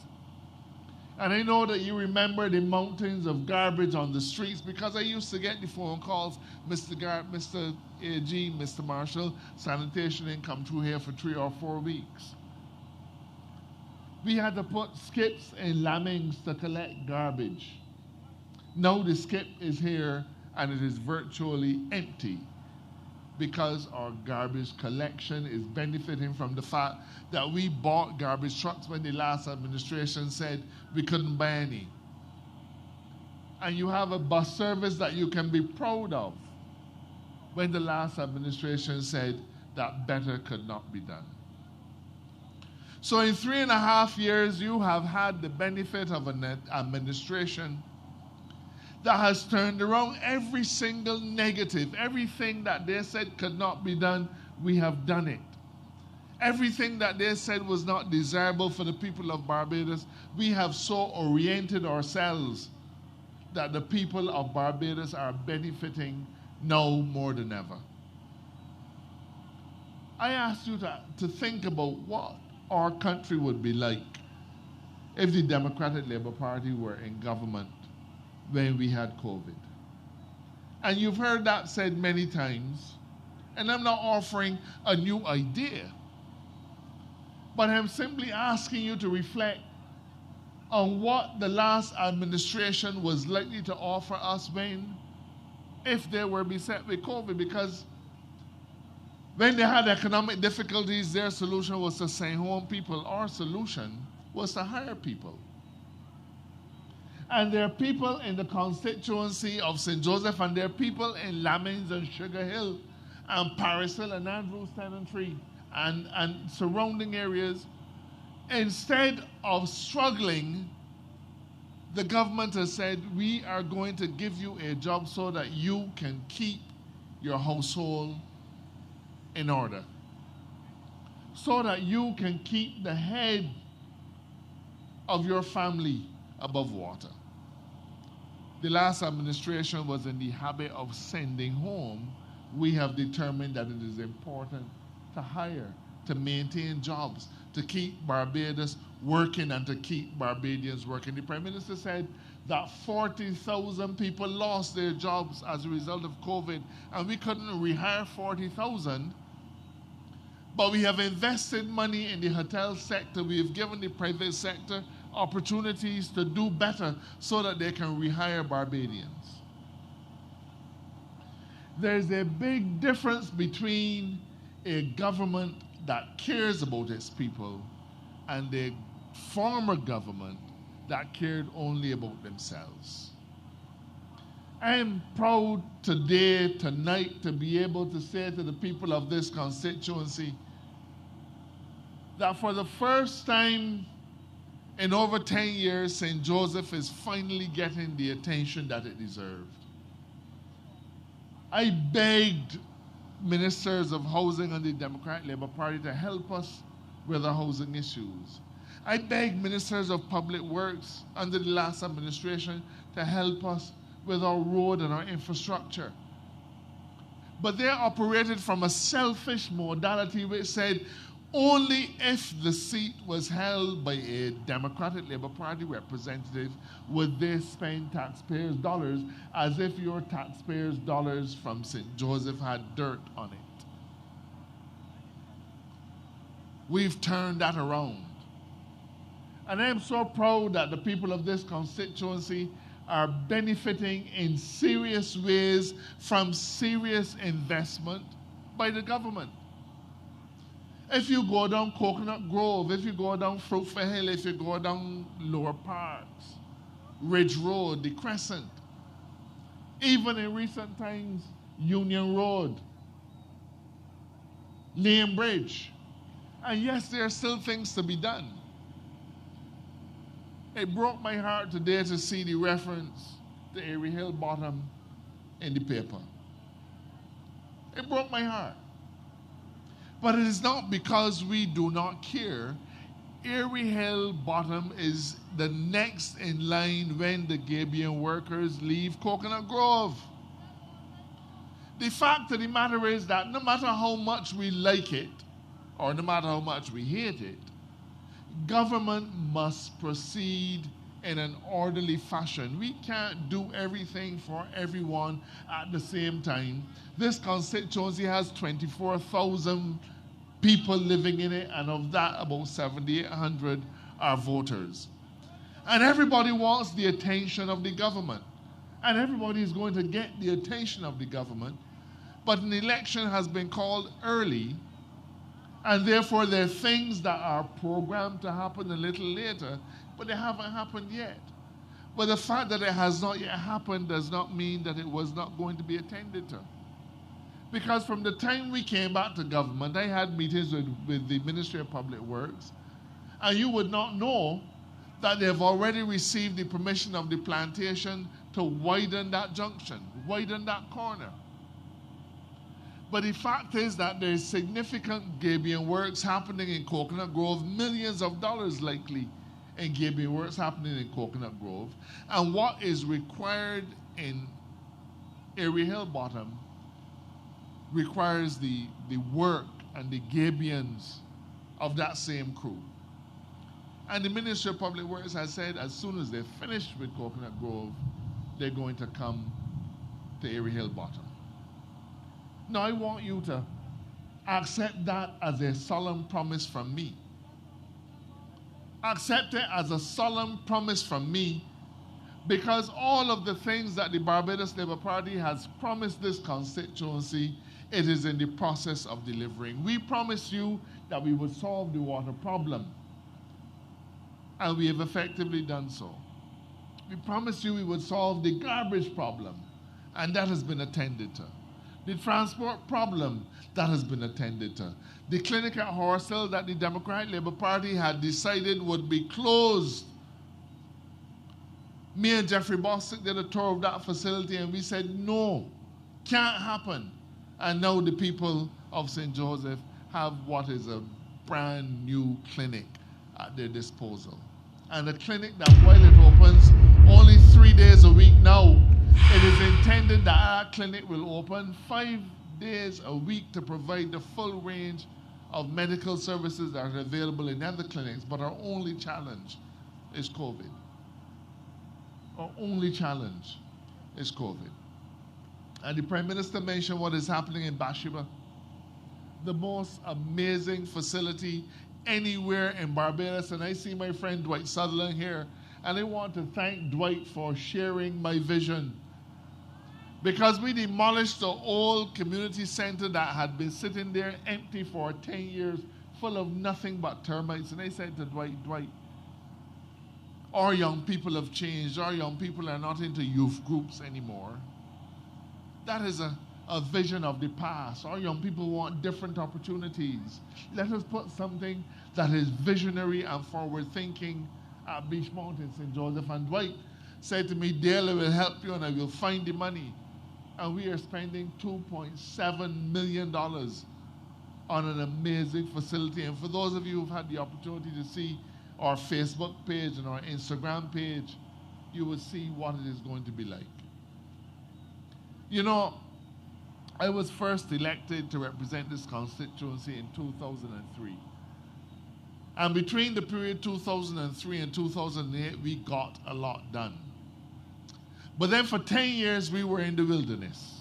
And I know that you remember the mountains of garbage on the streets because I used to get the phone calls, Mr. AG, Mr. Marshall, sanitation didn't come through here for 3 or 4 weeks. we had to put skips in Lammings to collect garbage. Now the skip is here and it is virtually empty because our garbage collection is benefiting from the fact that we bought garbage trucks when the last administration said we couldn't buy any. And you have a bus service that you can be proud of when the last administration said that better could not be done. So in 3.5 years, you have had the benefit of an administration that has turned around every single negative. Everything that they said could not be done, we have done it. Everything that they said was not desirable for the people of Barbados, we have so oriented ourselves that the people of Barbados are benefiting now more than ever. I asked you to think about what our country would be like if the Democratic Labour Party were in government when we had COVID. And you've heard that said many times, and I'm not offering a new idea, but I'm simply asking you to reflect on what the last administration was likely to offer us if they were beset with COVID, because when they had economic difficulties, their solution was to send home people. Our solution was to hire people. And there are people in the constituency of St. Joseph, and there are people in Lammings and Sugar Hill and Paris Hill and Andrews Tenantry and surrounding areas. Instead of struggling, the government has said, we are going to give you a job so that you can keep your household in order, so that you can keep the head of your family above water. The last administration was in the habit of sending home. We have determined that it is important to hire, to maintain jobs, to keep Barbados working and to keep Barbadians working. The Prime Minister said that 40,000 people lost their jobs as a result of COVID, and we couldn't rehire 40,000. But we have invested money in the hotel sector. We have given the private sector opportunities to do better so that they can rehire Barbadians. There's a big difference between a government that cares about its people and a former government that cared only about themselves. I am proud today, tonight, to be able to say to the people of this constituency that for the first time in over 10 years, St. Joseph is finally getting the attention that it deserved. I begged ministers of housing and the Democratic Labour Party to help us with our housing issues. I begged ministers of public works under the last administration to help us with our road and our infrastructure. But they operated from a selfish modality which said only if the seat was held by a Democratic Labour Party representative would they spend taxpayers' dollars, as if your taxpayers' dollars from St. Joseph had dirt on it. We've turned that around. And I'm so proud that the people of this constituency are benefiting in serious ways from serious investment by the government. If you go down Coconut Grove, if you go down Fruitful Hill, if you go down Lower Parks, Ridge Road, the Crescent, even in recent times, Union Road, Lane Bridge. And yes, there are still things to be done. It broke my heart today to see the reference to Airy Hill Bottom in the paper. It broke my heart. But it is not because we do not care. Airy Hill Bottom is the next in line when the Gabion workers leave Coconut Grove. The fact of the matter is that no matter how much we like it, or no matter how much we hate it, government must proceed in an orderly fashion. We can't do everything for everyone at the same time. This constituency has 24,000 people living in it, and of that, about 7,800 our voters. And everybody wants the attention of the government. And everybody is going to get the attention of the government. But an election has been called early, and therefore there are things that are programmed to happen a little later, but they haven't happened yet. But the fact that it has not yet happened does not mean that it was not going to be attended to. Because from the time we came back to government, I had meetings with the Ministry of Public Works, and you would not know that they've already received the permission of the plantation to widen that junction, widen that corner. But the fact is that there's significant gabion works happening in Coconut Grove, millions of dollars likely in gabion works happening in Coconut Grove. And what is required in Erie Hill Bottom requires the work and the gabions of that same crew. And the Ministry of Public Works has said as soon as they're finished with Coconut Grove, they're going to come to Erie Hill Bottom. Now, I want you to accept that as a solemn promise from me. Accept it as a solemn promise from me, because all of the things that the Barbados Labour Party has promised this constituency, it is in the process of delivering. We promised you that we would solve the water problem, and we have effectively done so. We promised you we would solve the garbage problem, and that has been attended to. The transport problem, that has been attended to. The clinic at Horsell that the Democratic Labour Party had decided would be closed. Me and Jeffrey Bostic did a tour of that facility, and we said, no, can't happen. And now the people of St. Joseph have what is a brand new clinic at their disposal. And a clinic that, while it opens only 3 days a week now, it is intended that our clinic will open 5 days a week to provide the full range of medical services that are available in other clinics. But our only challenge is COVID. Our only challenge is COVID. And the Prime Minister mentioned what is happening in Bathsheba, the most amazing facility anywhere in Barbados. And I see my friend Dwight Sutherland here, and I want to thank Dwight for sharing my vision. Because we demolished the old community center that had been sitting there empty for 10 years, full of nothing but termites. And I said to Dwight, our young people have changed. Our young people are not into youth groups anymore. That is a vision of the past. Our young people want different opportunities. Let us put something that is visionary and forward-thinking at Beach Mountain, St. Joseph. And Dwight said to me, Dale, I will help you and I will find the money. And we are spending $2.7 million on an amazing facility. And for those of you who've had the opportunity to see our Facebook page and our Instagram page, you will see what it is going to be like. You know, I was first elected to represent this constituency in 2003. And between the period 2003 and 2008, we got a lot done. But then for 10 years, we were in the wilderness.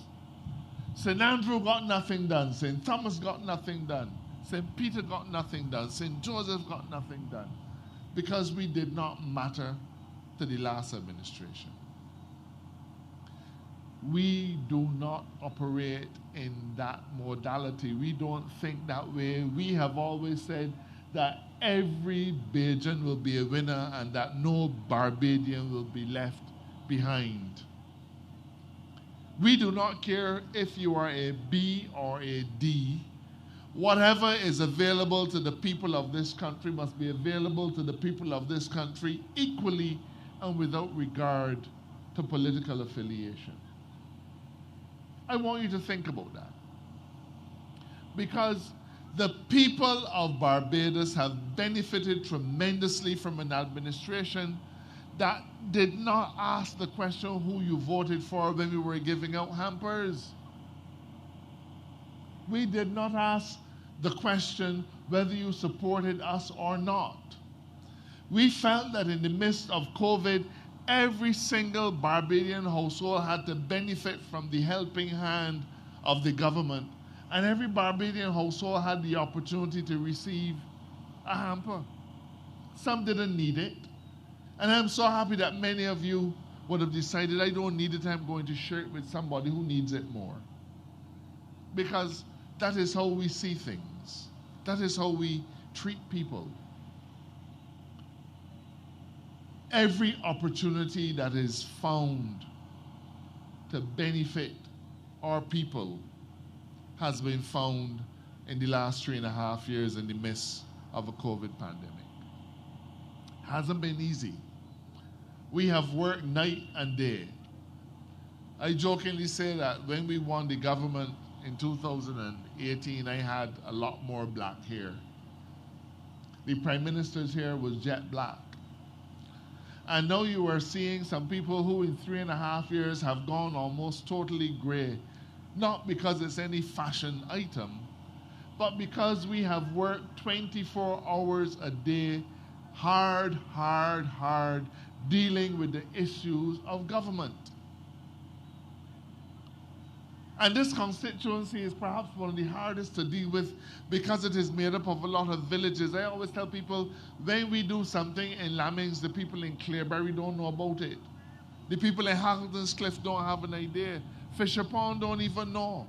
St. Andrew got nothing done. St. Thomas got nothing done. St. Peter got nothing done. St. Joseph got nothing done. Because we did not matter to the last administration. We do not operate in that modality. We don't think that way. We have always said that every Bajan will be a winner and that no Barbadian will be left behind. We do not care if you are a B or a D. Whatever is available to the people of this country must be available to the people of this country equally and without regard to political affiliation. I want you to think about that. Because the people of Barbados have benefited tremendously from an administration that did not ask the question who you voted for when we were giving out hampers. We did not ask the question whether you supported us or not. We felt that in the midst of COVID, every single Barbadian household had to benefit from the helping hand of the government. And every Barbadian household had the opportunity to receive a hamper. Some didn't need it. And I'm so happy that many of you would have decided, I don't need it, I'm going to share it with somebody who needs it more. Because that is how we see things. That is how we treat people. Every opportunity that is found to benefit our people has been found in the last 3.5 years in the midst of a COVID pandemic. Hasn't been easy. We have worked night and day. I jokingly say that when we won the government in 2018, I had a lot more black hair. The Prime Minister's hair was jet black. And now you are seeing some people who in 3.5 years have gone almost totally gray, not because it's any fashion item, but because we have worked 24 hours a day, hard, dealing with the issues of government. And this constituency is perhaps one of the hardest to deal with because it is made up of a lot of villages. I always tell people, when we do something in Lammings, the people in Clearberry don't know about it. The people in Hackleton's Cliff don't have an idea. Fisher Pond don't even know.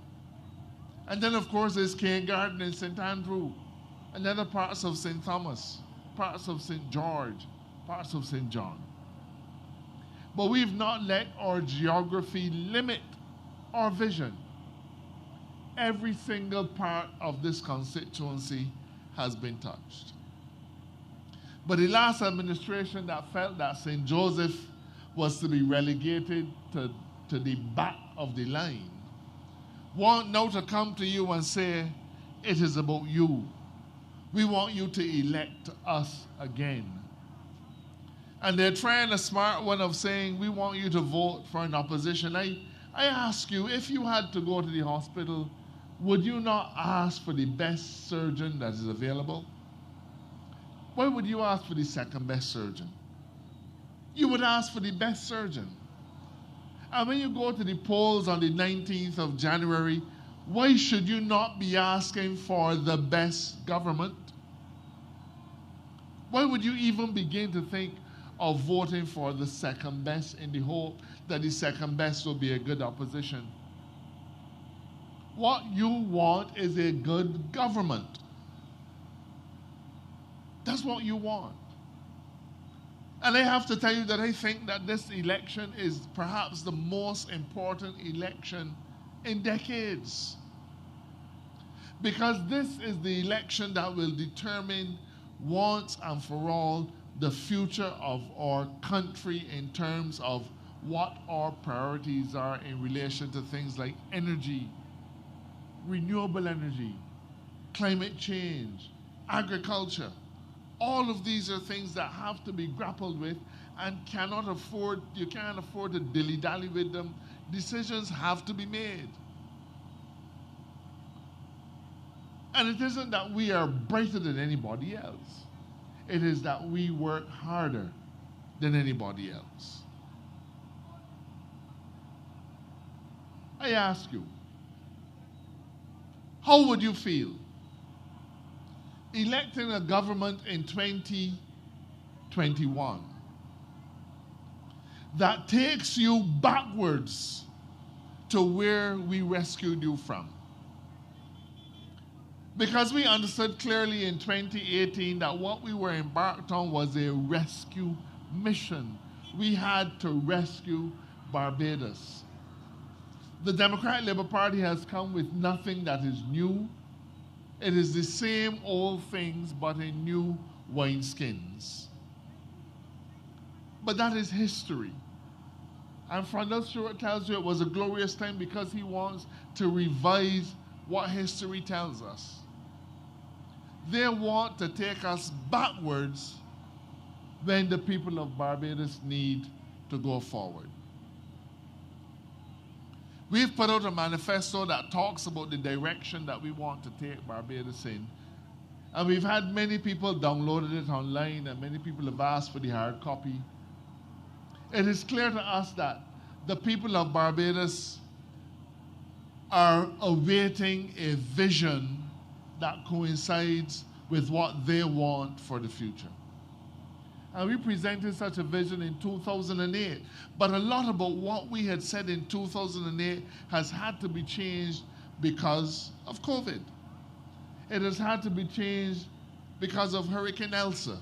And then, of course, there's Cane Garden in St. Andrew, and other parts of St. Thomas, parts of St. George, parts of St. John. But we've not let our geography limit our vision. Every single part of this constituency has been touched. But the last administration that felt that St. Joseph was to be relegated to the back of the line want now to come to you and say, it is about you. We want you to elect us again. And they're trying a smart one of saying, we want you to vote for an opposition. I ask you, if you had to go to the hospital, would you not ask for the best surgeon that is available? Why would you ask for the second best surgeon? You would ask for the best surgeon. And when you go to the polls on the 19th of January, why should you not be asking for the best government? Why would you even begin to think of voting for the second best in the hope that the second best will be a good opposition? What you want is a good government. That's what you want. And I have to tell you that I think that this election is perhaps the most important election in decades. Because this is the election that will determine once and for all the future of our country in terms of what our priorities are in relation to things like energy, renewable energy, climate change, agriculture. All of these are things that have to be grappled with and you can't afford to dilly-dally with them. Decisions have to be made. And it isn't that we are brighter than anybody else. It is that we work harder than anybody else. I ask you, how would you feel electing a government in 2021 that takes you backwards to where we rescued you from? Because we understood clearly in 2018 that what we were embarked on was a rescue mission. We had to rescue Barbados. The Democratic Labour Party has come with nothing that is new. It is the same old things, but in new wineskins. But that is history. And Fronda Stewart tells you it was a glorious time because he wants to revise what history tells us. They want to take us backwards when the people of Barbados need to go forward. We've put out a manifesto that talks about the direction that we want to take Barbados in. And we've had many people downloaded it online and many people have asked for the hard copy. It is clear to us that the people of Barbados are awaiting a vision that coincides with what they want for the future. And we presented such a vision in 2008. But a lot about what we had said in 2008 has had to be changed because of COVID. It has had to be changed because of Hurricane Elsa.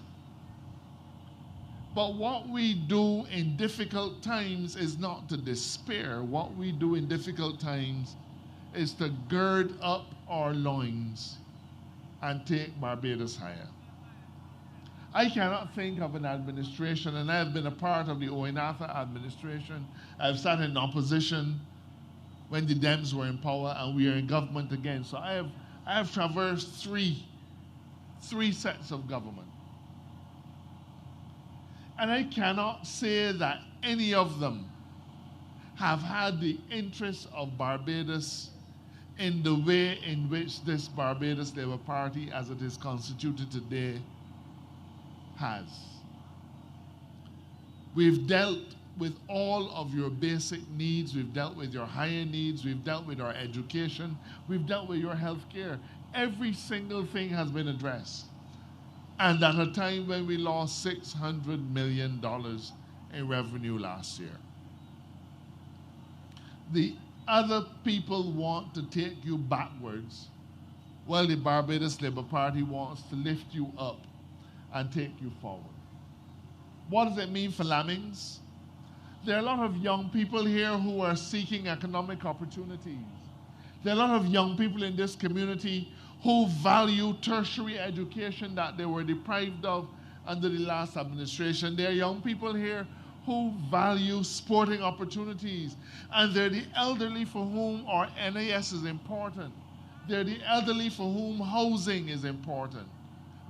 But what we do in difficult times is not to despair. What we do in difficult times is to gird up our loins and take Barbados higher. I cannot think of an administration, and I have been a part of the Oinatha administration. I've sat in opposition when the Dems were in power, and we are in government again. So I have traversed three sets of government. And I cannot say that any of them have had the interests of Barbados in the way in which this Barbados Labour Party, as it is constituted today, has. We've dealt with all of your basic needs. We've dealt with your higher needs. We've dealt with our education. We've dealt with your health care. Every single thing has been addressed. And at a time when we lost $600 million in revenue last year. The other people want to take you backwards, while the Barbados Labour Party wants to lift you up and take you forward. What does it mean for Lammings? There are a lot of young people here who are seeking economic opportunities. There are a lot of young people in this community who value tertiary education that they were deprived of under the last administration. There are young people here who value sporting opportunities. And they're the elderly for whom our NAS is important. They're the elderly for whom housing is important.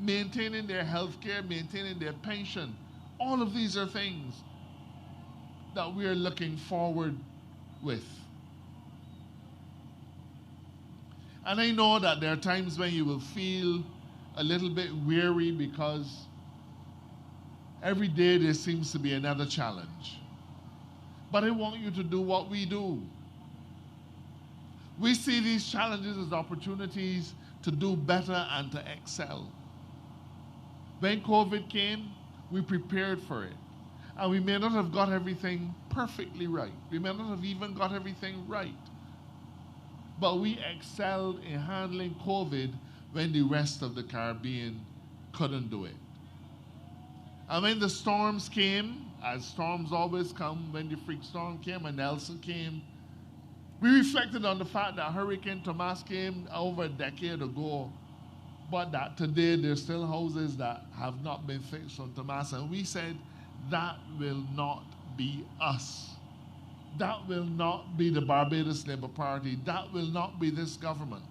Maintaining their health care, maintaining their pension. All of these are things that we are looking forward with. And I know that there are times when you will feel a little bit weary because every day there seems to be another challenge. But I want you to do what we do. We see these challenges as opportunities to do better and to excel. When COVID came, we prepared for it. And we may not have got everything perfectly right. We may not have even got everything right. But we excelled in handling COVID when the rest of the Caribbean couldn't do it. And when the storms came, as storms always come, when the freak storm came and Elsa came, we reflected on the fact that Hurricane Thomas came over a decade ago, but that today there's still houses that have not been fixed on Thomas. And we said, that will not be us. That will not be the Barbados Labour Party. That will not be this government.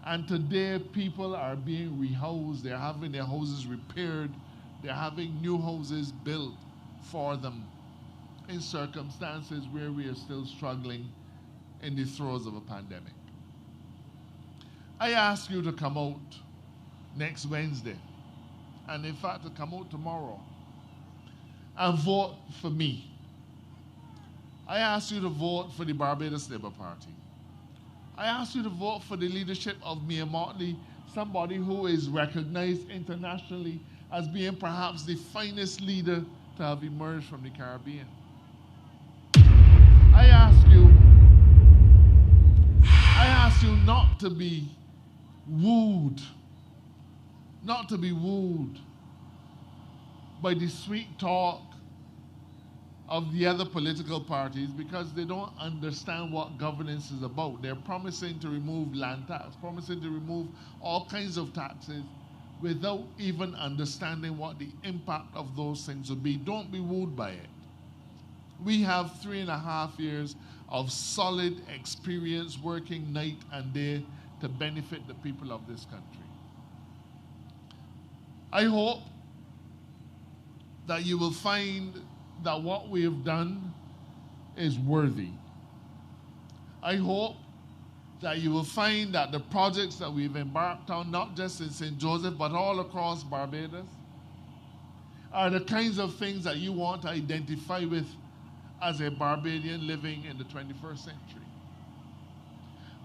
And today people are being rehoused. They're having their houses repaired. They're having new houses built for them in circumstances where we are still struggling in the throes of a pandemic. I ask you to come out next Wednesday, and in fact to come out tomorrow, and vote for me. I ask you to vote for the Barbados Labour Party. I ask you to vote for the leadership of Mia Motley, somebody who is recognized internationally as being perhaps the finest leader to have emerged from the Caribbean. I ask you not to be wooed, by the sweet talk of the other political parties, because they don't understand what governance is about. They're promising to remove land tax, promising to remove all kinds of taxes without even understanding what the impact of those things would be. Don't be wooed by it. We have 3.5 years of solid experience working night and day to benefit the people of this country. I hope that you will find that what we have done is worthy. I hope that you will find that the projects that we've embarked on, not just in St. Joseph, but all across Barbados, are the kinds of things that you want to identify with as a Barbadian living in the 21st century.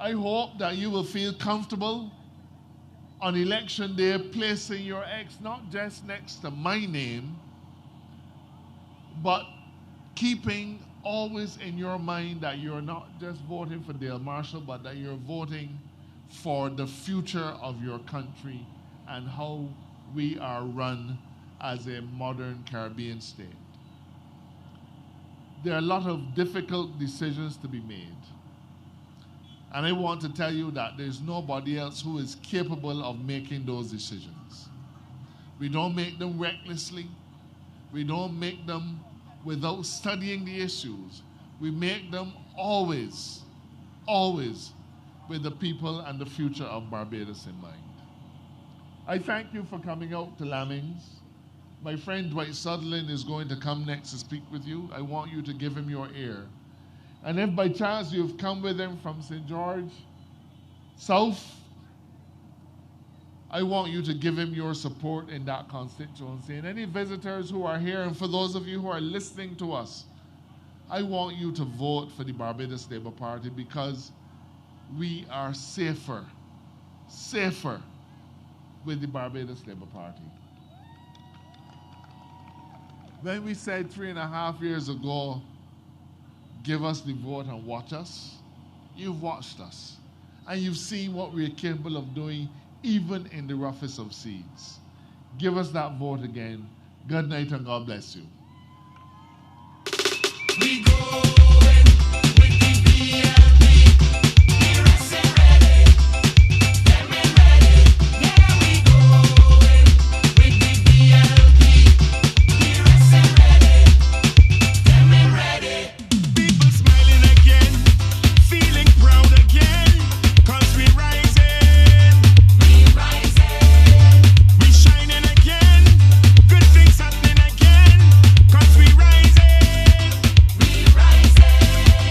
I hope that you will feel comfortable on election day placing your X not just next to my name, but keeping always in your mind that you're not just voting for Dale Marshall, but that you're voting for the future of your country and how we are run as a modern Caribbean state. There are a lot of difficult decisions to be made. And I want to tell you that there's nobody else who is capable of making those decisions. We don't make them recklessly. We don't make them without studying the issues. We make them always, always with the people and the future of Barbados in mind. I thank you for coming out to Lammings. My friend Dwight Sutherland is going to come next to speak with you. I want you to give him your ear. And if by chance you've come with him from St. George South, I want you to give him your support in that constituency. And any visitors who are here, and for those of you who are listening to us, I want you to vote for the Barbados Labour Party because we are safer with the Barbados Labour Party. When we said 3.5 years ago, give us the vote and watch us, you've watched us. And you've seen what we're capable of doing even in the roughest of seas. Give us that vote again. Good night and God bless you. We going with the BLP. We resting ready. Them we ready. Yeah, we going with the BLP. We resting ready. Them we ready. People smiling again, feeling proud again. 'Cause we rising. We rising. We shining again. Good things happening again. 'Cause we rising.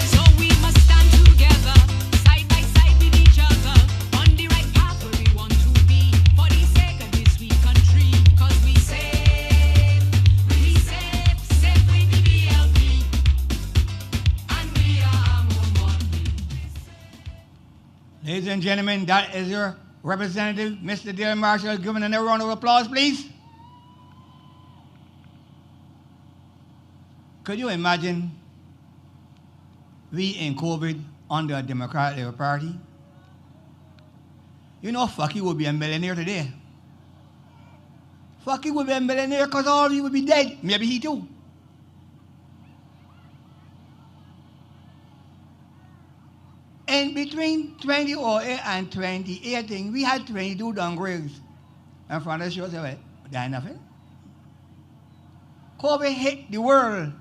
So we must stand together, side by side with each other, on the right path where we want to be, for the sake of this sweet country. 'Cause we safe with the BLP, and we are one. Ladies and gentlemen, that is your representative, Mr. Dale Marshall. Give him a round of applause, please. Could you imagine we in COVID under a Democratic Labour Party? You know, Fucky would be a millionaire today. Fucky would be a millionaire because all of you would be dead. Maybe he too. In between 2008 and 2018, we had 22 downgrades. And from the show, said, well, that ain't nothing. COVID hit the world.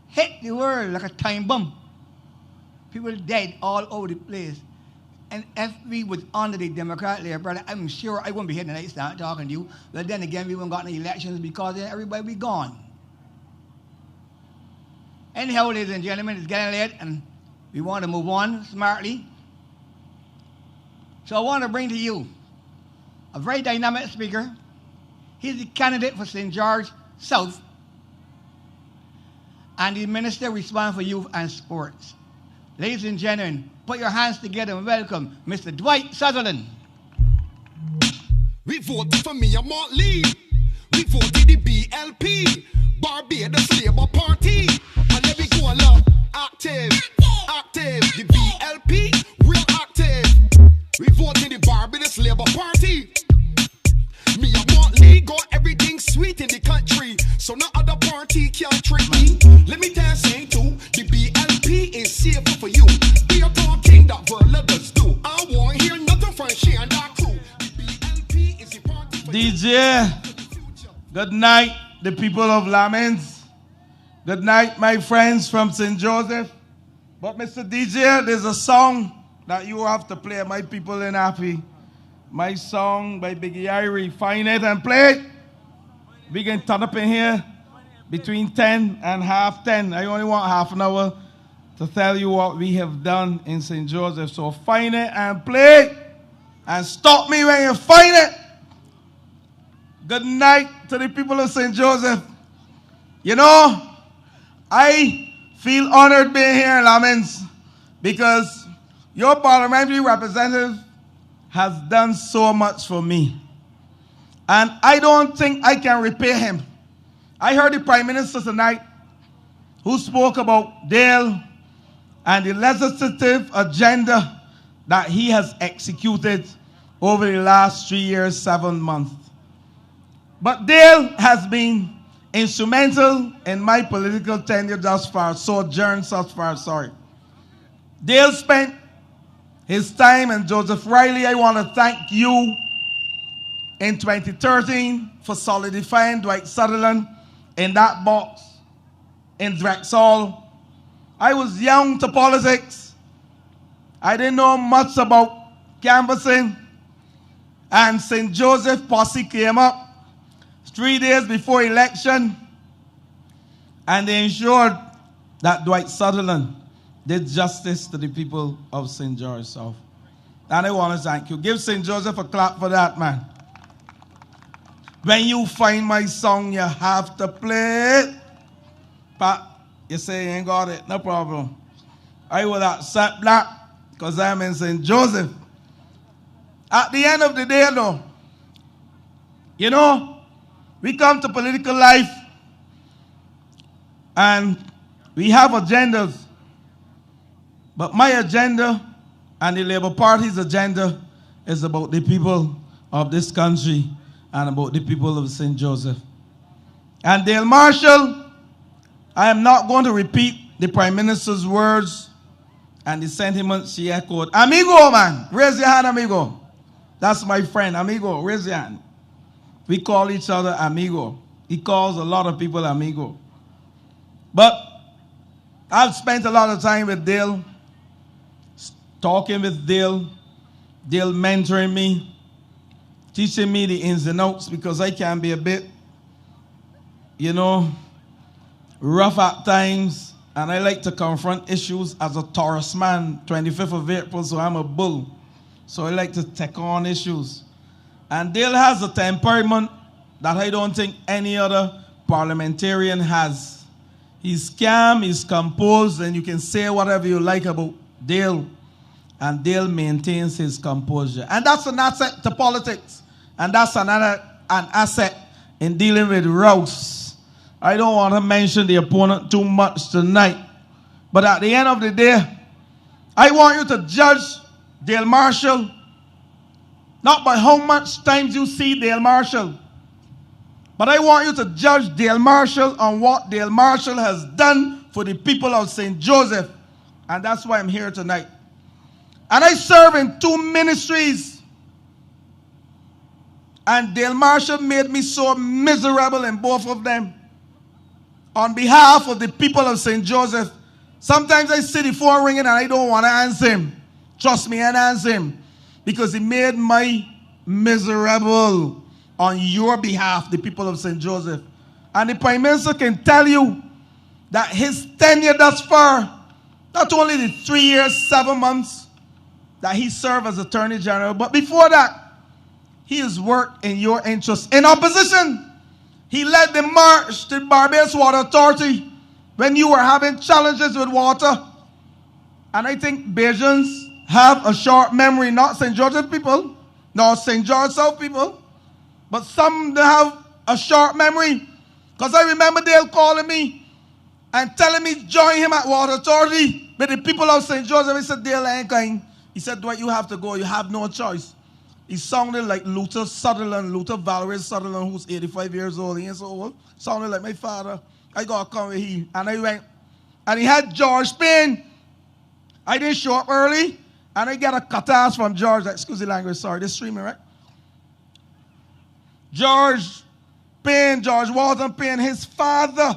Hit the world like a time bomb. People dead all over the place. And if we was under the Democratic Labour Party, I'm sure I wouldn't be here tonight start talking to you. But then again, we wouldn't got any elections because then everybody would be gone. Anyhow, ladies and gentlemen, it's getting late and we want to move on smartly. So I want to bring to you a very dynamic speaker. He's the candidate for St. George South and the minister responsible for youth and sports. Ladies and gentlemen, put your hands together and welcome Mr. Dwight Sutherland. We voted for me, I won't leave. We voted the BLP, Barbados Labour Party. And let me go along, active, the BLP, real active. We voted the Barbados Labour Party. Me, I won't leave, got everything sweet in the country. So no other party can trick me. Let me tell you something too, the BLP is safer for you. We are talking that Verla does do. I won't hear nothing from she and that crew. The BLP is the party for DJ, good night, the people of Lammings. Good night, my friends from St. Joseph. But Mr. DJ, there's a song that you have to play. My people ain't happy. My song by Biggie Irie. Find it and play it. We can turn up in here between 10 and half 10. I only want half an hour to tell you what we have done in St. Joseph. So find it and play it. And stop me when you find it. Good night to the people of St. Joseph. You know, I feel honored being here in Lammings because your parliamentary representative has done so much for me. And I don't think I can repay him. I heard the Prime Minister tonight who spoke about Dale and the legislative agenda that he has executed over the last 3 years, 7 months. But Dale has been instrumental in my political tenure thus far, Dale spent his time, and Joseph Riley, I want to thank you in 2013 for solidifying Dwight Sutherland in that box in Drexel. I was young to politics. I didn't know much about canvassing. And St. Joseph posse came up 3 days before election, and they ensured that Dwight Sutherland did justice to the people of St. George South. And I want to thank you. Give St. Joseph a clap for that, man. When you find my song, you have to play it. But you say you ain't got it, no problem. I will accept that because I'm in St. Joseph. At the end of the day, though, you know, we come to political life and we have agendas. But my agenda and the Labour Party's agenda is about the people of this country and about the people of St. Joseph. And Dale Marshall, I am not going to repeat the Prime Minister's words and the sentiments she echoed. Amigo, man. Raise your hand, amigo. That's my friend, amigo. Raise your hand. We call each other amigo. He calls a lot of people amigo. But I've spent a lot of time with Dale, talking with Dale mentoring me, teaching me the ins and outs, because I can be a bit, you know, rough at times, and I like to confront issues as a Taurus man, 25th of April, so I'm a bull. So I like to take on issues. And Dale has a temperament that I don't think any other parliamentarian has. He's calm, he's composed, and you can say whatever you like about Dale, and Dale maintains his composure. And that's an asset to politics. And that's an asset in dealing with rows. I don't want to mention the opponent too much tonight. But at the end of the day, I want you to judge Dale Marshall not by how much times you see Dale Marshall, but I want you to judge Dale Marshall on what Dale Marshall has done for the people of St. Joseph. And that's why I'm here tonight. And I serve in 2 ministries. And Dale Marshall made me so miserable in both of them. On behalf of the people of St. Joseph, sometimes I see the phone ringing and I don't want to answer him. Trust me, and answer him. Because he made me miserable on your behalf, the people of St. Joseph. And the Prime Minister can tell you that his tenure thus far, not only the 3 years, 7 months that he served as Attorney General, but before that, he has worked in your interest. In opposition, he led the march to Barbados Water Authority when you were having challenges with water. And I think Bajans have a short memory, not St. George's people, nor St. George South people, but some have a short memory. Because I remember Dale calling me and telling me to join him at Water Authority with the people of St. Joseph. He said, Dale, I ain't going. He said, Dwight, you have to go. You have no choice. He sounded like Luther Valerie Sutherland, who's 85 years old. He ain't so old. Sounded like my father. I got to come with him. And I went. And he had George Payne. I didn't show up early. And I got a cuttass from George. Excuse the language, sorry. This streaming, right? George Walton Payne, his father,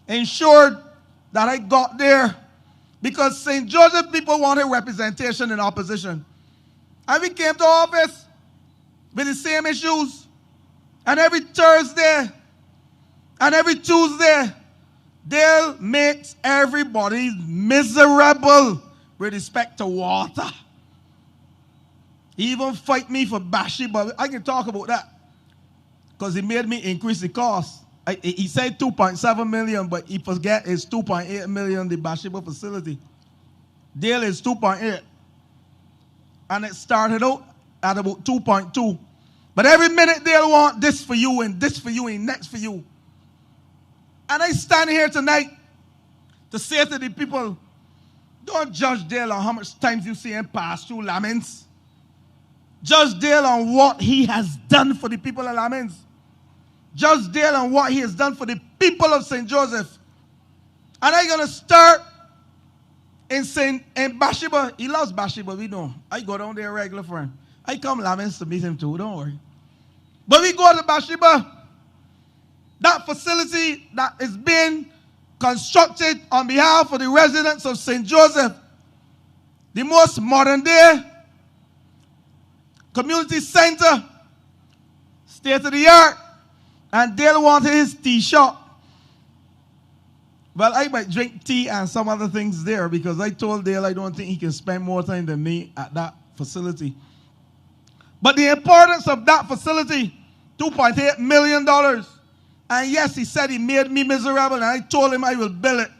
ensured that I got there because St. Joseph people wanted representation in opposition. And we came to office with the same issues. And every Thursday and every Tuesday, Dale makes everybody miserable with respect to water. He even fight me for Bashi, but I can talk about that. Because he made me increase the cost. He said 2.7 million, but he forget it's 2.8 million, the Bathsheba facility. Dale is 2.8. And it started out at about 2.2. But every minute they'll want this for you and this for you and next for you. And I stand here tonight to say to the people, don't judge Dale on how much times you see him pass through Lammings. Judge Dale on what he has done for the people of Lammings. Judge Dale on what he has done for the people of St. Joseph. And I'm going to start in Bathsheba. He loves Bathsheba, we know. I go down there regular for him. I come Lammings to meet him too, don't worry. But we go to Bathsheba. That facility that is being constructed on behalf of the residents of St. Joseph. The most modern day community center, state of the art. And Dale wanted his tea shop. Well, I might drink tea and some other things there because I told Dale I don't think he can spend more time than me at that facility. But the importance of that facility, $2.8 million. And yes, he said he made me miserable, and I told him I will build it.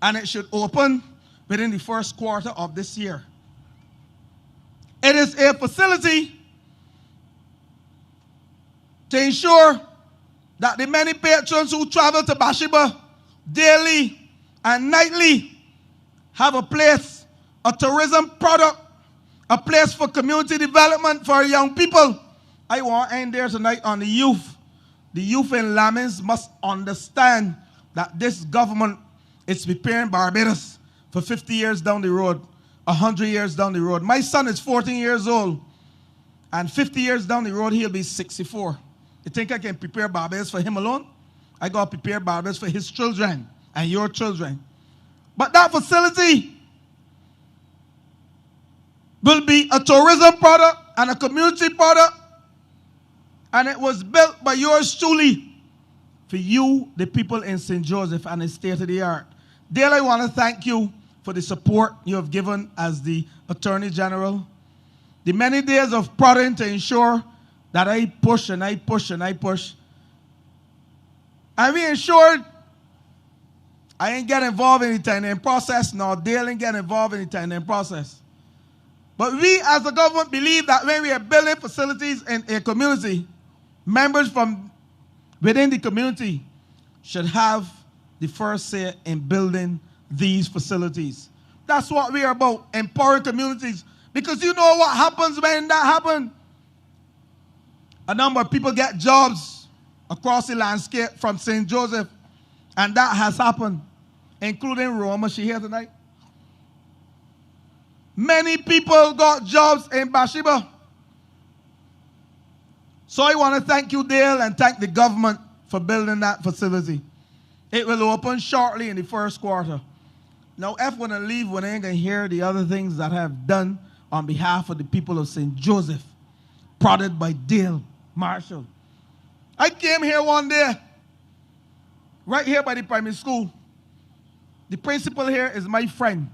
And it should open within the first quarter of this year. It is a facility to ensure that the many patrons who travel to Bathsheba daily and nightly have a place, a tourism product, a place for community development for young people. I want to end there tonight on the youth. The youth in Lammings must understand that this government is preparing Barbados for 50 years down the road, 100 years down the road. My son is 14 years old, and 50 years down the road, he'll be 64. You think I can prepare Barbados for him alone? I got to prepare Barbados for his children and your children. But that facility will be a tourism product and a community product. And it was built by yours truly for you, the people in St. Joseph, and it's state of the art. Dale, I want to thank you for the support you have given as the Attorney General. The many days of prodding to ensure that I push and I push and I push. And we ensured I ain't get involved in the tendering process, nor Dale ain't get involved in the tendering process. But we as a government believe that when we are building facilities in a community, members from within the community should have the first say in building these facilities. That's what we are about, empowering communities. Because you know what happens when that happens? A number of people get jobs across the landscape from St. Joseph. And that has happened, including Roma. She here tonight? Many people got jobs in Bathsheba. So I want to thank you, Dale, and thank the government for building that facility. It will open shortly in the first quarter. Now, if when I leave, when I ain't going to hear the other things that I have done on behalf of the people of St. Joseph, prodded by Dale Marshall. I came here one day, right here by the primary school. The principal here is my friend,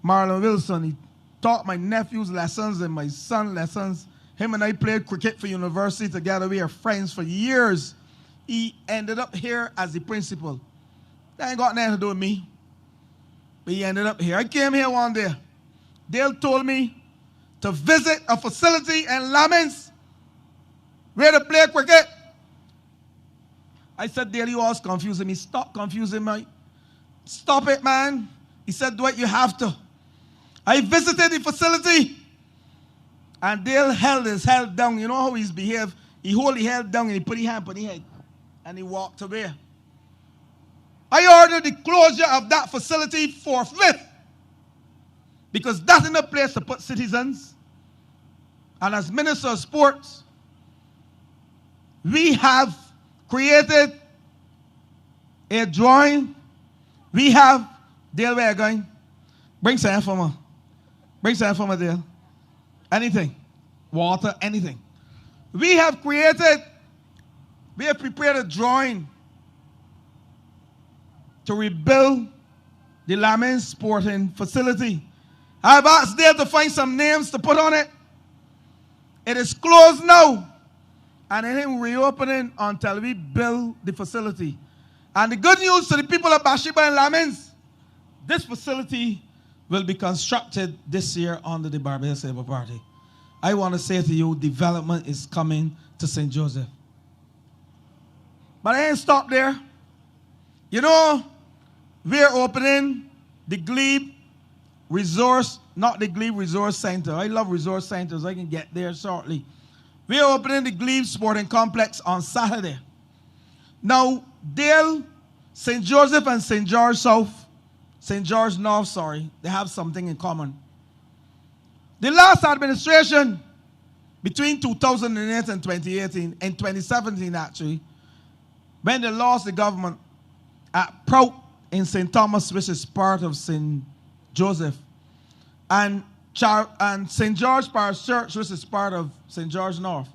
Marlon Wilson. He taught my nephew's lessons and my son's lessons. Him and I played cricket for university together. We are friends for years. He ended up here as the principal. That ain't got nothing to do with me. But he ended up here. I came here one day. Dale told me to visit a facility in Lammings where to play cricket. I said, Dale, you always confusing me. Stop confusing me. Stop it, man. He said, do it, you have to. I visited the facility. And Dale held his head down. You know how he's behaved? He hold his head down and he put his hand on his head. And he walked away. I ordered the closure of that facility forthwith. Because that's in a place to put citizens. And as Minister of Sports, we have created a drawing. We have, Dale, where are you going? Bring some for me. Bring some for me, Dale. Anything. Water, anything. We have prepared a drawing to rebuild the Lammings Sporting Facility. I've asked Dale to find some names to put on it. It is closed now. And it ain't reopening until we build the facility. And the good news to the people of Bathsheba and Lammings, this facility will be constructed this year under the Barbados Labour Party. I want to say to you, development is coming to St. Joseph. But I ain't stopped there. You know, we're opening the Glebe Resource, not the Glebe Resource Center. I love resource centers. I can get there shortly. We're opening the Glebe Sporting Complex on Saturday. Now, Dale, St. Joseph and St. George South, St. George North, sorry, they have something in common. The last administration, between 2008 and 2018, and 2017 actually, when they lost the government at Prout in St. Thomas, which is part of St. Joseph, and St. George Parish Church, which is part of St. George North.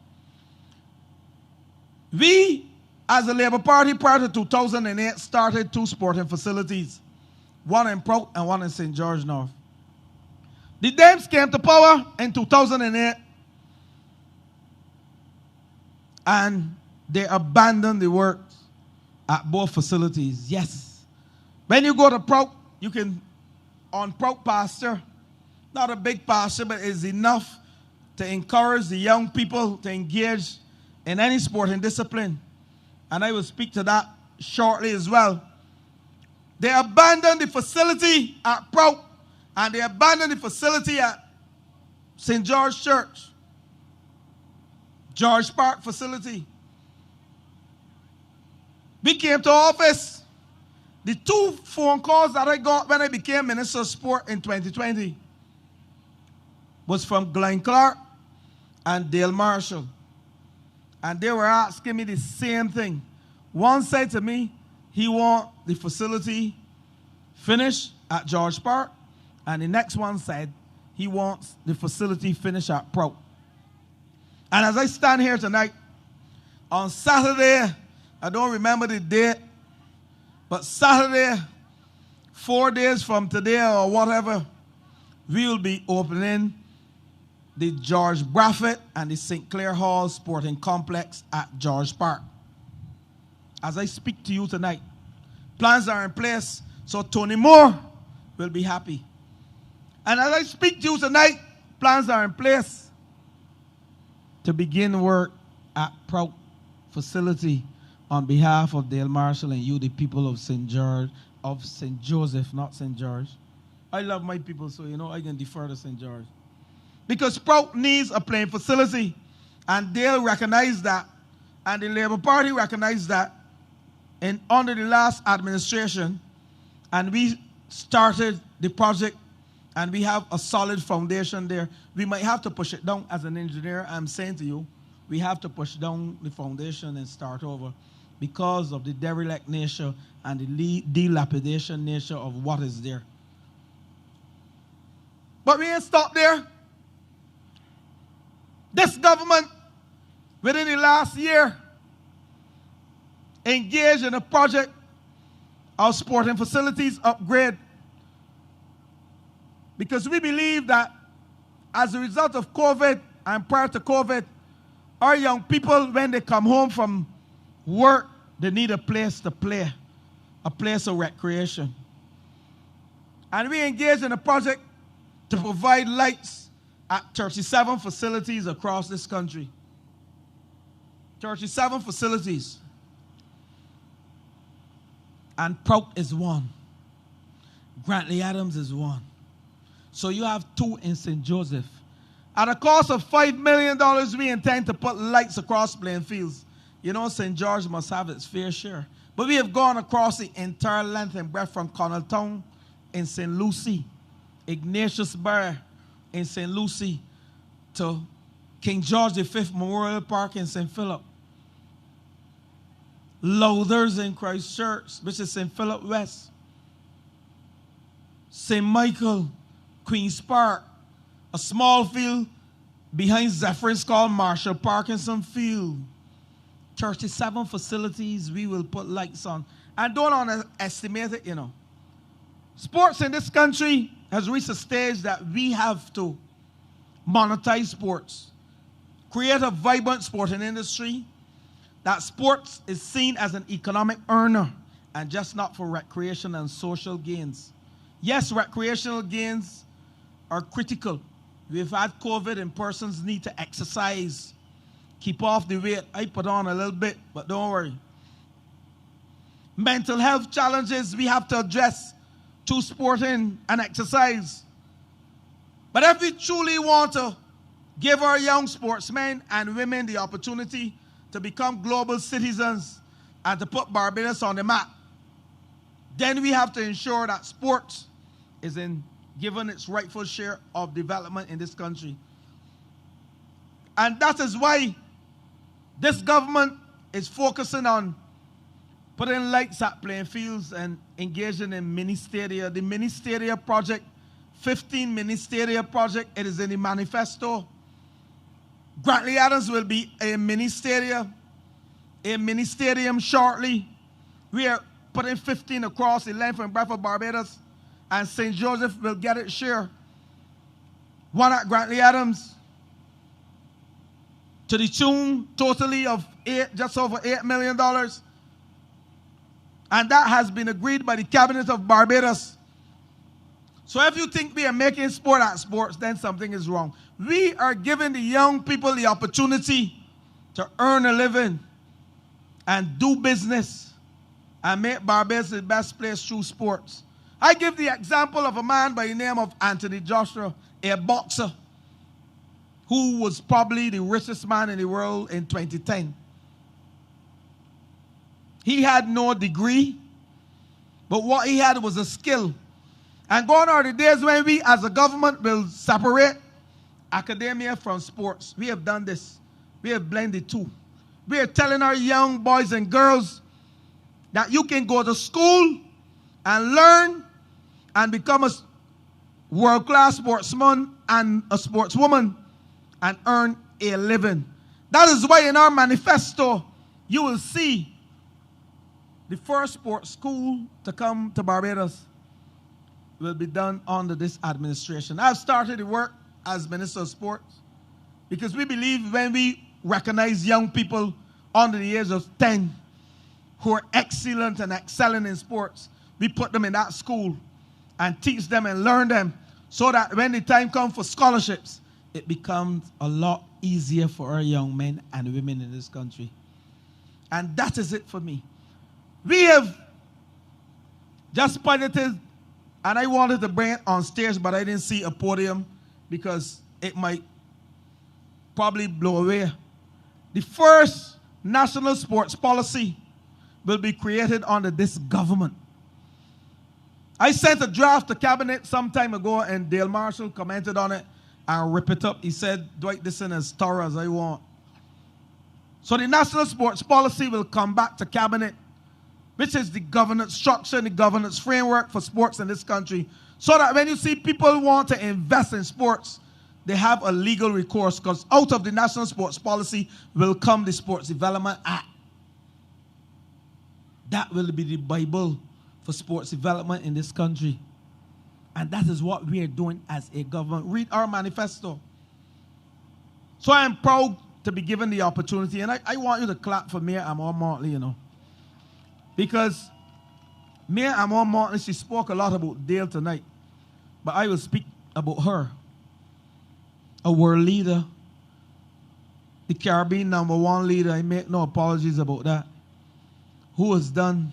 We, as a Labour Party, prior to 2008, started 2 sporting facilities, one in Prout and one in St. George North. The Dames came to power in 2008, and they abandoned the works at both facilities. Yes. When you go to Prout, you can, on Prout pasture, not a big pasture, but it's enough to encourage the young people to engage in any sporting discipline. And I will speak to that shortly as well. They abandoned the facility at Prout, and they abandoned the facility at St. George Church, George Park facility. We came to office. The 2 phone calls that I got when I became Minister of Sport in 2020 was from Glenn Clark and Dale Marshall. And they were asking me the same thing. One said to me, he want the facility finished at George Park. And the next one said, he wants the facility finished at Prout. And as I stand here tonight, on Saturday, I don't remember the date, but Saturday, 4 days from today or whatever, we will be opening the George Braffett and the St. Clair Hall Sporting Complex at George Park. As I speak to you tonight, plans are in place, so Tony Moore will be happy. And as I speak to you tonight, plans are in place to begin work at Prout facility on behalf of Dale Marshall and you, the people of St. Joseph, not St. George. I love my people, so you know I can defer to St. George. Because Prout needs a playing facility, and Dale recognized that, and the Labour Party recognized that under the last administration, and we started the project, and we have a solid foundation there. We might have to push it down. As an engineer, I'm saying to you, we have to push down the foundation and start over because of the derelict nature and the dilapidation nature of what is there. But we ain't stopped there. This government, within the last year, engaged in a project of sporting facilities upgrade, because we believe that as a result of COVID and prior to COVID, our young people, when they come home from work, they need a place to play, a place of recreation. And we engaged in a project to provide lights at 37 facilities across this country. 37 facilities. And Prout is one. Grantley Adams is one. So you have 2 in St. Joseph. At a cost of $5 million, we intend to put lights across playing fields. You know, St. George must have its fair share. But we have gone across the entire length and breadth from Connelltown in St. Lucie, Ignatiusburg in St. Lucie, to King George V Memorial Park in St. Philip. Lowthers in Christchurch, which is St. Philip West. St. Michael, Queen's Park, a small field behind Zephyr's called Marshall Parkinson Field. 37 facilities we will put lights on. And don't underestimate it, you know. Sports in this country has reached a stage that we have to monetize sports. Create a vibrant sporting industry. That sports is seen as an economic earner and just not for recreation and social gains. Yes, recreational gains are critical. We've had COVID and persons need to exercise, keep off the weight. I put on a little bit, but don't worry. Mental health challenges we have to address through sporting and exercise. But if we truly want to give our young sportsmen and women the opportunity to become global citizens and to put Barbados on the map, then we have to ensure that sports is given its rightful share of development in this country. And that is why this government is focusing on putting lights at playing fields and engaging in mini stadia. The mini stadia project, 15 mini stadia project, it is in the manifesto. Grantley Adams will be a mini stadium shortly. We are putting 15 across the length and breadth of Barbados, and St. Joseph will get its share. One at Grantley Adams, to the tune totally of just over $8 million. And that has been agreed by the Cabinet of Barbados. So if you think we are making sport at sports, then something is wrong. We are giving the young people the opportunity to earn a living and do business and make Barbados the best place through sports. I give the example of a man by the name of Anthony Joshua, a boxer, who was probably the richest man in the world in 2010. He had no degree, but what he had was a skill. And gone are the days when we as a government will separate academia from sports. We have done this. We have blended two. We are telling our young boys and girls that you can go to school and learn and become a world-class sportsman and a sportswoman and earn a living. That is why in our manifesto you will see the first sports school to come to Barbados will be done under this administration. I've started the work as Minister of Sports because we believe when we recognize young people under the age of 10 who are excellent and excelling in sports, we put them in that school and teach them and learn them so that when the time comes for scholarships, it becomes a lot easier for our young men and women in this country. And that is it for me. We have just piloted, and I wanted to bring it on stage, but I didn't see a podium because it might probably blow away. The first national sports policy will be created under this government. I sent a draft to cabinet some time ago, and Dale Marshall commented on it and ripped it up. He said, Dwight, this is as thorough as I want. So the national sports policy will come back to cabinet, which is the governance structure and the governance framework for sports in this country, so that when you see people want to invest in sports, they have a legal recourse, because out of the national sports policy will come the Sports Development Act. That will be the Bible for sports development in this country. And that is what we are doing as a government. Read our manifesto. So I am proud to be given the opportunity, and I want you to clap for Mayor Amor Motley, you know. Because Mayor Amor Motley, she spoke a lot about Dale tonight, but I will speak about her. A world leader, the Caribbean #1 leader, I make no apologies about that, who has done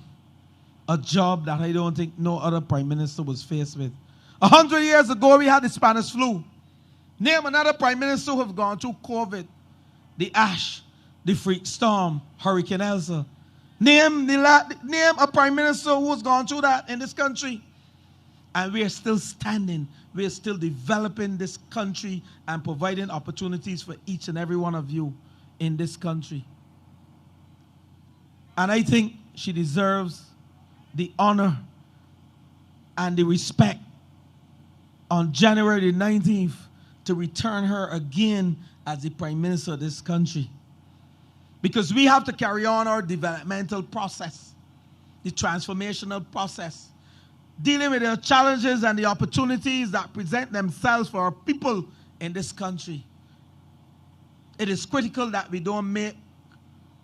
a job that I don't think no other prime minister was faced with. 100 years ago, we had the Spanish flu. Name another prime minister who have gone through COVID, the ash, the freak storm, Hurricane Elsa. Name a prime minister who has gone through that in this country. And we are still standing. We are still developing this country and providing opportunities for each and every one of you in this country. And I think she deserves the honor and the respect on January the 19th to return her again as the Prime Minister of this country. Because we have to carry on our developmental process, the transformational process, dealing with the challenges and the opportunities that present themselves for our people in this country. It is critical that we don't make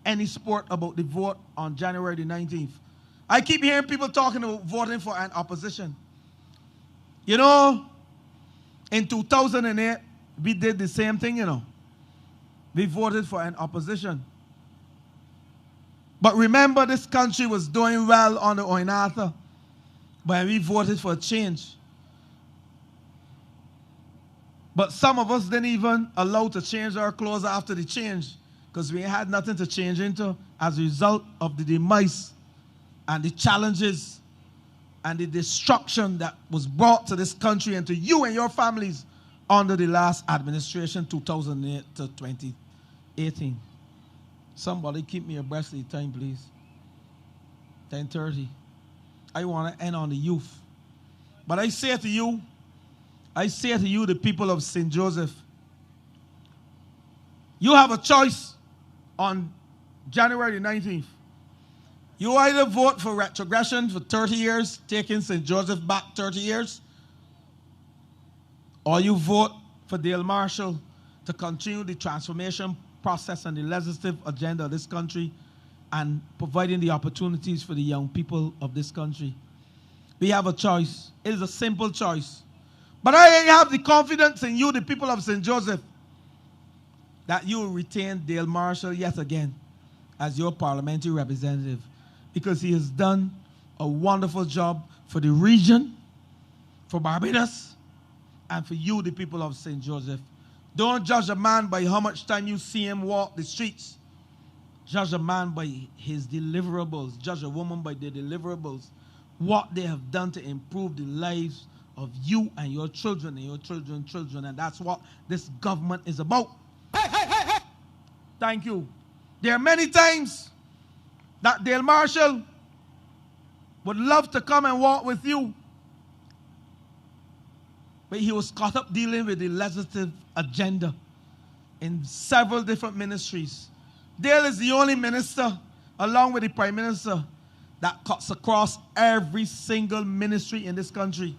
any sport about the vote on January the 19th. I keep hearing people talking about voting for an opposition. You know, in 2008, we did the same thing, you know. We voted for an opposition. But remember, this country was doing well under Oinatha when we voted for a change. But some of us didn't even allow to change our clothes after the change because we had nothing to change into as a result of the demise and the challenges and the destruction that was brought to this country and to you and your families under the last administration, 2008 to 2018. Somebody keep me abreast of the time, please. 10:30. I want to end on the youth. But I say to you, the people of St. Joseph, you have a choice on January 19th. You either vote for retrogression for 30 years, taking St. Joseph back 30 years, or you vote for Dale Marshall to continue the transformation process and the legislative agenda of this country and providing the opportunities for the young people of this country. We have a choice. It is a simple choice. But I have the confidence in you, the people of St. Joseph, that you will retain Dale Marshall yet again as your parliamentary representative because he has done a wonderful job for the region, for Barbados, and for you, the people of St. Joseph. Don't judge a man by how much time you see him walk the streets. Judge a man by his deliverables. Judge a woman by their deliverables. What they have done to improve the lives of you and your children and your children's children. And that's what this government is about. Hey. Thank you. There are many times that Dale Marshall would love to come and walk with you. But he was caught up dealing with the legislative agenda in several different ministries. Dale is the only minister, along with the Prime Minister, that cuts across every single ministry in this country.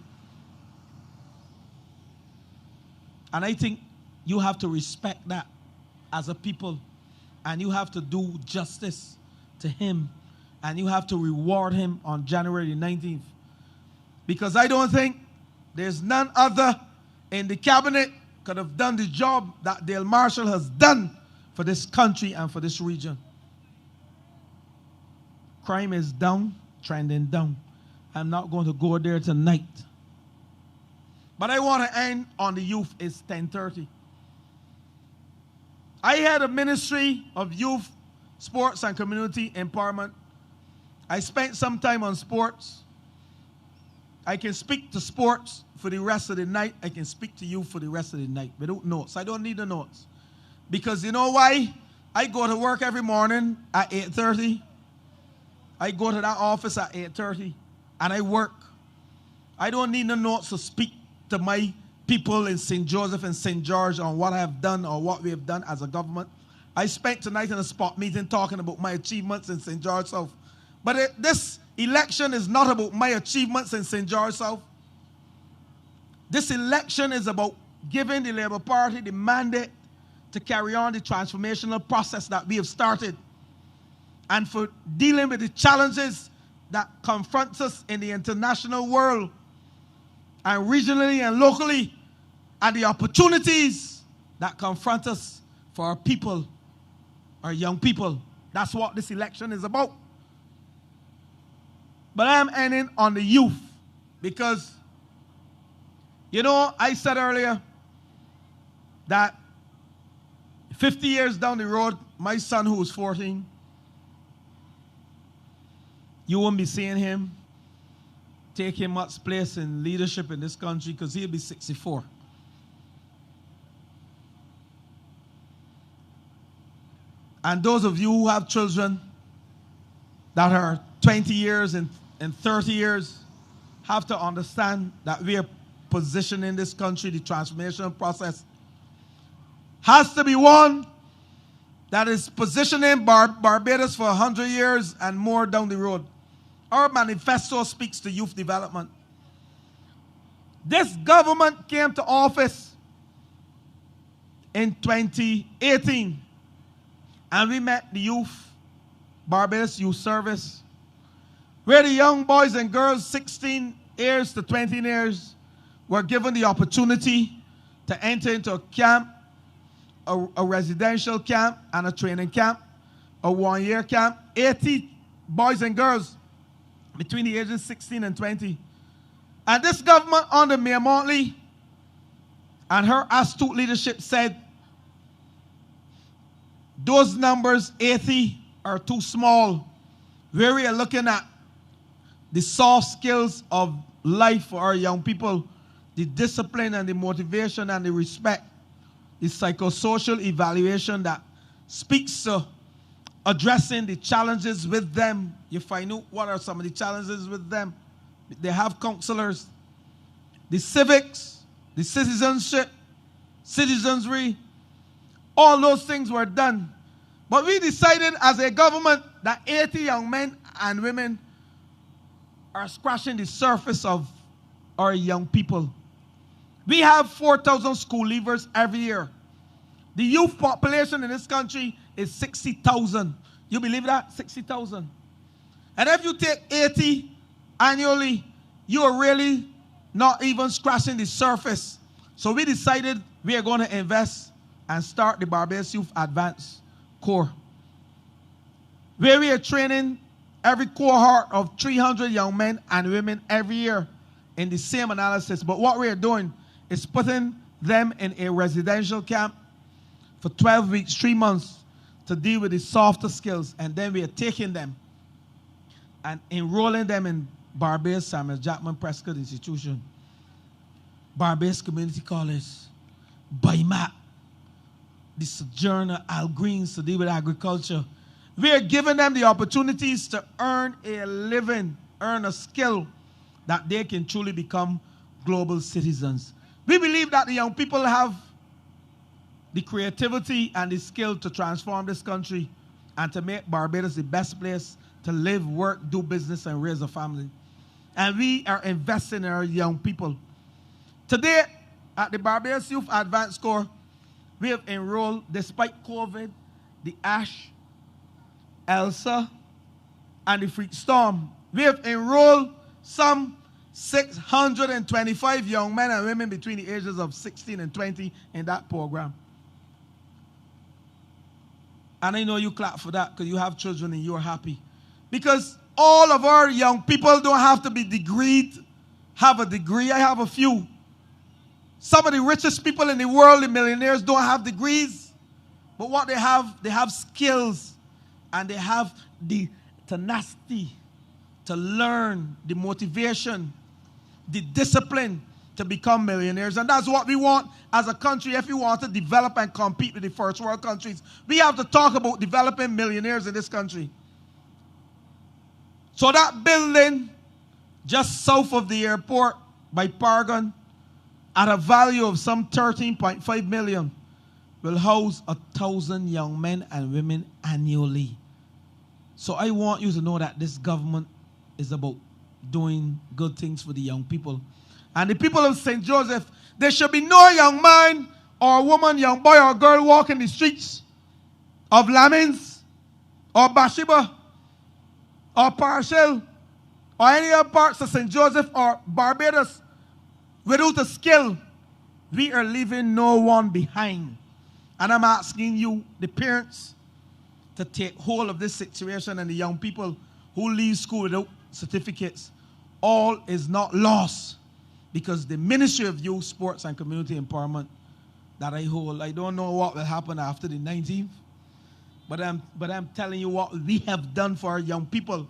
And I think you have to respect that as a people. And you have to do justice to him. And you have to reward him on January 19th. Because I don't think there's none other in the cabinet could have done the job that Dale Marshall has done for this country and for this region. Crime is down, trending down. I'm not going to go there tonight. But I want to end on the youth. It's 10:30. I had a ministry of youth, sports, and community empowerment. I spent some time on sports. I can speak to sports for the rest of the night. I can speak to you for the rest of the night without notes. I don't need the notes. Because you know why? I go to work every morning at 8:30. I go to that office at 8:30 and I work. I don't need the notes to speak to my people in St. Joseph and St. George on what I have done or what we have done as a government. I spent tonight in a spot meeting talking about my achievements in St. George South. But this election is not about my achievements in St. George South. This election is about giving the Labour Party the mandate to carry on the transformational process that we have started and for dealing with the challenges that confront us in the international world and regionally and locally and the opportunities that confront us for our people, our young people. That's what this election is about. But I am ending on the youth because, you know, I said earlier that 50 years down the road, my son who was 14, you won't be seeing him taking much place in leadership in this country because he'll be 64. And those of you who have children that are 20 years and 30 years have to understand that we are positioning this country, the transformation process has to be one that is positioning Barbados for 100 years and more down the road. Our manifesto speaks to youth development. This government came to office in 2018, and we met the youth, Barbados Youth Service, where the young boys and girls, 16 years to 20 years, were given the opportunity to enter into a camp, a residential camp and a training camp, a one-year camp. 80 boys and girls between the ages 16 and 20. And this government under Mayor Montley and her astute leadership said those numbers, 80, are too small. Where we are looking at the soft skills of life for our young people, the discipline and the motivation and the respect, the psychosocial evaluation that speaks to addressing the challenges with them. You find out what are some of the challenges with them. They have counselors. The civics, the citizenship, citizenry, all those things were done. But we decided as a government that 80 young men and women are scratching the surface of our young people. We have 4,000 school leavers every year. The youth population in this country is 60,000. You believe that? 60,000. And if you take 80 annually, you are really not even scratching the surface. So we decided we are going to invest and start the Barbados Youth Advanced Corps, where we are training every cohort of 300 young men and women every year in the same analysis. But what we are doing is putting them in a residential camp for 12 weeks, 3 months, to deal with the softer skills. And then we are taking them and enrolling them in Barbados Samuel Jackman Prescott Institution, Barbados Community College, BIMAC, the Sojourner, Al Greens, to deal with agriculture. We are giving them the opportunities to earn a living, earn a skill that they can truly become global citizens. We believe that the young people have the creativity and the skill to transform this country and to make Barbados the best place to live, work, do business, and raise a family. And we are investing in our young people. Today, at the Barbados Youth Advanced Corps, we have enrolled, despite COVID, the Ash, Elsa, and the Freak Storm. We have enrolled some 625 young men and women between the ages of 16 and 20 in that program. And I know you clap for that because you have children and you're happy. Because all of our young people don't have to be degreed, have a degree. I have a few. Some of the richest people in the world, the millionaires, don't have degrees. But what they have skills. And they have the tenacity to learn, the motivation, the discipline to become millionaires. And that's what we want as a country. If we want to develop and compete with the first world countries, we have to talk about developing millionaires in this country. So that building just south of the airport by Paragon, at a value of some 13.5 million, will house 1,000 young men and women annually. So I want you to know that this government is about doing good things for the young people. And the people of St. Joseph, there should be no young man or woman, young boy or girl walking the streets of Lammings or Bathsheba or Parshall or any other parts of St. Joseph or Barbados without a skill. We are leaving no one behind. And I'm asking you, the parents, to take hold of this situation, and the young people who leave school without certificates. All is not lost, because the Ministry of Youth, Sports and Community Empowerment that I hold, I don't know what will happen after the 19th, but I'm telling you what we have done for our young people.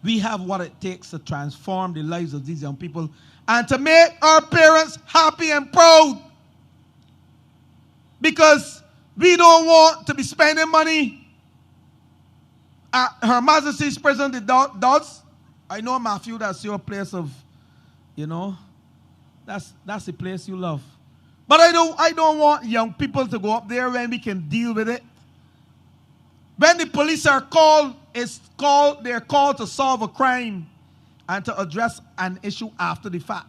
We have what it takes to transform the lives of these young people and to make our parents happy and proud, because we don't want to be spending money at Her Majesty's Prison, the Dodds. I know, Matthew, that's your place of, you know, that's the place you love. But I don't want young people to go up there when we can deal with it. When the police are called, they're called to solve a crime and to address an issue after the fact.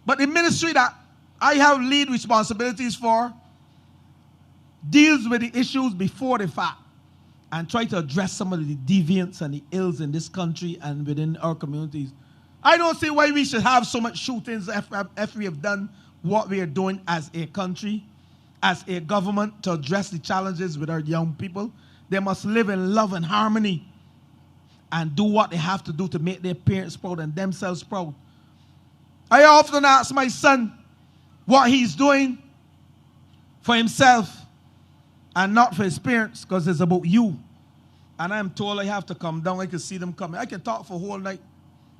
But the ministry that I have lead responsibilities for deals with the issues before the fact and try to address some of the deviants and the ills in this country and within our communities. I don't see why we should have so much shootings if we have done what we are doing as a country, as a government, to address the challenges with our young people. They must live in love and harmony and do what they have to do to make their parents proud and themselves proud. I often ask my son what he's doing for himself and not for his parents, because it's about you. And I'm told I have to come down. I can see them coming. I can talk for a whole night,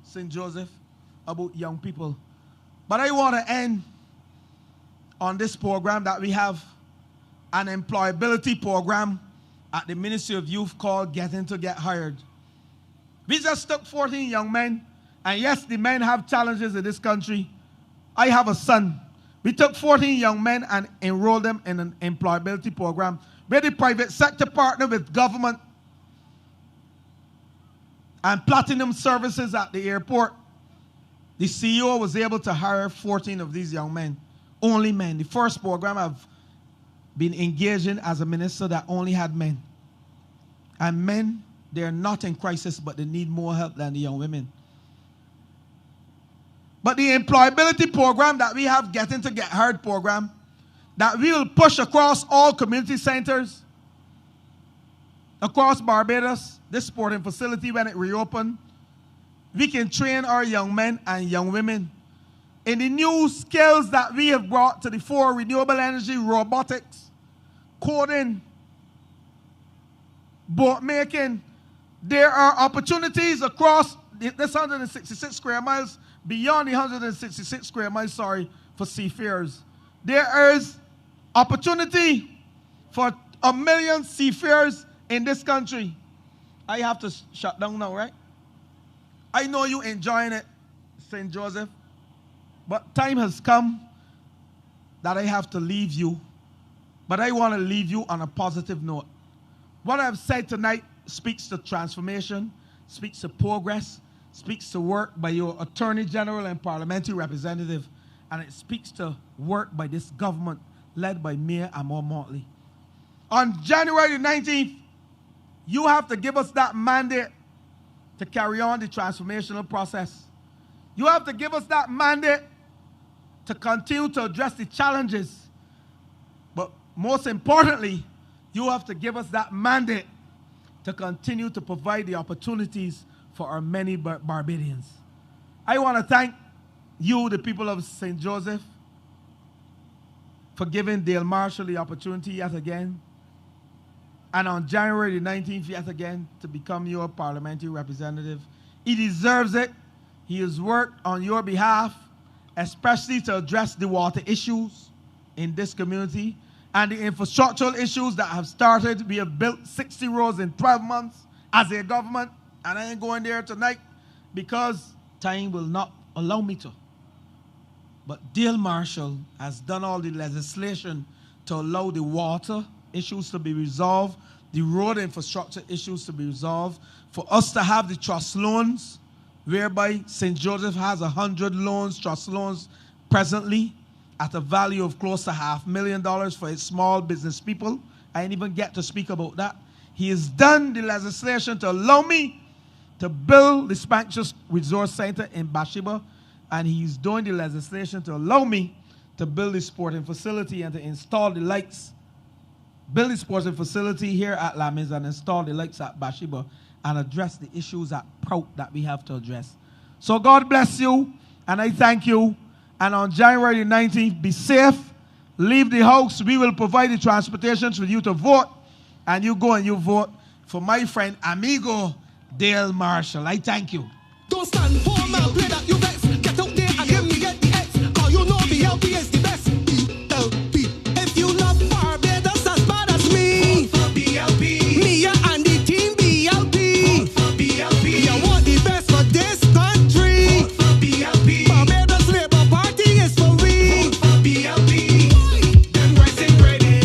St. Joseph, about young people. But I want to end on this program that we have, an employability program at the Ministry of Youth called Getting to Get Hired. We just took 14 young men, and yes, the men have challenges in this country. I have a son. We took 14 young men and enrolled them in an employability program where the private sector partnered with government and Platinum Services at the airport. The CEO was able to hire 14 of these young men, only men. The first program I've been engaged in as a minister that only had men. And men, they're not in crisis, but they need more help than the young women. But the employability program that we have, Getting to Get Hired program, that we will push across all community centers across Barbados, this sporting facility when it reopened, we can train our young men and young women in the new skills that we have brought to the fore: renewable energy, robotics, coding, boat making. There are opportunities across this 166 square miles, beyond the 166 square miles, for seafarers. There is opportunity for 1 million seafarers in this country. I have to shut down now, right? I know you enjoying it, St. Joseph, but time has come that I have to leave you. But I want to leave you on a positive note. What I've said tonight speaks to transformation, speaks to progress, speaks to work by your Attorney General and Parliamentary Representative, and it speaks to work by this government led by Mayor Amor Motley. On January the 19th, you have to give us that mandate to carry on the transformational process. You have to give us that mandate to continue to address the challenges. But most importantly, you have to give us that mandate to continue to provide the opportunities for our many Barbadians. I want to thank you, the people of St. Joseph, for giving Dale Marshall the opportunity yet again, and on January the 19th yet again, to become your parliamentary representative. He deserves it. He has worked on your behalf, especially to address the water issues in this community and the infrastructural issues that have started. We have built 60 roads in 12 months as a government, and I ain't going there tonight because time will not allow me to. But Dale Marshall has done all the legislation to allow the water issues to be resolved, the road infrastructure issues to be resolved, for us to have the trust loans, whereby St. Joseph has 100 loans, trust loans presently, at a value of close to $500,000 for its small business people. I didn't even get to speak about that. He has done the legislation to allow me to build the Spancious Resource Center in Bathsheba, and he's doing the legislation to allow me to build the sporting facility and to install the lights, build the sporting facility here at Lammings and install the lights at Bathsheba and address the issues at Prout that we have to address. So God bless you, and I thank you. And on January the 19th, be safe, leave the house. We will provide the transportation for you to vote, and you go and you vote for my friend, amigo, Dale Marshall. I thank you. Don't stand for my play that you vex. Get out there and give me get the X. Cause you know BLP is the best. BLP. If you love Barbados as bad as me, vote for BLP. Me and the team BLP. Vote for BLP. You want the best for this country. Vote for BLP. Barbados Labour Party is for we. Vote for BLP. Them racing ready.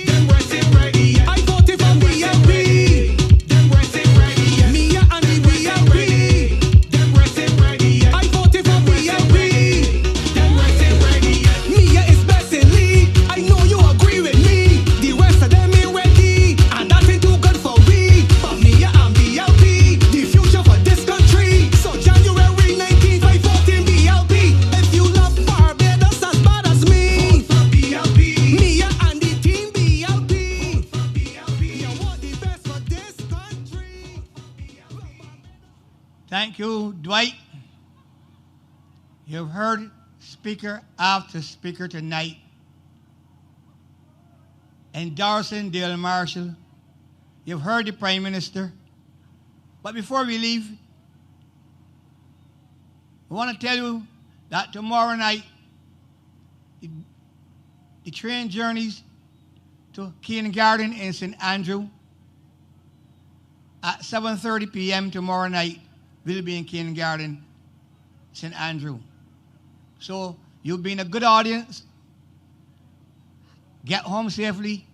Them racing ready. I voted for BLP. Them racing ready. Me and the BLP. Them racing Thank you, Dwight. You've heard speaker after speaker tonight, endorsing Dale Marshall. You've heard the Prime Minister. But before we leave, I want to tell you that tomorrow night, the train journeys to kindergarten in St. Andrew at 7:30 p.m. tomorrow night will be in kindergarten St. Andrew. So you've been a good audience. Get home safely.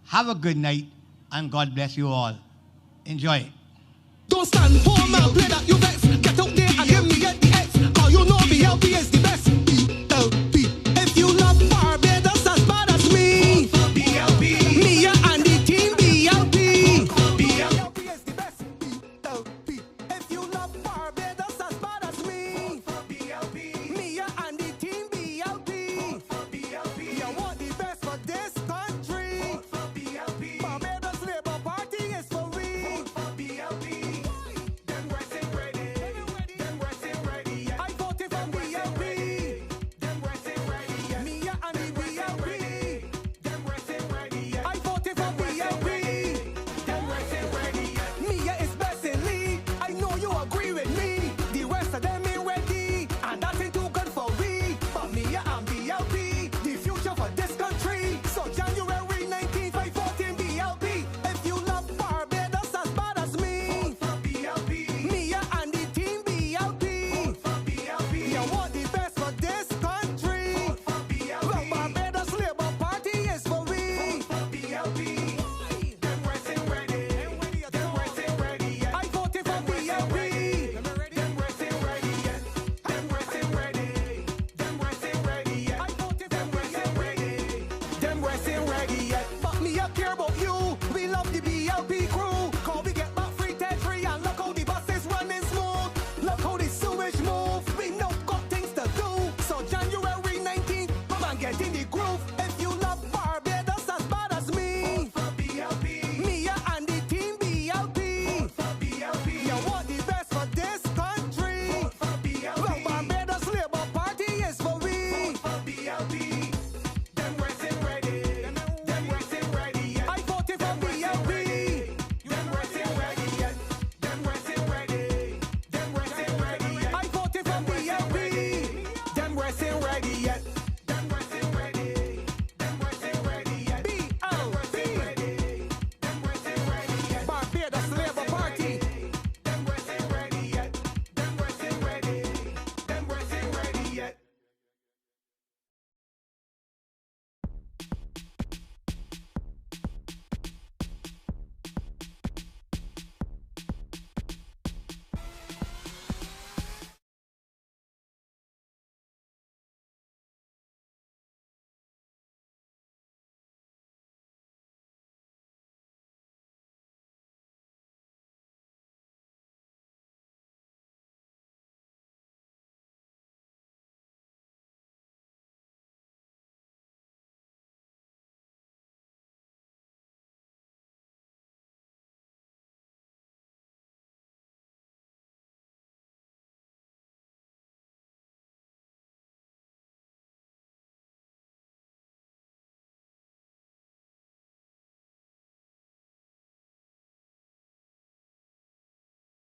Have a good night, and God bless you all. Enjoy it. Don't stand for my play that you vex. Get out there and give me the X. Cause you know BLP is the best.